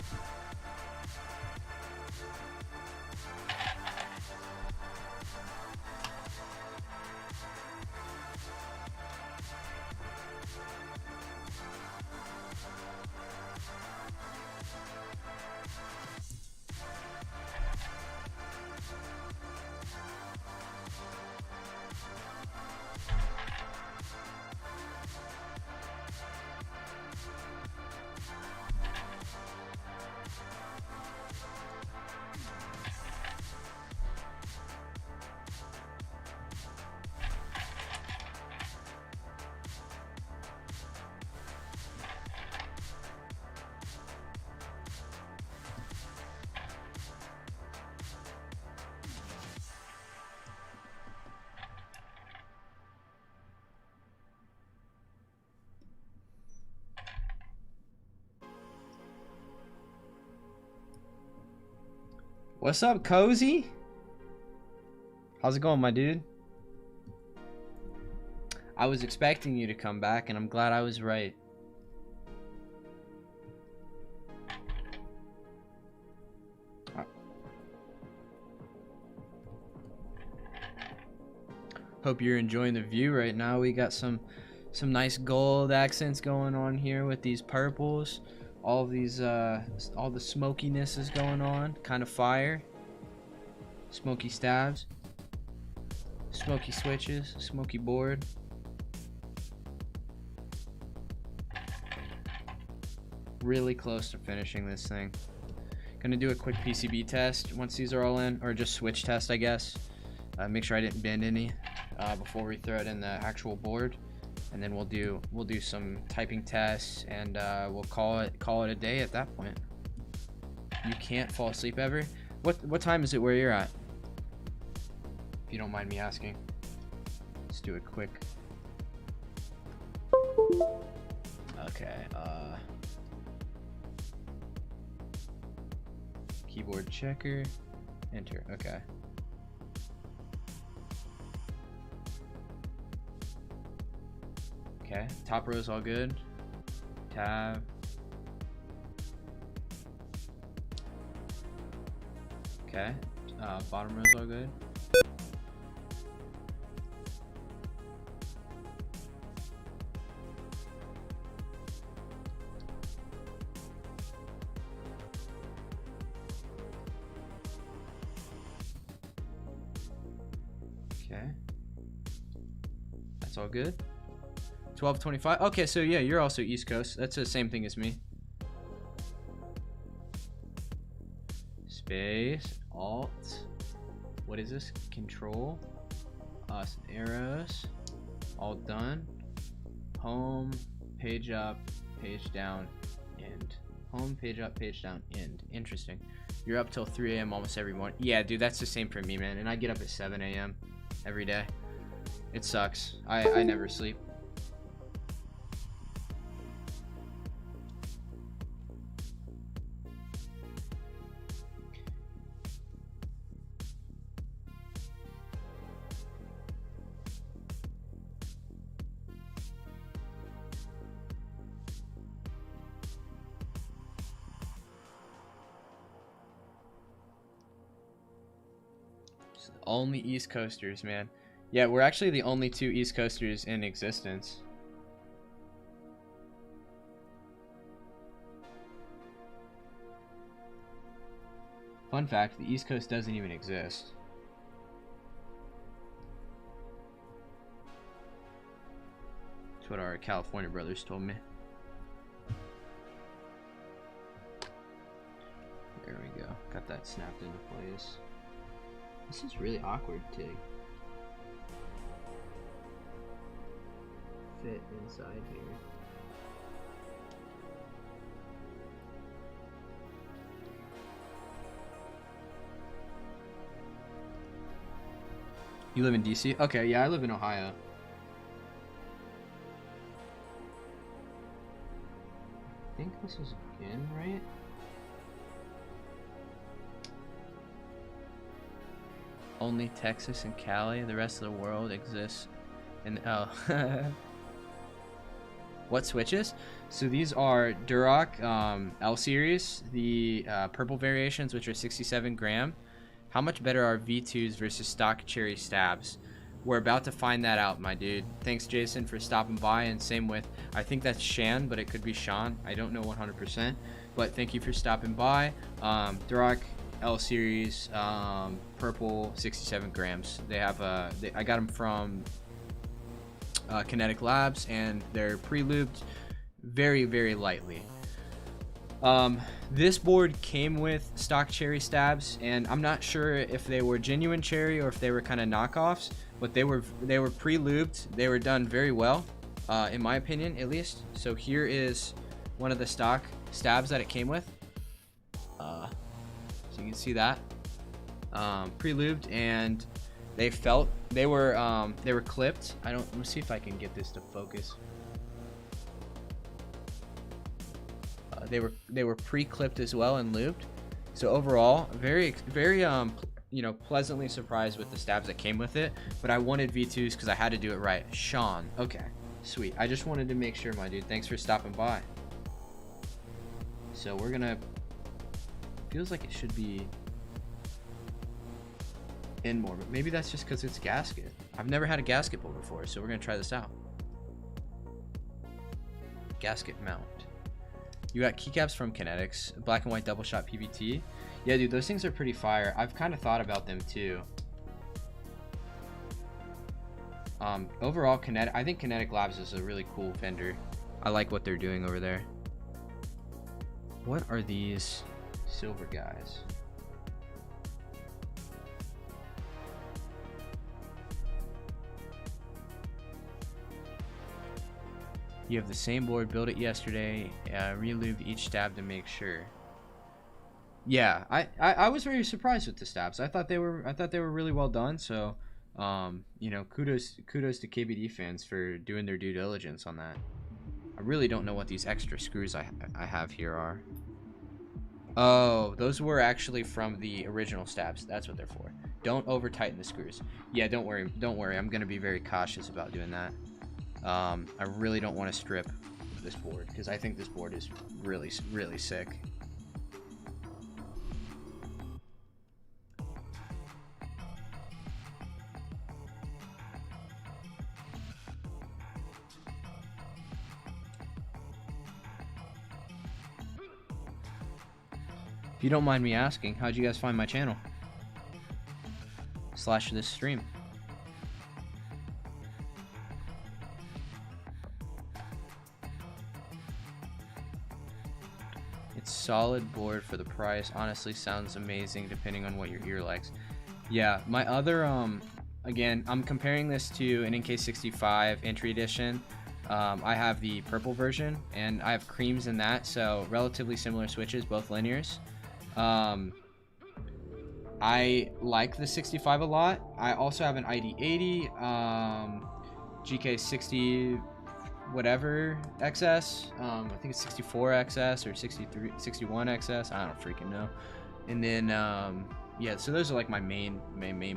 What's up, Cozy? How's it going, my dude? I was expecting you to come back, and I'm glad I was right. Hope you're enjoying the view right now. We got some nice gold accents going on here with these purples. All these all the smokiness is going on. Kind of fire. Smoky stabs. Smoky switches. Smoky board. Really close to finishing this thing. Gonna do a quick PCB test once these are all in, or just switch test, I guess. Make sure I didn't bend any before we throw it in the actual board, and then we'll do some typing tests, and we'll call it a day at that point. You can't fall asleep ever? What time is it where you're at? If you don't mind me asking. Let's do it quick. Okay. Keyboard checker. Enter. Okay. Okay, top row is all good. Tab. Okay, bottom row is all good. Okay, that's all good. 12:25. Okay, so yeah, you're also East Coast. That's the same thing as me. Space, Alt. What is this? Control. Arrows. All done. Home, page up, page down, end. Home, page up, page down, end. Interesting. You're up till 3 a.m. almost every morning. Yeah, dude, that's the same for me, man. And I get up at 7 a.m. every day. It sucks. I never sleep. Only East Coasters, man. Yeah, we're actually the only 2 East Coasters in existence. Fun fact, the East Coast doesn't even exist. That's what our California brothers told me. There we go. Got that snapped into place. This is really awkward to fit inside here. You live in DC? Okay, yeah, I live in Ohio. I think this is again, right? Only Texas and Cali. The rest of the world exists in oh. What switches? So these are Durock L series, the purple variations, which are 67 gram. How much better are V2s versus stock cherry stabs? We're about to find that out, my dude. Thanks, Jason, for stopping by, and same with, I think that's Shan, but it could be Sean. I don't know 100%, but thank you for stopping by. Durock L series, purple, 67 grams. They have I got them from Kinetic Labs, and they're pre-lubed very, very lightly. This board came with stock cherry stabs, and I'm not sure if they were genuine cherry or if they were kind of knockoffs, but they were pre-lubed. They were done very well, in my opinion, at least. So here is one of the stock stabs that it came with. So you can see that pre-lubed, and they were clipped. Let me see if I can get this to focus. They were pre-clipped as well and lubed, So overall, very you know, pleasantly surprised with the stabs that came with it. But I wanted V2s because I had to do it right. Sean, okay, sweet. I just wanted to make sure, my dude. Thanks for stopping by. So we're gonna. Feels like it should be in more, but maybe that's just because it's gasket. I've never had a gasket bolt before, so we're gonna try this out. Gasket mount. You got keycaps from Kinetics, black and white double shot PBT. Yeah, dude, those things are pretty fire. I've kind of thought about them too. Overall, I think Kinetic Labs is a really cool vendor. I like what they're doing over there. What are these silver guys? You have the same board, built it yesterday, relubed each stab to make sure. Yeah, I was very surprised with the stabs. I thought they were really well done. So, you know, kudos to KBD fans for doing their due diligence on that. I really don't know what these extra screws I have here are. Oh, those were actually from the original stabs. That's what they're for. Don't over tighten the screws. Yeah, don't worry. I'm gonna be very cautious about doing that. I really don't want to strip this board because I think this board is really sick. If you don't mind me asking, how'd you guys find my channel? / this stream? It's solid board for the price. Honestly, sounds amazing depending on what your ear likes. Yeah, my other again, I'm comparing this to an NK65 entry edition. I have the purple version and I have creams in that, so relatively similar switches, both linears. I like the 65 a lot. I also have an ID80, GK60 whatever XS. I think it's 64 XS or 61 XS. I don't freaking know. And then yeah, so those are like my main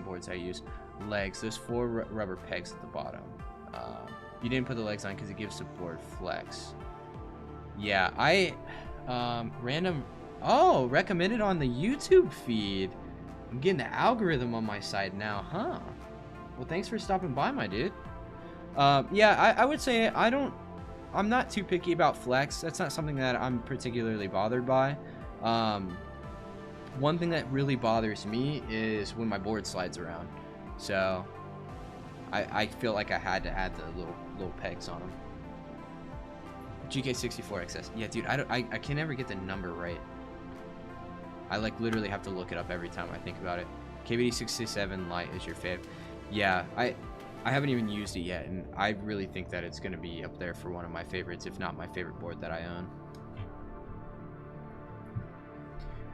boards I use. Legs, there's 4 rubber pegs at the bottom. You didn't put the legs on because it gives the board flex. Yeah, recommended on the YouTube feed. I'm getting the algorithm on my side now, huh? Well, thanks for stopping by, my dude. Yeah, I would say I'm not too picky about flex. That's not something that I'm particularly bothered by. One thing that really bothers me is when my board slides around. So I feel like I had to add the little pegs on them. GK64 XS. Yeah, dude, I can never get the number right. I like literally have to look it up every time I think about it. KBD67 Lite is your fave. Yeah, I haven't even used it yet, and I really think that it's going to be up there for one of my favorites, if not my favorite board that I own.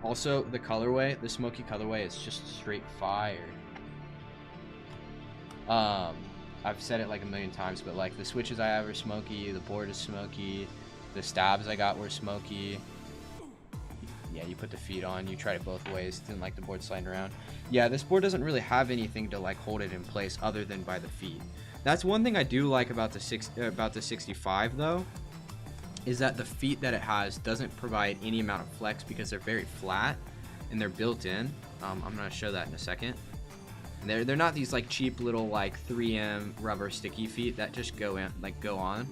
Also, the colorway, the smoky colorway, is just straight fire. I've said it like a million times, but like the switches I have are smoky, the board is smoky, the stabs I got were smoky. Yeah, you put the feet on, you tried it both ways, didn't like the board sliding around. Yeah, this board doesn't really have anything to like hold it in place other than by the feet. That's one thing I do like about the 65 though, is that the feet that it has doesn't provide any amount of flex because they're very flat and they're built in. I'm gonna show that in a second. They're not these like cheap little like 3M rubber sticky feet that just go on.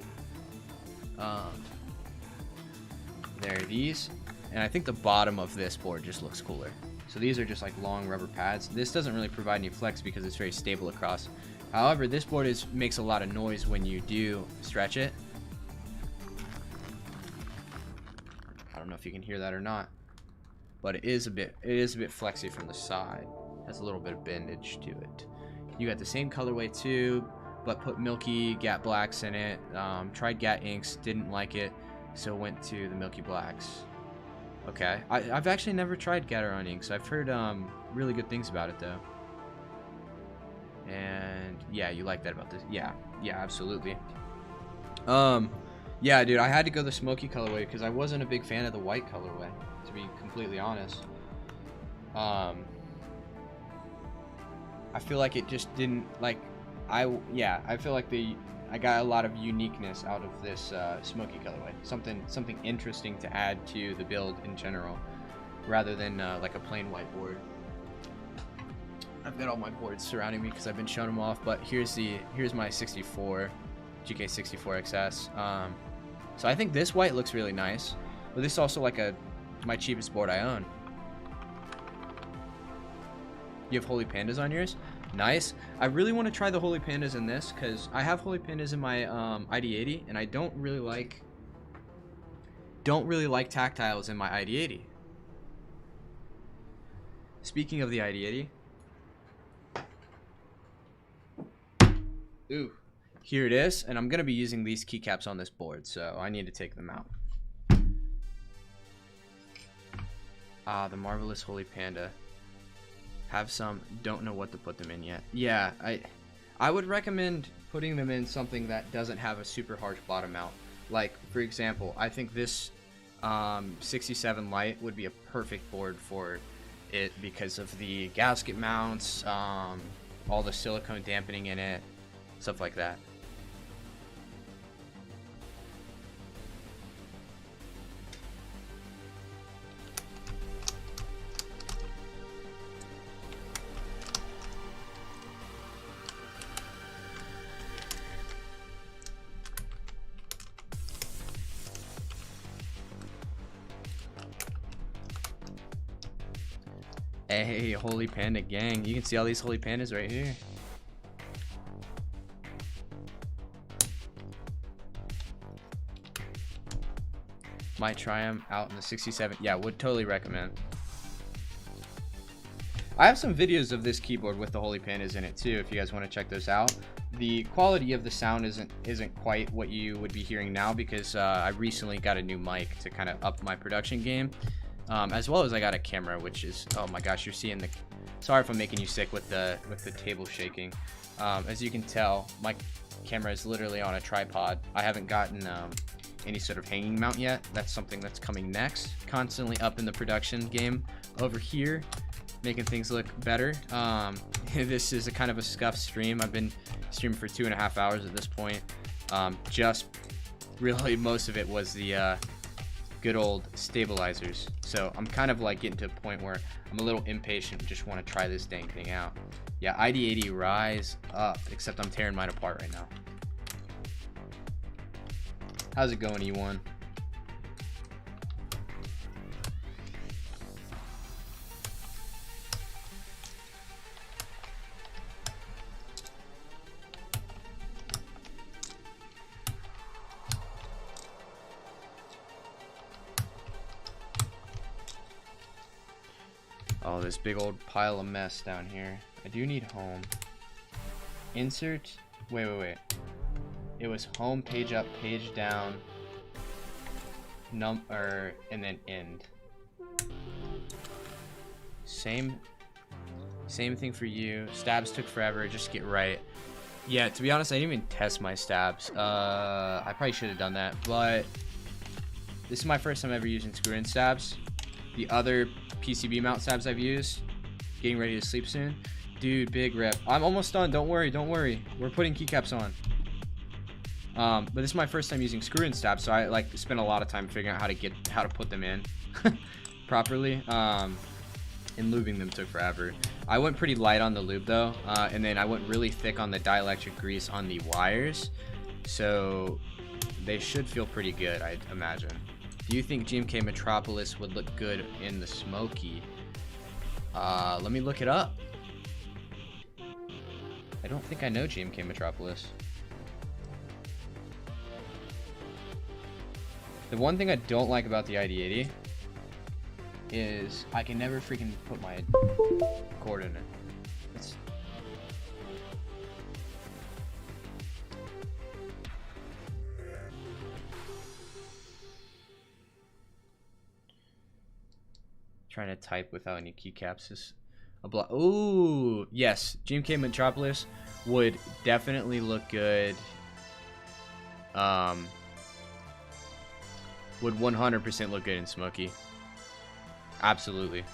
There are these. And I think the bottom of this board just looks cooler. So these are just like long rubber pads. This doesn't really provide any flex because it's very stable across. However, this board makes a lot of noise when you do stretch it. I don't know if you can hear that or not, but it is a bit flexy from the side. Has a little bit of bendage to it. You got the same colorway too, but put milky Gat blacks in it. Tried Gat inks, didn't like it, so went to the milky blacks. Okay, I've actually never tried Gateron inks. I've heard really good things about it though. And yeah, you like that about this? Yeah, absolutely. Yeah, dude, I had to go the smoky colorway because I wasn't a big fan of the white colorway, to be completely honest. I feel like it just didn't like. I feel like I got a lot of uniqueness out of this smoky colorway. Something interesting to add to the build in general, rather than like a plain white board. I've got all my boards surrounding me because I've been showing them off. But here's my 64 GK64 XS. So I think this white looks really nice, but this is also like my cheapest board I own. You have Holy Pandas on yours? Nice. I really want to try the Holy Pandas in this because I have Holy Pandas in my ID80, and I don't really like tactiles in my ID80. Speaking of the ID80, ooh, here it is, and I'm gonna be using these keycaps on this board, so I need to take them out. The Marvelous Holy Panda. Have some, don't know what to put them in yet. Yeah, I would recommend putting them in something that doesn't have a super harsh bottom mount. Like, for example, I think this 67 Lite would be a perfect board for it because of the gasket mounts, all the silicone dampening in it, stuff like that. Hey, Holy Panda gang. You can see all these Holy Pandas right here. Might try them out in the 67. Yeah, would totally recommend. I have some videos of this keyboard with the Holy Pandas in it too, if you guys want to check those out. The quality of the sound isn't quite what you would be hearing now because I recently got a new mic to kind of up my production game. As well as I got a camera, which is, oh my gosh, you're seeing the, sorry if I'm making you sick with the table shaking. As you can tell, my camera is literally on a tripod. I haven't gotten any sort of hanging mount yet. That's something that's coming next. Constantly up in the production game over here, making things look better. This is a kind of a scuffed stream. I've been streaming for 2.5 hours at this point. Just really most of it was the good old stabilizers. So I'm kind of like getting to a point where I'm a little impatient and just want to try this dang thing out. Yeah, ID80 rise up, except I'm tearing mine apart right now. How's it going, E1? Oh, this big old pile of mess down here. I do need home. Insert. Wait. It was home, page up, page down, and then end. Same thing for you. Stabs took forever. Just get right. Yeah, to be honest, I didn't even test my stabs. I probably should have done that, but this is my first time ever using screw-in stabs. The other PCB mount stabs I've used, getting ready to sleep soon. Dude, big rip. I'm almost done. Don't worry. We're putting keycaps on. But this is my first time using screw-in stabs, so I like spent a lot of time figuring out how to put them in properly. And lubing them took forever. I went pretty light on the lube though, and then I went really thick on the dielectric grease on the wires, so they should feel pretty good, I'd imagine. Do you think JWK Metropolis would look good in the smoky? Let me look it up. I don't think I know JWK Metropolis. The one thing I don't like about the ID80 is I can never freaking put my cord in it. It's... Trying to type without any keycaps is a block. Ooh, yes, JWK Metropolis would definitely look good. Would 100% look good in smoky. Absolutely.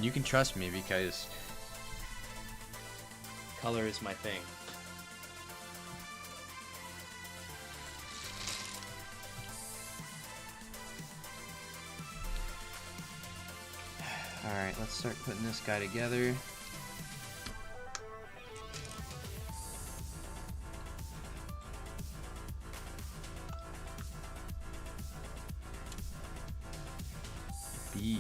And you can trust me because color is my thing. Alright, let's start putting this guy together. B.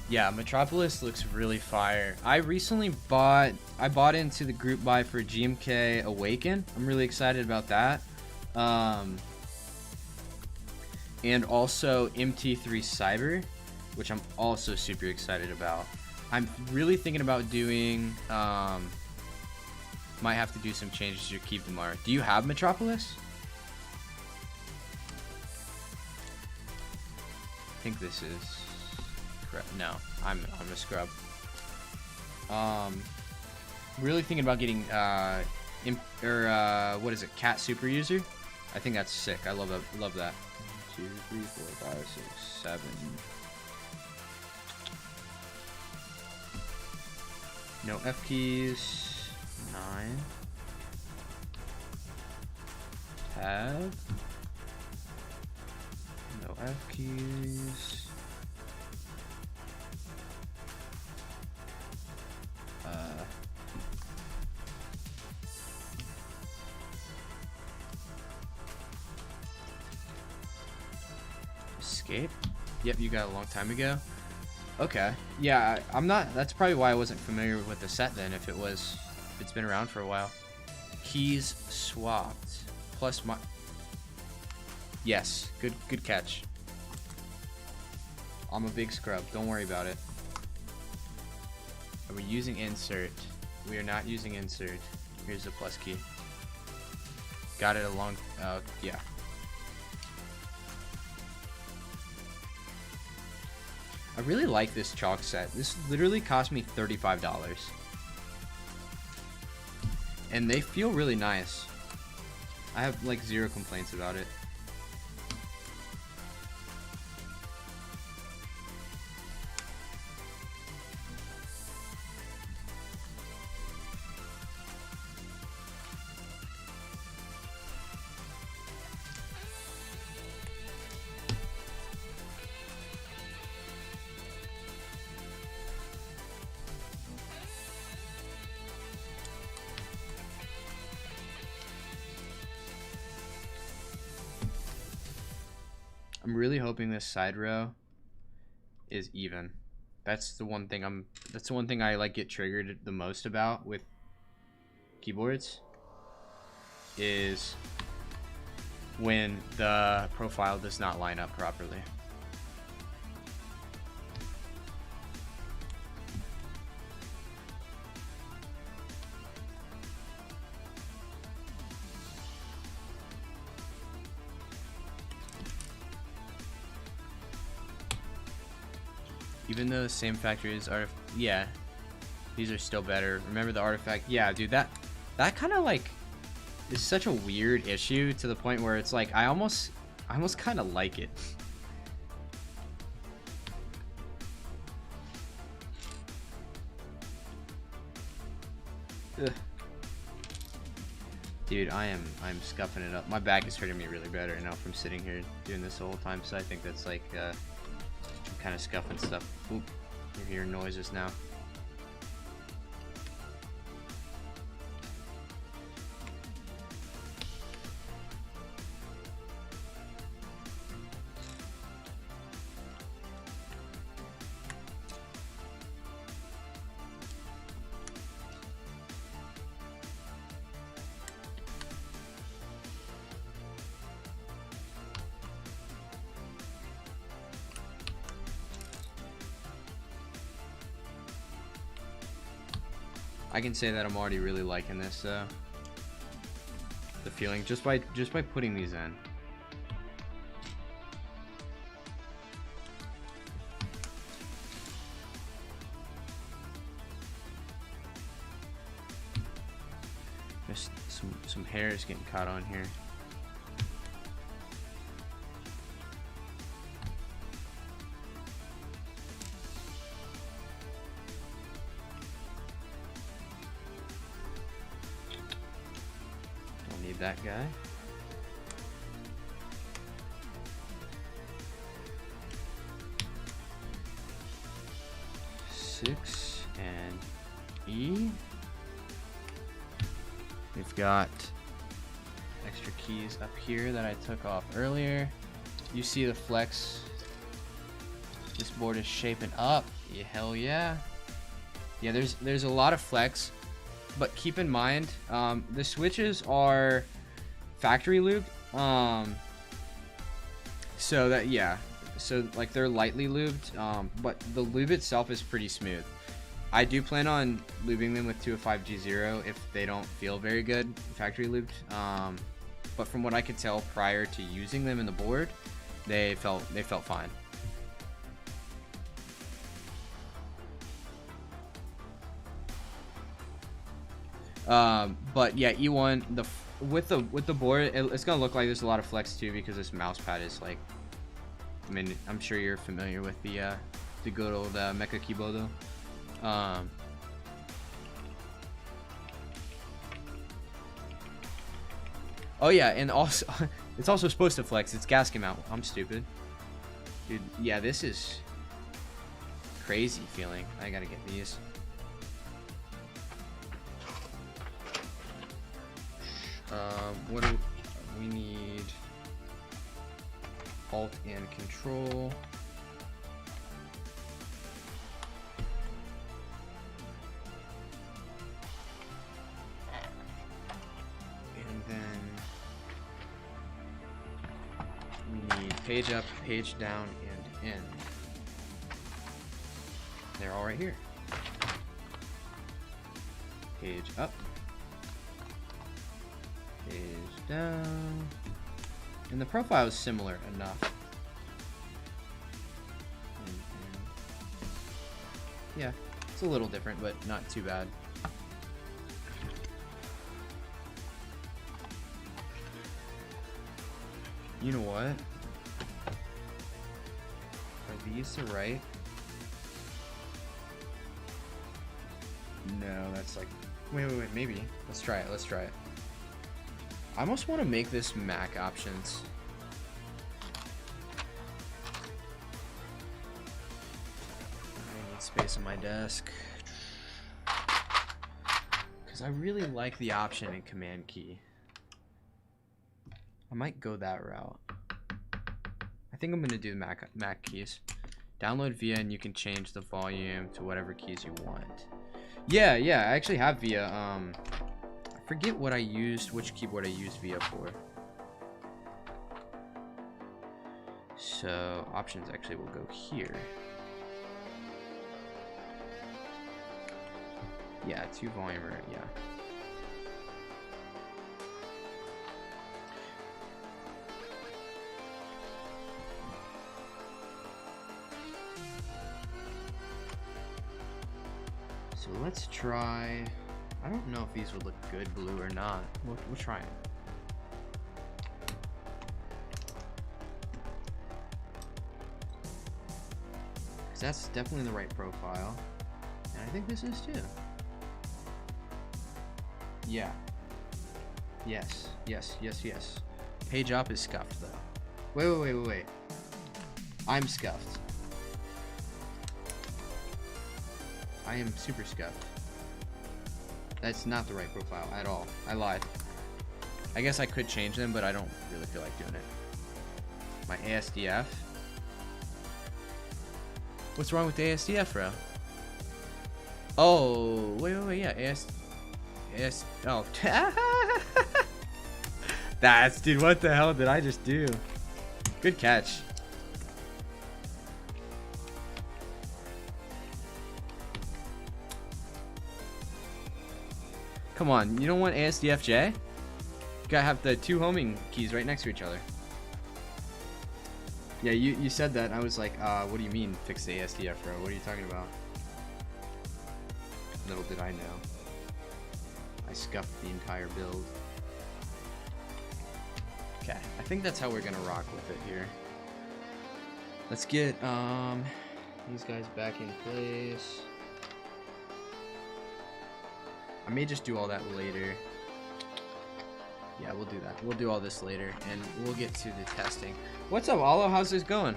Yeah, Metropolis looks really fire. I recently bought into the group buy for GMK Awaken. I'm really excited about that. And also MT3 Cyber, which I'm also super excited about. I'm really thinking about doing, might have to do some changes to your Keep tomorrow. Do you have Metropolis? I think this is... No, I'm a scrub. Really thinking about getting what is it, Cat Super User? I think that's sick. I love that. Love that. 1, 2, 3, 4, 5, 6, 7. No F keys. 9. Tab. No F keys. Escape? Yep, you got a long time ago. Okay. Yeah, I'm not. That's probably why I wasn't familiar with the set then. If it's been around for a while. Keys swapped. Plus my. Yes, good catch. I'm a big scrub. Don't worry about it. Are we using insert? We are not using insert. Here's the plus key. Got it along. Yeah. I really like this chalk set. This literally cost me $35. And they feel really nice. I have like 0 complaints about it. I'm really hoping this side row is even. That's the one thing I like get triggered the most about with keyboards is when the profile does not line up properly. Even though the same factories are, yeah, these are still better. Remember the artifact? Yeah, dude, that kind of like is such a weird issue to the point where it's like I almost kind of like it. Ugh. Dude, I'm scuffing it up. My back is hurting me really bad right now from sitting here doing this the whole time, so I think that's like kind of scuffing stuff. Oop, you're hearing noises now. I can say that I'm already really liking this, the feeling just by putting these in. Just some hairs getting caught on here. Don't need that guy. Six and E. We've got extra keys up here that I took off earlier. You see the flex. This board is shaping up. Yeah, hell yeah. Yeah, there's a lot of flex, but keep in mind the switches are factory lubed. So that, yeah, so like they're lightly lubed, but the lube itself is pretty smooth. I do plan on lubing them with 205G0 if they don't feel very good factory lubed, but from what I could tell prior to using them in the board, they felt fine. But yeah, E1 with the board, it's gonna look like there's a lot of flex too, because this mouse pad is like, I mean, I'm sure you're familiar with the good old Mecha Keyboard. Oh yeah, and also it's also supposed to flex. It's gasket mount. I'm stupid, dude. Yeah, this is crazy feeling. I gotta get these. What do we need? Alt and Control. And then we need page up, page down, and in. They're all right here. Page up. Page down. And the profile is similar enough. Yeah, it's a little different, but not too bad. You know what? Are these the right? No, that's like... Wait, maybe. Let's try it, let's try it. I almost want to make this Mac options. I need space on my desk. Because I really like the option in Command Key. I might go that route. I think I'm going to do Mac keys. Download VIA and you can change the volume to whatever keys you want. Yeah, I actually have VIA. I forget what I used, which keyboard I used VIA for. So options actually will go here. Yeah, 2 volumer, yeah. So let's try. I don't know if these would look good blue or not. We'll try it. Because that's definitely the right profile. And I think this is too. Yeah. Yes. Page up is scuffed though. Wait. I'm scuffed. I am super scuffed. That's not the right profile at all. I lied. I guess I could change them, but I don't really feel like doing it. My ASDF. What's wrong with the ASDF, bro? Oh, wait, yeah, oh. That's, dude, what the hell did I just do? Good catch. Come on, you don't want ASDFJ? You gotta have the 2 homing keys right next to each other. Yeah, you said that, and I was like, what do you mean fix the ASDF, bro? What are you talking about? Little did I know. I scuffed the entire build. Okay, I think that's how we're gonna rock with it here. Let's get these guys back in place. I may just do all that later. Yeah, we'll do that. We'll do all this later, and we'll get to the testing. What's up, Alo? How's this going?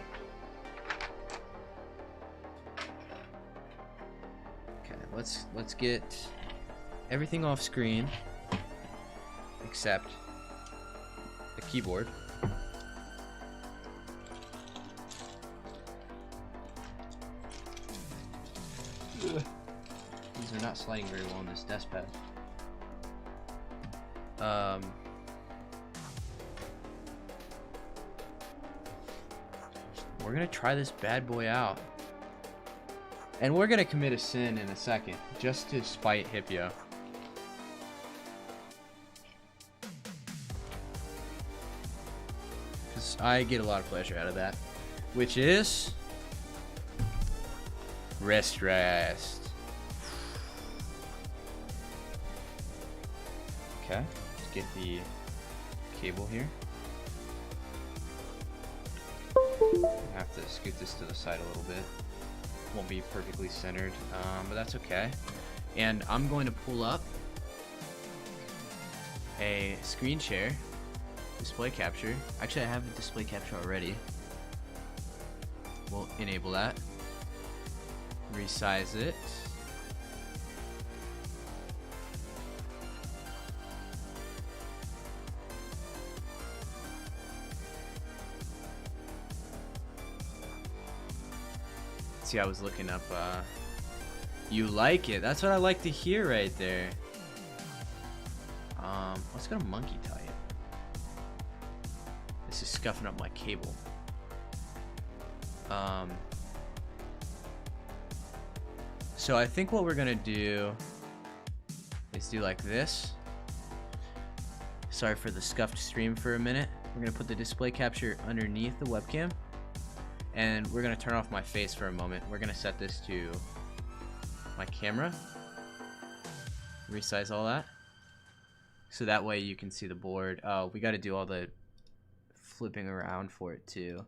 Okay, let's get everything off screen except the keyboard. Ugh. These are not sliding very well on this desk pad. We're gonna try this bad boy out. And we're gonna commit a sin in a second, just to spite Hipio. Because I get a lot of pleasure out of that. Which is... Rest. Okay, let's get the cable here. I have to scoot this to the side a little bit. Won't be perfectly centered, but that's okay. And I'm going to pull up a screen share display capture. Actually, I have a display capture already. We'll enable that. Resize it. See, I was looking up, you like it. That's what I like to hear right there. Let's go to monkey tie it. This is scuffing up my cable. So I think what we're gonna do is do like this. Sorry for the scuffed stream for a minute. We're gonna put the display capture underneath the webcam. And we're gonna turn off my face for a moment. We're gonna set this to my camera. Resize all that. So that way you can see the board. We gotta do all the flipping around for it too.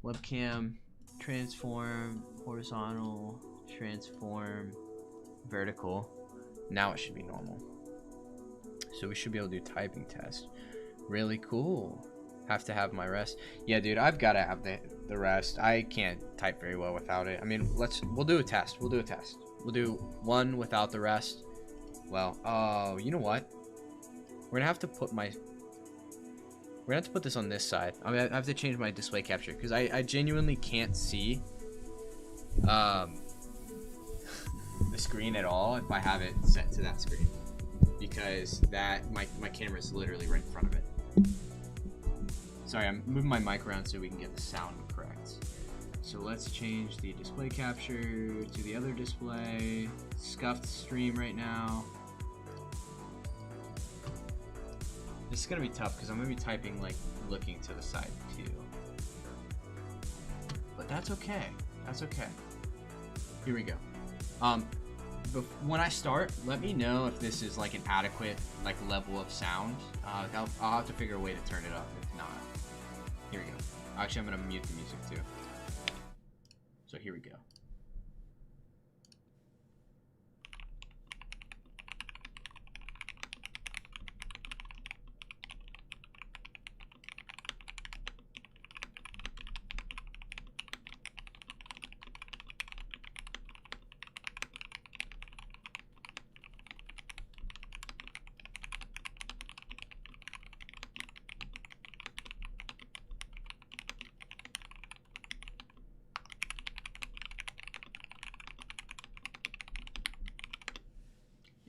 Webcam, transform, horizontal, transform, vertical. Now it should be normal. So we should be able to do typing test. Really cool. Have to have my rest. Yeah, dude, I've got to have the rest. I can't type very well without it. I mean, we'll do a test. We'll do one without the rest. Well, oh, you know what? We're gonna have to put this on this side. I mean, I have to change my display capture because I genuinely can't see the screen at all if I have it set to that screen, because that my camera is literally right in front of it. Sorry, I'm moving my mic around so we can get the sound correct. So let's change the display capture to the other display. Scuffed stream right now. This is gonna be tough because I'm gonna be typing like looking to the side too. But that's okay. That's okay. Here we go. When I start, let me know if this is like an adequate like level of sound. I'll have to figure a way to turn it up if not. Here we go. Actually, I'm gonna mute the music too. So here we go.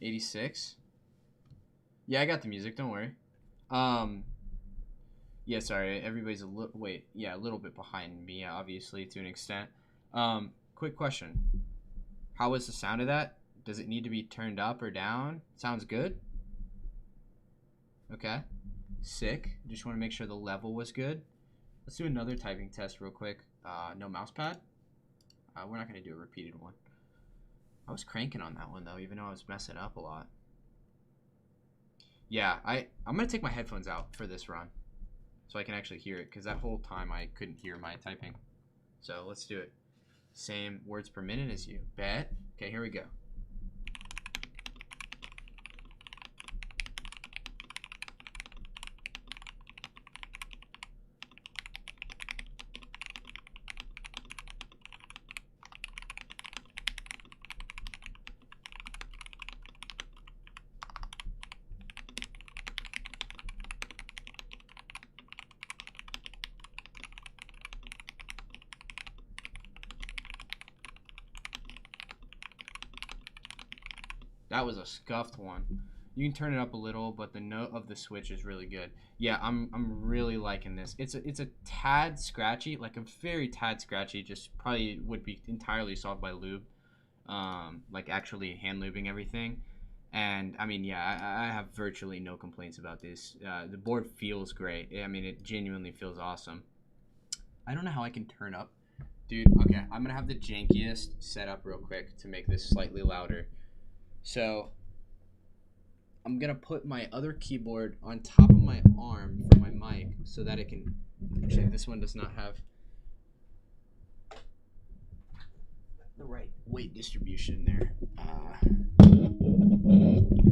'86. Yeah, I got the music. Don't worry. Yeah, sorry. Everybody's a little a little bit behind me, obviously, to an extent. Quick question. How was the sound of that? Does it need to be turned up or down? Sounds good. Okay. Sick. Just want to make sure the level was good. Let's do another typing test real quick. No mouse pad. We're not going to do a repeated one. I was cranking on that one though, even though I was messing up a lot. Yeah, I'm gonna take my headphones out for this run, so I can actually hear it, because that whole time I couldn't hear my typing. So let's do it. Same words per minute as you. Bet. Okay, here we go. That was a scuffed one. You can turn it up a little, but the note of the switch is really good. Yeah, I'm really liking this. It's a tad scratchy, like a very tad scratchy. Just probably would be entirely solved by lube, like actually hand lubing everything. And I mean, yeah, I have virtually no complaints about this. The board feels great. I mean, it genuinely feels awesome. I don't know how I can turn up, dude. Okay, I'm gonna have the jankiest setup real quick to make this slightly louder. So I'm gonna put my other keyboard on top of my arm for my mic so that it can. Actually, this one does not have the right weight distribution there.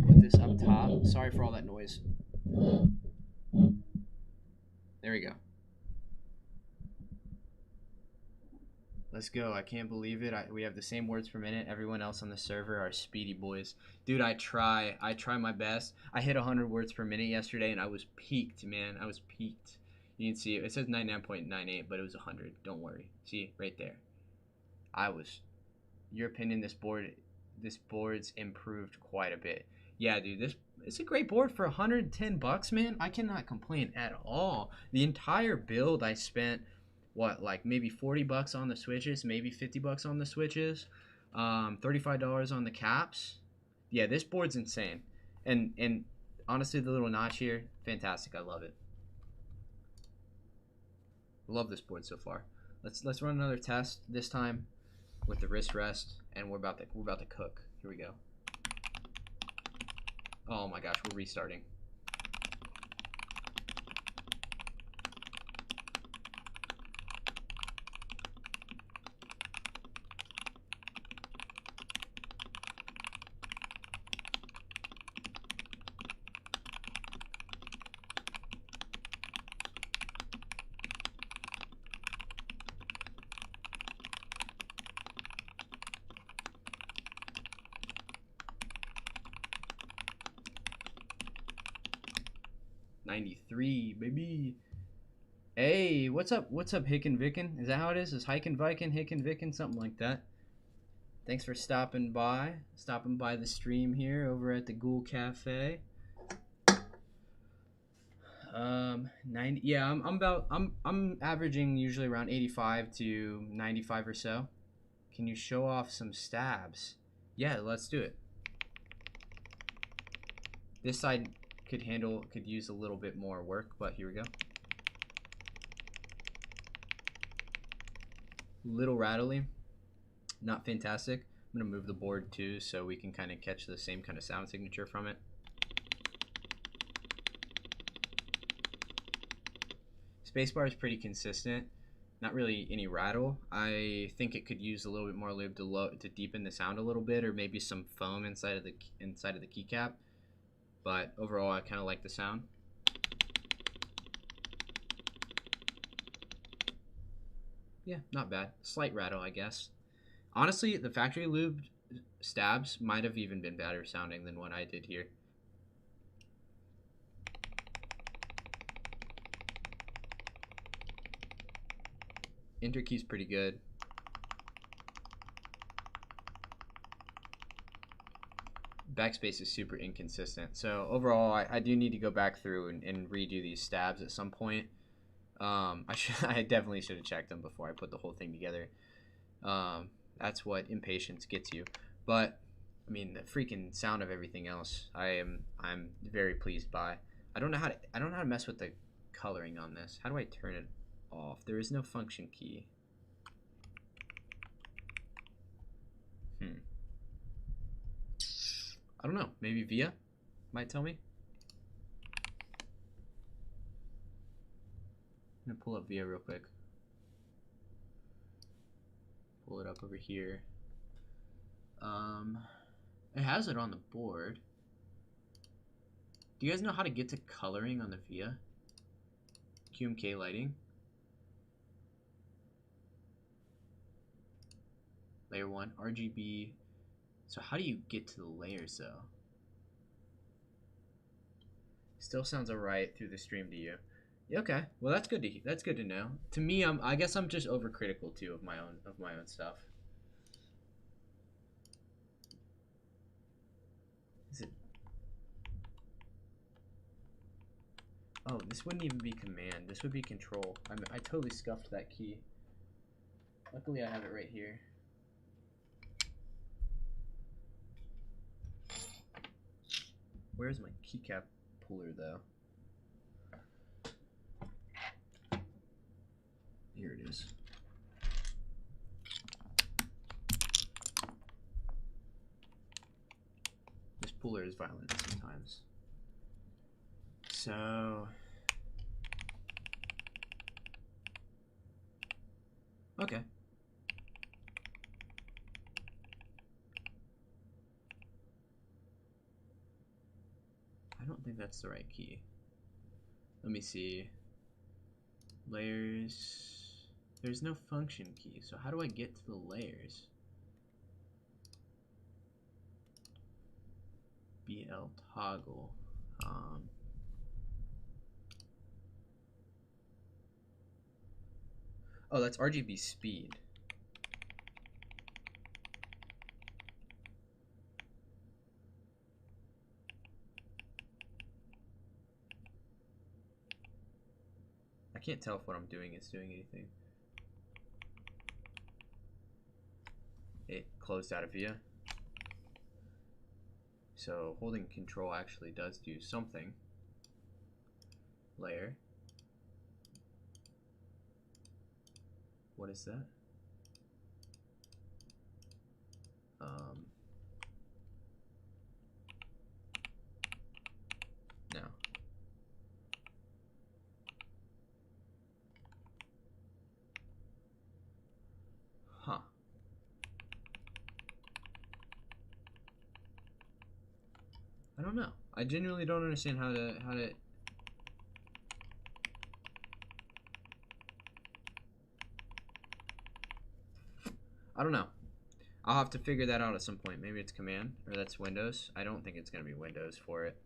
Put this up top. Sorry for all that noise. There we go. Let's go. I can't believe it. We have the same words per minute. Everyone else on the server are speedy boys. Dude, I try my best. I hit 100 words per minute yesterday, and I was peaked, man. I was peaked. You can see it says 99.98, but it was 100. Don't worry. See, right there. Your opinion, this board's improved quite a bit. Yeah, dude, it's a great board for 110 bucks, man. I cannot complain at all. The entire build I spent, what, like maybe 40 bucks on the switches, maybe 50 bucks on the switches, $35 on the caps. Yeah, this board's insane. And honestly, the little notch here, fantastic. I love it. Love this board so far. Let's run another test this time with the wrist rest, and we're about to cook. Here we go. Oh my gosh, we're restarting. '93, baby. Hey, what's up? What's up, Hicken Vicken? Is that how it is? Is Hiken Viken, Hicken Vicken, something like that? Thanks for stopping by the stream here over at the Ghoul Cafe. 90. Yeah, I'm averaging usually around 85 to 95 or so. Can you show off some stabs? Yeah, let's do it. This side could use a little bit more work, but here we go. Little rattly, not fantastic. I'm gonna move the board too so we can kind of catch the same kind of sound signature from it. Spacebar is pretty consistent, not really any rattle. I think it could use a little bit more lube to deepen the sound a little bit, or maybe some foam inside of the keycap. But overall, I kind of like the sound. Yeah, not bad. Slight rattle, I guess. Honestly, the factory lubed stabs might have even been better sounding than what I did here. Enter key's pretty good. Backspace is super inconsistent. So overall, I do need to go back through and redo these stabs at some point. I definitely should have checked them before I put the whole thing together. That's what impatience gets you. But I mean, the freaking sound of everything else, I'm very pleased by. I don't know how to mess with the coloring on this. How do I turn it off? There is no function key. I don't know. Maybe Via might tell me. gonna pull up VIA real quick. Pull it up over here. It has it on the board. Do you guys know how to get to coloring on the VIA? QMK lighting. Layer 1, RGB. So how do you get to the layers though? Still sounds alright through the stream to you. Okay, well that's good to know. To me, I guess I'm just overcritical too of my own stuff. Is it? Oh, this wouldn't even be command. This would be control. I totally scuffed that key. Luckily, I have it right here. Where's my keycap puller though? Here it is. This puller is violent sometimes. So, okay. I don't think that's the right key. Let me see. Layers. There's no function key, so how do I get to the layers? BL toggle. Oh, that's RGB speed. I can't tell if what I'm doing is doing anything. It closed out of VIA. So holding control actually does do something. Layer. What is that? No. Huh. I don't know. I genuinely don't understand how to I don't know. I'll have to figure that out at some point. Maybe it's command, or that's Windows. I don't think it's going to be Windows for it.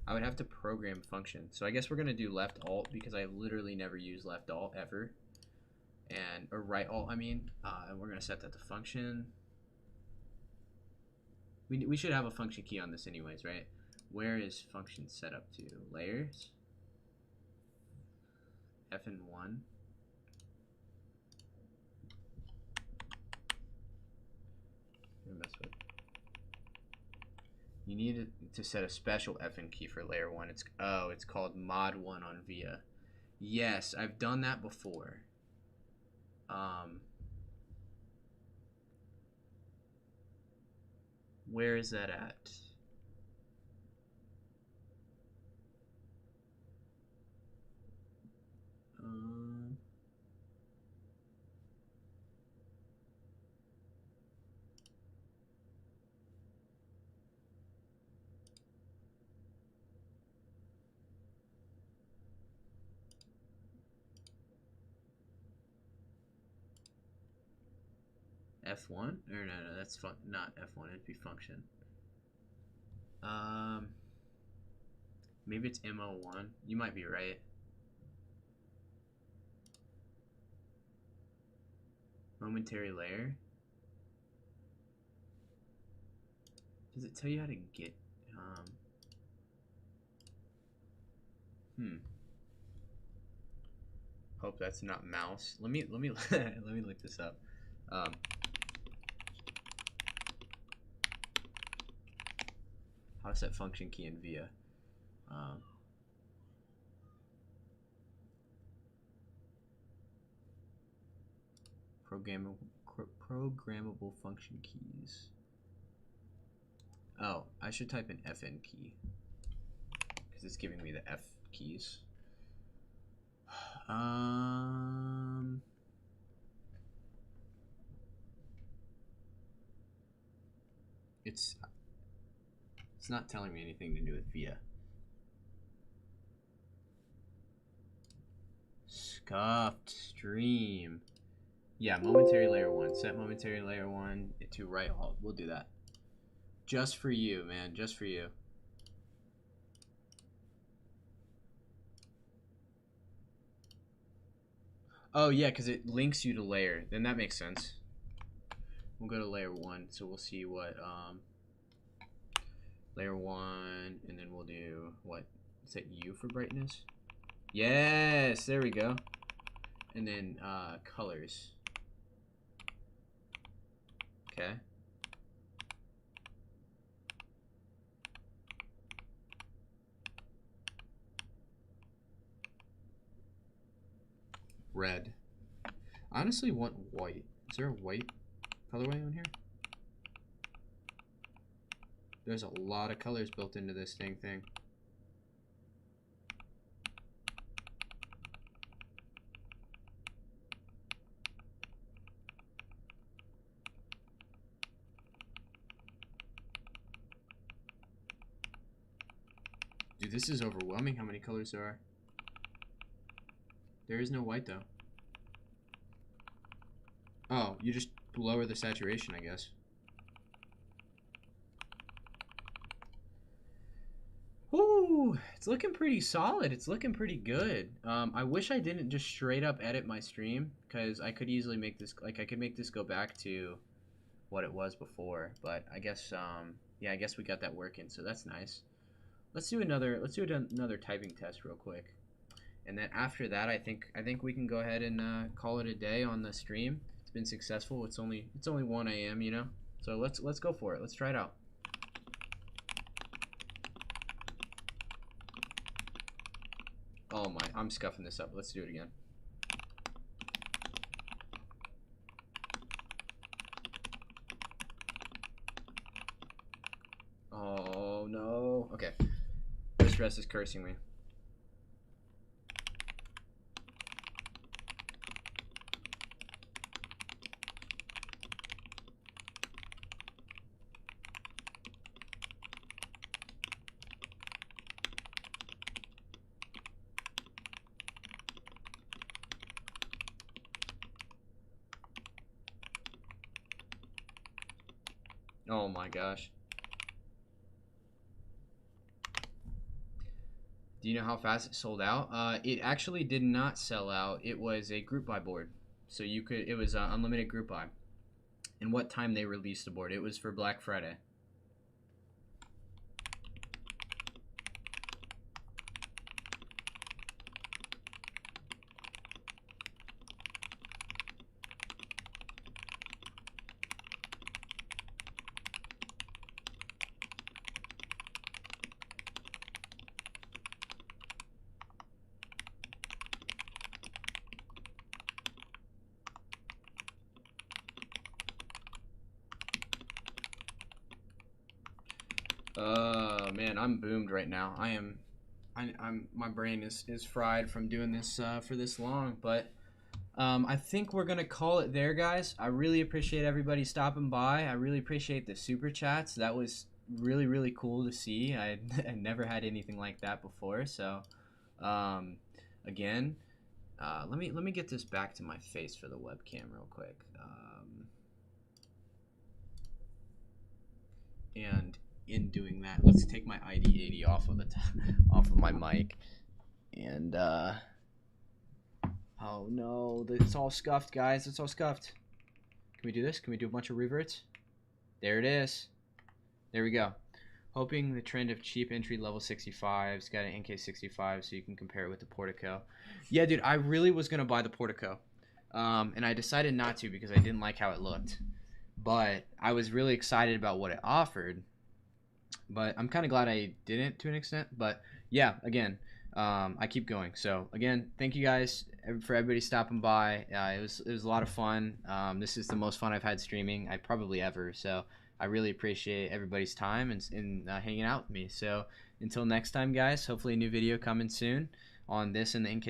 I would have to program function. So I guess we're going to do left alt because I literally never use left alt ever. Or right alt, I mean. And we're going to set that to function. We should have a function key on this anyways, right? Where is function set up to? Layers. FN1. Mess with. You need to set a special FN key for layer 1. It's called mod 1 on VIA. Yes, I've done that before. Where is that at? F1? Or no, that's not F1. It'd be function. Maybe it's MO1. You might be right. Momentary layer. Does it tell you how to get? Hope that's not mouse. Let me let me look this up. How to set function key in VIA. Programmable function keys. Oh, I should type in FN key because it's giving me the F keys. It's not telling me anything to do with VIA. Scuffed stream. Yeah, momentary layer 1. Set momentary layer 1 to right alt. We'll do that. Just for you, man. Just for you. Oh, yeah, because it links you to layer. Then that makes sense. We'll go to layer 1, so we'll see what, layer 1, and then we'll do, what? Set U for brightness? Yes, there we go. And then, colors. Okay. Red. I honestly want white. Is there a white colorway on here? There's a lot of colors built into this thing. Dude, this is overwhelming how many colors there are. There is no white though. Oh, you just lower the saturation, I guess. Ooh, it's looking pretty solid. It's looking pretty good. I wish I didn't just straight up edit my stream, because I could easily make this, like, I could make this go back to what it was before. But I guess, yeah, I guess we got that working, so that's nice. Let's do another typing test real quick, and then after that, I think we can go ahead and call it a day on the stream. It's been successful. It's only 1 a.m. you know, so let's go for it. Let's try it out. Oh my, I'm scuffing this up. Let's do it again. Oh no. Okay. Stress is cursing me. Oh my gosh. Do you know how fast it sold out? It actually did not sell out. It was a group buy board. So you could, it was unlimited group buy. And what time they released the board? It was for Black Friday. Man, I'm boomed right now. I'm my brain is fried from doing this for this long, but I think we're gonna call it there, guys. I really appreciate everybody stopping by. I really appreciate the super chats. That was really cool to see. I never had anything like that before. So again, let me get this back to my face for the webcam real quick. And in doing that, let's take my ID80 off of my mic, and oh no, it's all scuffed, guys. It's all scuffed. Can we do this? Can we do a bunch of reverts? There it is. There we go. Hoping the trend of cheap entry level 65's got an NK65 so you can compare it with the Portico. Yeah, dude, I really was gonna buy the Portico, and I decided not to because I didn't like how it looked. But I was really excited about what it offered. But I'm kind of glad I didn't to an extent. But yeah, again, I keep going. So again, thank you guys for everybody stopping by. It was a lot of fun. This is the most fun I've had streaming, probably ever. So I really appreciate everybody's time and hanging out with me. So until next time, guys, hopefully a new video coming soon on this and the NK